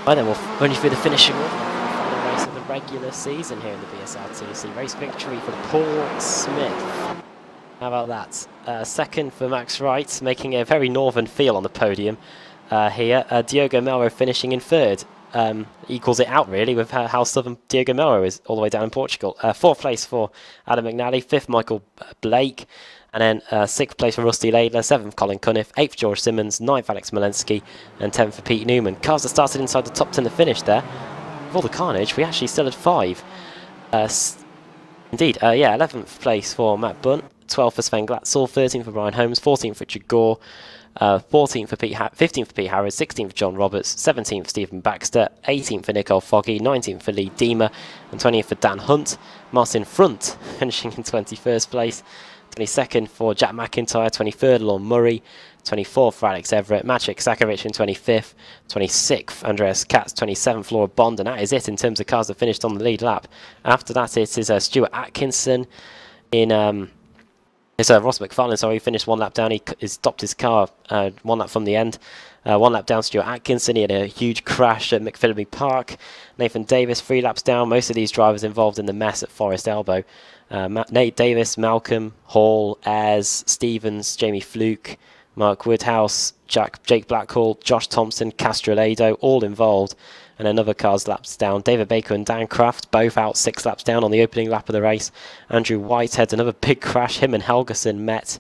And then we'll run you through the finishing order for the final race of the regular season here in the BSRTC. Race victory for Paul Smith. How about that? Second for Max Wright, making a very northern feel on the podium here. Diogo Melrose finishing in third. Equals it out really with how southern Diogo Melrose is all the way down in Portugal. Fourth place for Adam McNally, fifth Michael Blake, and then sixth place for Rusty Laidler, seventh Colin Cunniff, eighth George Simmons, ninth Alex Smolensky, and 10th for Pete Newman. Cars that started inside the top 10 to finish there. With all the carnage, we actually still had 5. Indeed, 11th place for Matt Bunt, 12th for Sven Glatzel, 13th for Brian Holmes, 14th for Richard Gore, 14th for 15th for Pete Harris, 16th for John Roberts, 17th for Stephen Baxter, 18th for Nicole Foggy, 19th for Lee Deemer, and 20th for Dan Hunt. Martin Front finishing in 21st place, 22nd for Jack McIntyre, 23rd Lorne Murray, 24th for Alex Everett, Maciej Sakovic in 25th, 26th Andreas Katz, 27th Laura Bond, and that is it in terms of cars that finished on the lead lap. After that it is Stuart Atkinson in It's Ross McFarlane, so he finished 1 lap down. He stopped his car 1 lap from the end. 1 lap down, Stuart Atkinson. He had a huge crash at McPhillamy Park. Nathan Davis, 3 laps down. Most of these drivers involved in the mess at Forest Elbow. Nate Davis, Malcolm, Hall, Ayres, Stevens, Jamie Fluke, Mark Woodhouse, Jake Blackhall, Josh Thompson, Castrolado, all involved. And another car's laps down. David Baker and Dan Kraft, both out 6 laps down on the opening lap of the race. Andrew Whitehead, another big crash. Him and Helgerson met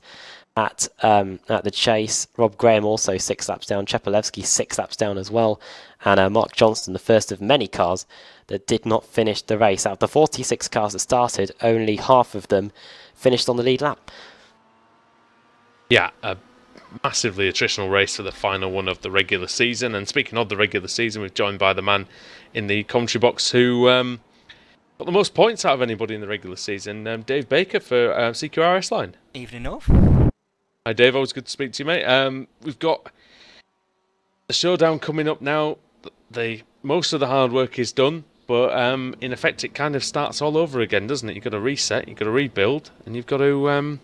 at the chase. Rob Graham also 6 laps down. Chepelevsky 6 laps down as well. And Mark Johnston, the first of many cars that did not finish the race. Out of the 46 cars that started, only half of them finished on the lead lap. Yeah, a massively attritional race for the final one of the regular season. And speaking of the regular season, we're joined by the man in the commentary box who got the most points out of anybody in the regular season, Dave Baker for CQRS Line. Evening, North. Hi Dave, always good to speak to you, mate. We've got the showdown coming up now. Most of the hard work is done, but in effect it kind of starts all over again, doesn't it? You've got to reset, you've got to rebuild, and you've got to...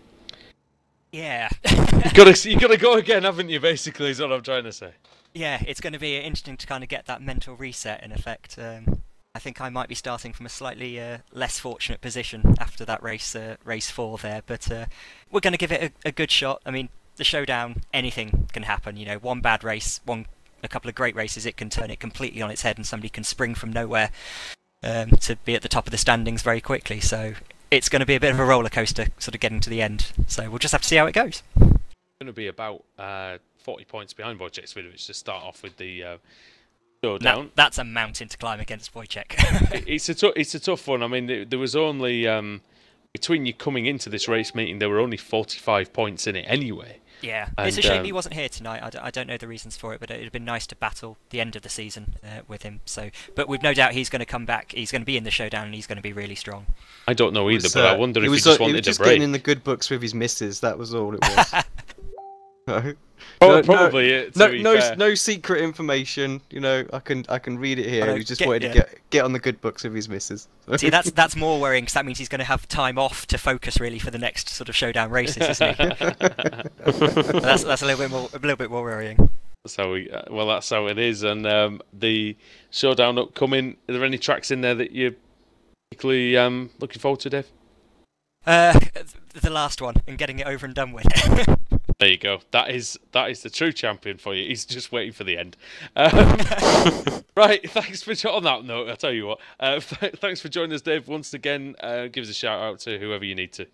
Yeah. you've got to go again, haven't you, basically, is what I'm trying to say. Yeah, it's going to be interesting to kind of get that mental reset in effect. I think I might be starting from a slightly less fortunate position after that race 4 there, but we're going to give it a good shot. I mean, the showdown, anything can happen. You know, one bad race, a couple of great races, it can turn it completely on its head, and somebody can spring from nowhere to be at the top of the standings very quickly. So it's going to be a bit of a roller coaster, sort of getting to the end. So we'll just have to see how it goes. It's going to be about 40 points behind Wojciech Swidovic to start off with the showdown. That's a mountain to climb against Wojciech. It's a tough one. I mean, there was only between you coming into this race meeting, there were only 45 points in it anyway. Yeah, it's a shame he wasn't here tonight. I don't know the reasons for it, but it'd have been nice to battle the end of the season with him. So, but we've no doubt he's going to come back. He's going to be in the showdown, and he's going to be really strong. I don't know either, but I wonder if he just wanted a break. He was just getting in the good books with his missus. That was all it was. Probably. No secret information. You know, I can read it here. He just wanted to get on the good books with his missus. See, that's more worrying, because that means he's going to have time off to focus really for the next sort of showdown races, isn't he? that's a little bit more worrying. That's how it is. And the showdown upcoming. Are there any tracks in there that you're particularly looking forward to, Dave? The last one, and getting it over and done with. There you go. That is the true champion for you. He's just waiting for the end. Right, thanks for on that note. I'll tell you what. Thanks for joining us, Dave. Once again, give us a shout out to whoever you need to.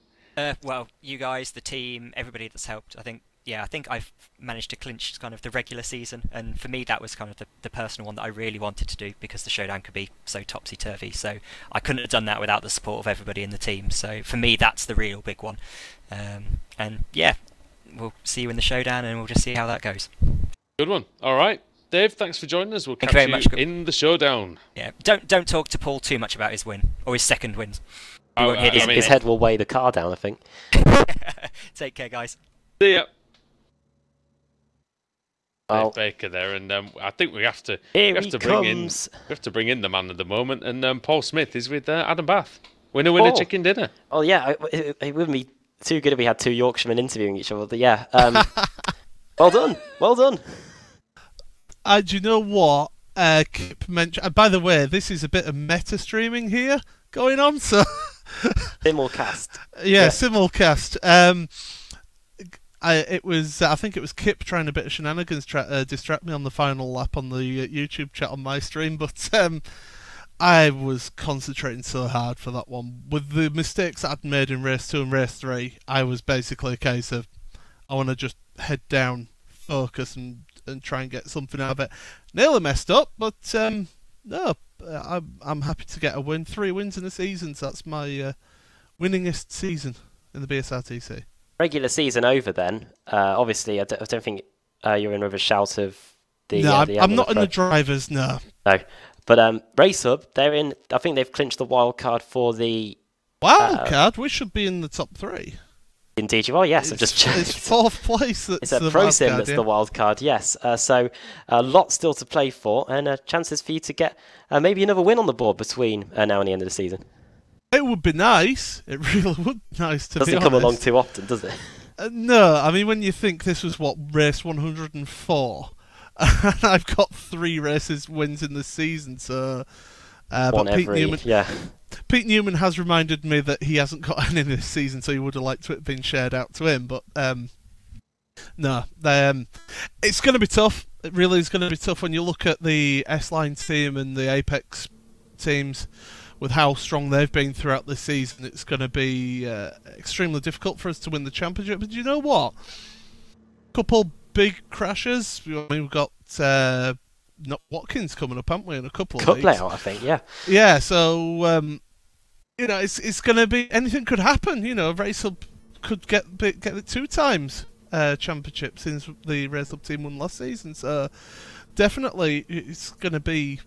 Well, you guys, the team, everybody that's helped. I think I've managed to clinch kind of the regular season, and for me that was kind of the personal one that I really wanted to do, because the showdown could be so topsy-turvy. So I couldn't have done that without the support of everybody in the team. So for me, that's the real big one. And yeah, we'll see you in the showdown, and we'll just see how that goes. Good one. All right, Dave, thanks for joining us. We'll catch you in the showdown. Yeah, don't talk to Paul too much about his win or his second wins. His head will weigh the car down, I think. Take care, guys. See ya. Dave Baker there, and I think we have to bring in the man of the moment, and Paul Smith is with Adam Bath. Winner, chicken dinner. Oh yeah, it wouldn't be too good if we had two Yorkshiremen interviewing each other. But yeah, well done. Do you know what? Kip mentioned. By the way, this is a bit of meta streaming here going on. So simulcast. Yeah, simulcast. I think it was Kip trying a bit of shenanigans distract me on the final lap on the YouTube chat on my stream, but I was concentrating so hard for that one. With the mistakes I'd made in race 2 and race 3, I was basically a case of I want to just head down, focus, and try and get something out of it. Nearly messed up, but no, I'm happy to get a win. 3 wins in a season, so that's my winningest season in the BSRTC. Regular season over then. Obviously, I don't think you're in with a shout of the. No, the I'm not in the drivers. No. But Race Hub, they're in. I think they've clinched the wild card for the wild card. We should be in the top 3. Indeed, you are. Yes, I've just checked. It's 4th place. It's a Pro Sim that's the wild card. Yes. So a lot still to play for, and chances for you to get maybe another win on the board between now and the end of the season. It would be nice. It really would be nice to be Doesn't honest. come along too often, does it? No, I mean, when you think this was, what, race 104, and I've got 3 races wins in the season, so... One but every, yeah. Pete Newman has reminded me that he hasn't got any this season, so he would have liked to have been shared out to him, but... No, it's going to be tough. It really is going to be tough when you look at the S-Line team and the Apex teams with how strong they've been throughout this season. It's going to be extremely difficult for us to win the championship. But you know what? Couple big crashes. We've got not Watkins coming up, haven't we, in a couple of Cup weeks? layout, I think, yeah. Yeah, so you know, it's going to be, anything could happen. You know, Race Hub could get it 2 times. Championship since the Race Hub team won last season, so definitely it's going to be,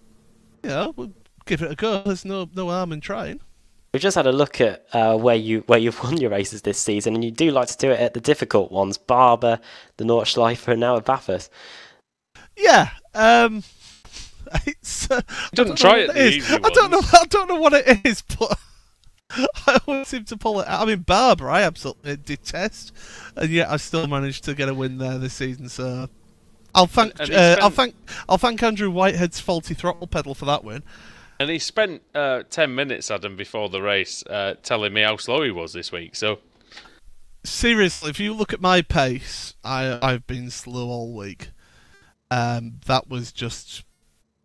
you know, we'll give it a go. There's no harm in trying. We've just had a look at where you've won your races this season, and you do like to do it at the difficult ones: Barber, the Nordschleife, and now at Bathurst. Yeah, it's. Don't try it. I don't know what it is, but. I always seem to pull it out. I mean, Barber, I absolutely detest, and yet I still managed to get a win there this season. So I'll thank Andrew Whitehead's faulty throttle pedal for that win. And he spent 10 minutes, Adam, before the race, telling me how slow he was this week. So seriously, if you look at my pace, I've been slow all week. That was just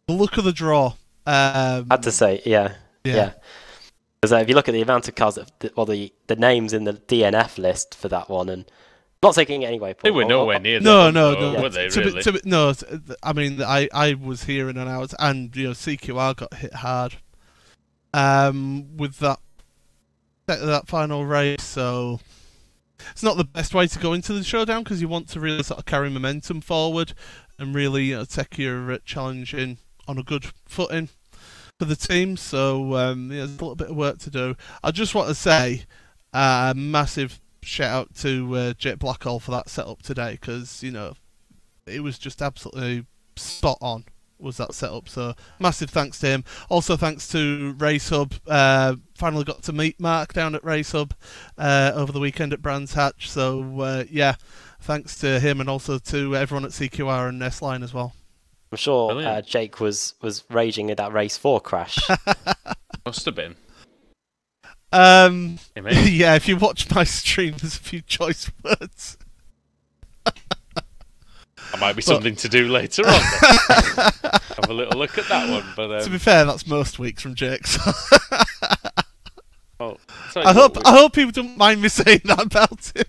the look of the draw. I had to say, yeah. Because if you look at the amount of cars, the names in the DNF list for that one, and I'm not taking it anyway. They were nowhere near that. No. Were they really? No, I mean, I was hearing and out, and you know, CQR got hit hard with that final race. So it's not the best way to go into the showdown, because you want to really sort of carry momentum forward and really take your challenge on a good footing for the team. So there's a little bit of work to do. I just want to say a massive shout out to Jake Blackhall for that setup today, because you know, it was just absolutely spot on, was that setup. So massive thanks to him. Also thanks to Race Hub. Finally got to meet Mark down at Race Hub over the weekend at Brands Hatch. So yeah, thanks to him, and also to everyone at CQR and S-Line as well. I'm sure Jake was raging at that race 4 crash. Must have been. Yeah, if you watch my stream, there's a few choice words. That might be something to do later on. Have a little look at that one. But to be fair, that's most weeks from Jake. So well, I hope people don't mind me saying that about him.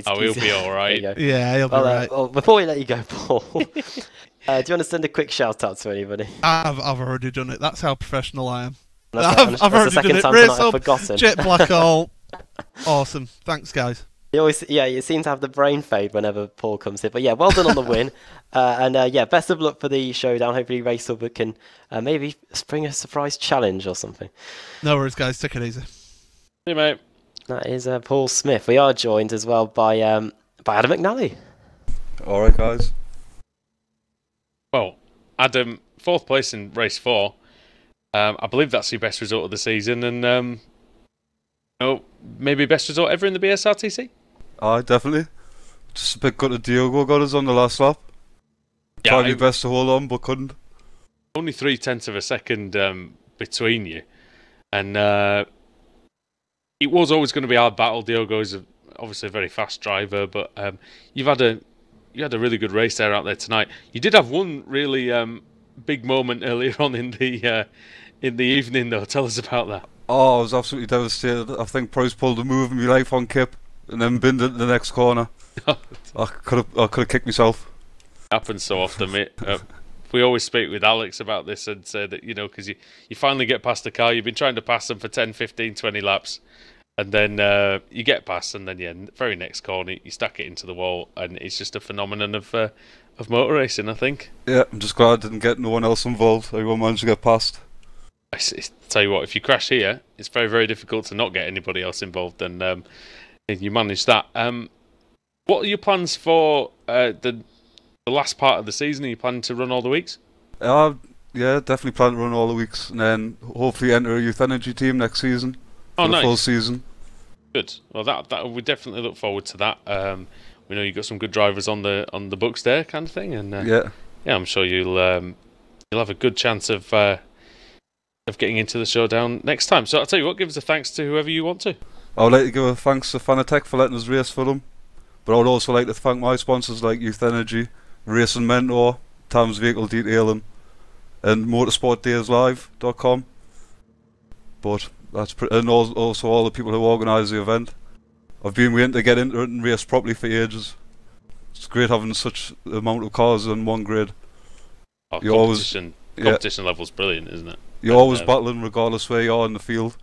Oh, he'll be all right. Yeah, he'll be right. Well, before we let you go, Paul, do you want to send a quick shout out to anybody? I've already done it. That's how professional I am. I've already done it. I've forgotten. Jet Blackhall. Awesome. Thanks, guys. You seem to have the brain fade whenever Paul comes here. But yeah, well done on the win. And best of luck for the showdown. Hopefully Race Hub can maybe spring a surprise challenge or something. No worries, guys. Take it easy. See you, mate. That is Paul Smith. We are joined as well by Adam McNally. All right, guys. Well, Adam, 4th place in race 4. I believe that's your best result of the season, and maybe best result ever in the BSRTC. Aye, definitely. Just a bit gutted Diogo got us on the last lap. Yeah, Tried my best to hold on, but couldn't. Only 0.3 of a second between you, and it was always going to be a hard battle. Diogo is obviously a very fast driver, but you had a really good race there out there tonight. You did have one really big moment earlier on in the evening, though. Tell us about that. Oh, I was absolutely devastated. I think Price pulled a move in my life on Kip, and then binned it in the next corner. I could have kicked myself. It happens so often, mate. We always speak with Alex about this and say that, you know, because you finally get past the car, you've been trying to pass them for 10, 15, 20 laps, and then you get past, and then very next corner you stack it into the wall, and it's just a phenomenon of motor racing, I think. Yeah, I'm just glad I didn't get no one else involved. Everyone managed to get past. I tell you what, if you crash here, it's very, very difficult to not get anybody else involved, and you manage that. What are your plans for the last part of the season? Are you planning to run all the weeks? Yeah, definitely plan to run all the weeks, and then hopefully enter a Youth Energy team next season for the full season. Good. Well, that we definitely look forward to that. We know you've got some good drivers on the books there, kind of thing, and yeah, I'm sure you'll have a good chance of getting into the showdown next time. So I'll tell you what, give us a thanks to whoever you want to. I would like to give a thanks to Fanatec for letting us race for them, but I would also like to thank my sponsors like Youth Energy, Racing Mentor, Tams Vehicle Detailing, and motorsportdayslive.com. But that's and also all the people who organise the event. I've been waiting to get into it and race properly for ages. It's great having such amount of cars in one grid. Oh, competition level's brilliant, isn't it? You're always battling regardless where you are in the field.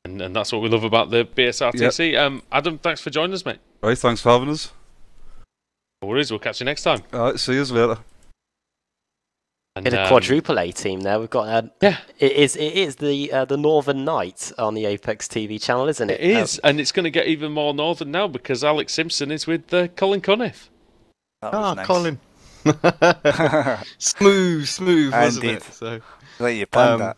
And that's what we love about the BSRTC. Yep. Adam, thanks for joining us, mate. Right, thanks for having us. No worries, we'll catch you next time. Alright, see you later. And a quadruple A team there. We've got it is the Northern Night on the Apex TV channel, isn't it? It is, and it's going to get even more northern now because Alex Simpson is with Colin Cunniff. Nice. Colin. smooth, wasn't it? So, like you planned that.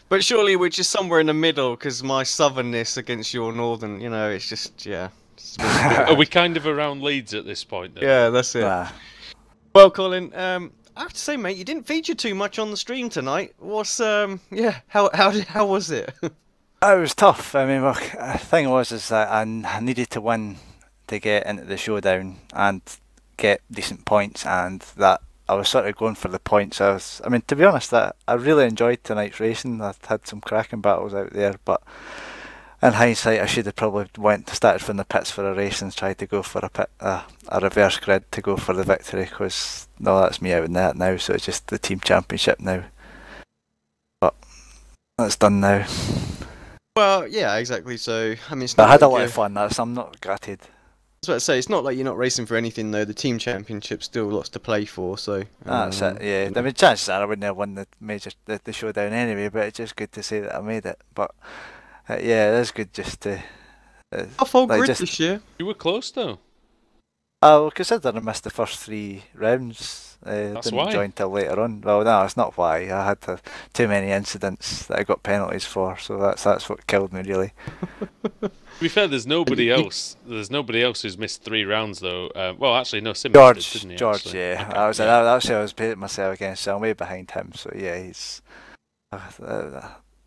But surely we're just somewhere in the middle because my southernness against your northern, it's just, Are we kind of around Leeds at this point, then? Yeah, that's it. Well, Colin, I have to say, mate, you didn't feature too much on the stream tonight. What's how was it? It was tough. I mean, the thing was that I needed to win to get into the showdown and get decent points, and that I was sort of going for the points. I mean, to be honest, I really enjoyed tonight's racing. I had some cracking battles out there, but in hindsight, I should have probably started from the pits for a race and tried to go for a reverse grid to go for the victory, because that's me out in that now, so it's just the team championship now. But that's done now. Well, yeah, exactly. So I mean, I had a lot of fun. I'm not gutted. I was about to say, it's not like you're not racing for anything though. The team championship's still lots to play for. So that's it. Yeah, I mean, chances are I wouldn't have won the showdown anyway. But it's just good to say that I made it. But yeah, it is good just to. A full grid this year. You were close though. Well, considering I missed the first 3 rounds, that's didn't why. join till later on. Well, no, it's not why. I had too many incidents that I got penalties for, so that's what killed me really. To be fair, there's nobody else. There's nobody else who's missed 3 rounds though. Well, actually, no. George, didn't he, George, actually? yeah. Okay, That's who I was pitting myself against. So I'm way behind him. So yeah, he's.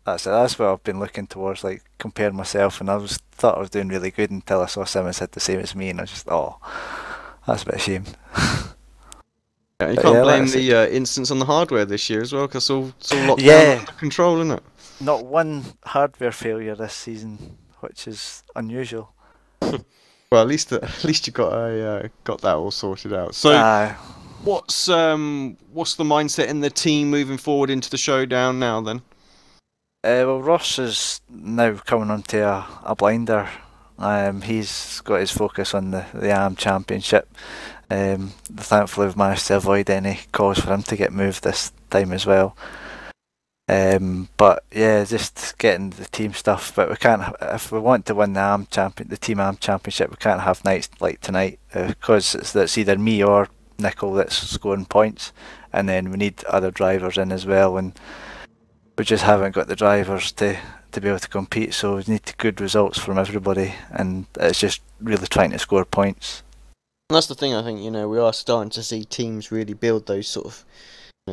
That's what I've been looking towards, like comparing myself, and thought I was doing really good until I saw Simmons had the same as me, and I was just, that's a bit of a shame. You can't blame the instance on the hardware this year as well, because it's all locked down under control, isn't it? Not one hardware failure this season, which is unusual. Well, at least you got that all sorted out. So, what's the mindset in the team moving forward into the showdown now then? Well, Ross is now coming onto a blinder. He's got his focus on the AM Championship. Thankfully, we've managed to avoid any calls for him to get moved this time as well. But yeah, just getting the team stuff. But we can't, if we want to win the Team AM Championship, we can't have nights like tonight because it's either me or Nickel that's scoring points, and then we need other drivers in as well, and we just haven't got the drivers to be able to compete, so we need good results from everybody, and it's just really trying to score points. And that's the thing, I think, we are starting to see teams really build those sort of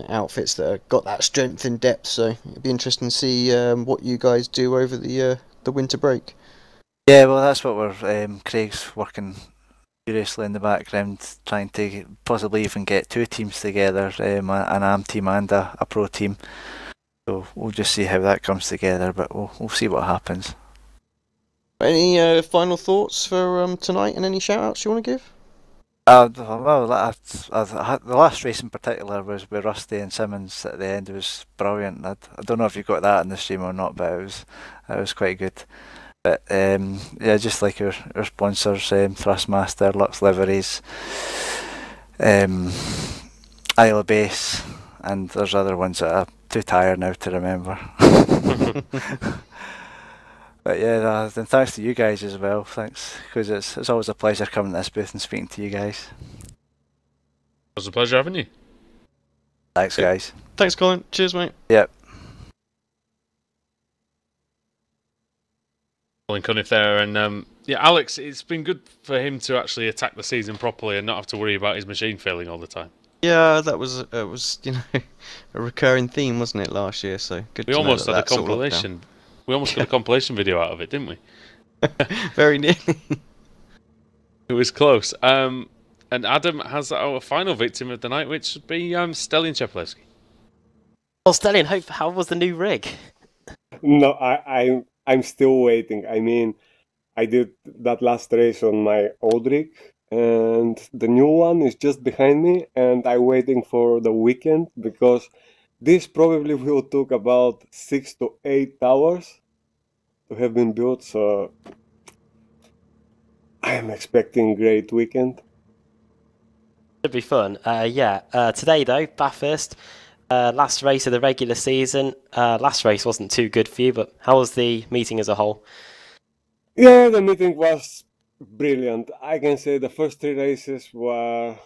outfits that have got that strength and depth, so it'd be interesting to see what you guys do over the winter break. Yeah, well, that's what we're Craig's working furiously in the background, trying to possibly even get 2 teams together, an AM team and a pro team. So we'll just see how that comes together, but we'll see what happens. Any final thoughts for tonight, and any shout-outs you want to give? Well, the last race in particular was with Rusty and Simmons at the end. It was brilliant. I don't know if you got that in the stream or not, but it was quite good. But yeah, just like our sponsors, Thrustmaster, Lux Liveries, Isle of Base, and there's other ones that I'm too tired now to remember. But yeah, and thanks to you guys as well. Thanks, because it's always a pleasure coming to this booth and speaking to you guys. It was a pleasure having you. Thanks, guys. Thanks, Colin. Cheers, mate. Yep. Colin Cunniff there, and yeah, Alex, it's been good for him to actually attack the season properly and not have to worry about his machine failing all the time. Yeah, that was a recurring theme, wasn't it, last year? So good. We almost had a compilation. We almost got a compilation video out of it, didn't we? Very nearly. It was close. And Adam has our final victim of the night, which would be Stelian Chepelewski. Well, Stelian, how was the new rig? No, I'm still waiting. I mean, I did that last race on my old rig, and the new one is just behind me, and I'm waiting for the weekend because this probably will take about 6 to 8 hours to have been built. So I am expecting a great weekend. Should be fun. Today though, Bathurst. Last race of the regular season. Last race wasn't too good for you, but how was the meeting as a whole? Yeah, the meeting was brilliant. I can say the first 3 races were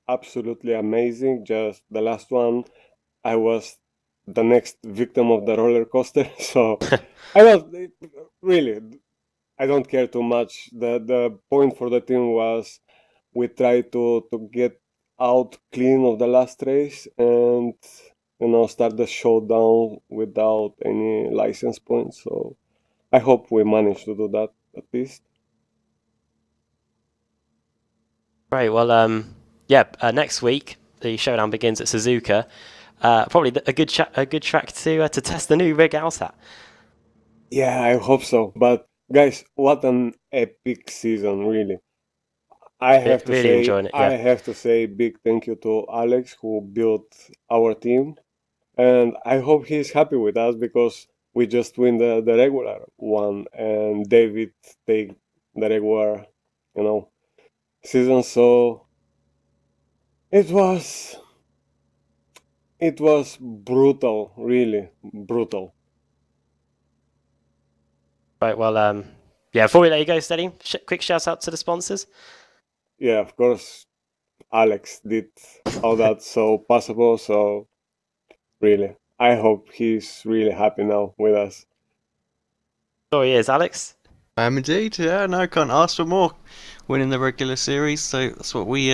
absolutely amazing. Just the last one, I was the next victim of the roller coaster. So I don't care too much. The point for the team was we tried to get out clean of the last race and start the showdown without any license points. So I hope we manage to do that at least. Right. Well, next week the showdown begins at Suzuka. Probably a good track to test the new rig out at. Yeah, I hope so. But guys, what an epic season, really. I have to say big thank you to Alex who built our team, and I hope he's happy with us because we just win the regular one and David take the regular, season. So it was brutal, really brutal. Right. Well, before we let you go, Steady, quick shout out to the sponsors. Yeah, of course, Alex did all that so possible. So really, I hope he's really happy now with us. Sure he is, Alex. I am indeed. Yeah, no, can't ask for more. Winning the regular series, so that's what we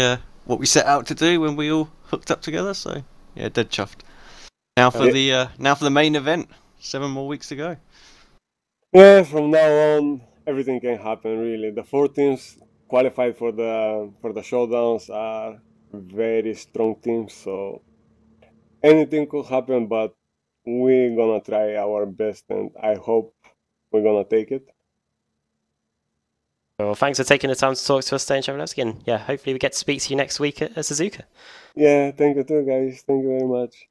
set out to do when we all hooked up together. So yeah, dead chuffed. Now for the main event. 7 more weeks to go. Yeah, from now on, everything can happen. Really, the 4 teams qualified for the showdowns are very strong teams, so anything could happen, but we're gonna try our best and I hope we're gonna take it. Well, thanks for taking the time to talk to us, Stelian Chepelewski, and yeah, hopefully we get to speak to you next week at Suzuka. Yeah, thank you too, guys. Thank you very much.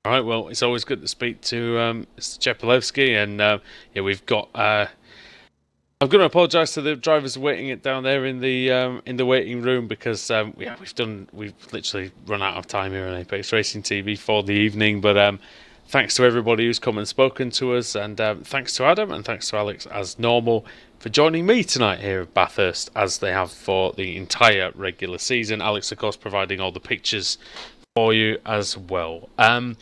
All right, well, it's always good to speak to Mr. Chepelewski, and we've got. I'm going to apologise to the drivers waiting it down there in the waiting room because we've literally run out of time here on Apex Racing TV for the evening. But thanks to everybody who's come and spoken to us, and thanks to Adam and thanks to Alex as normal for joining me tonight here at Bathurst as they have for the entire regular season. Alex, of course, providing all the pictures for you as well. The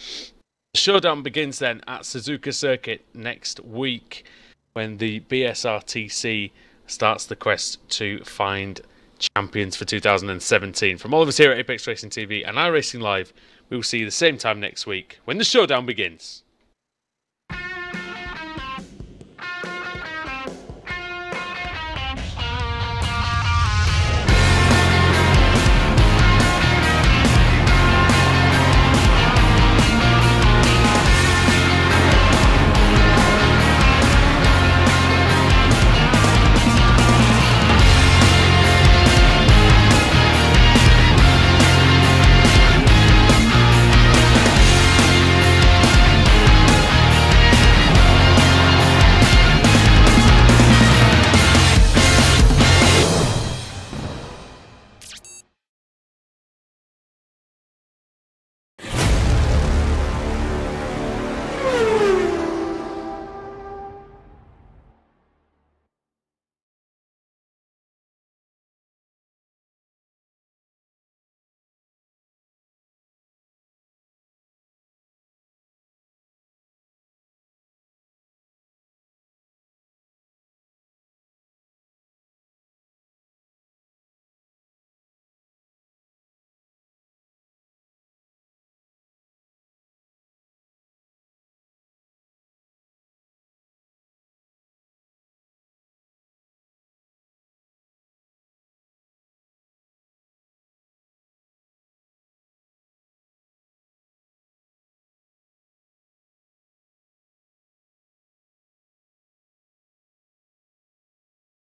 showdown begins then at Suzuka Circuit next week, when the BSRTC starts the quest to find champions for 2017. From all of us here at Apex Racing TV and iRacing Live, we will see you the same time next week when the showdown begins.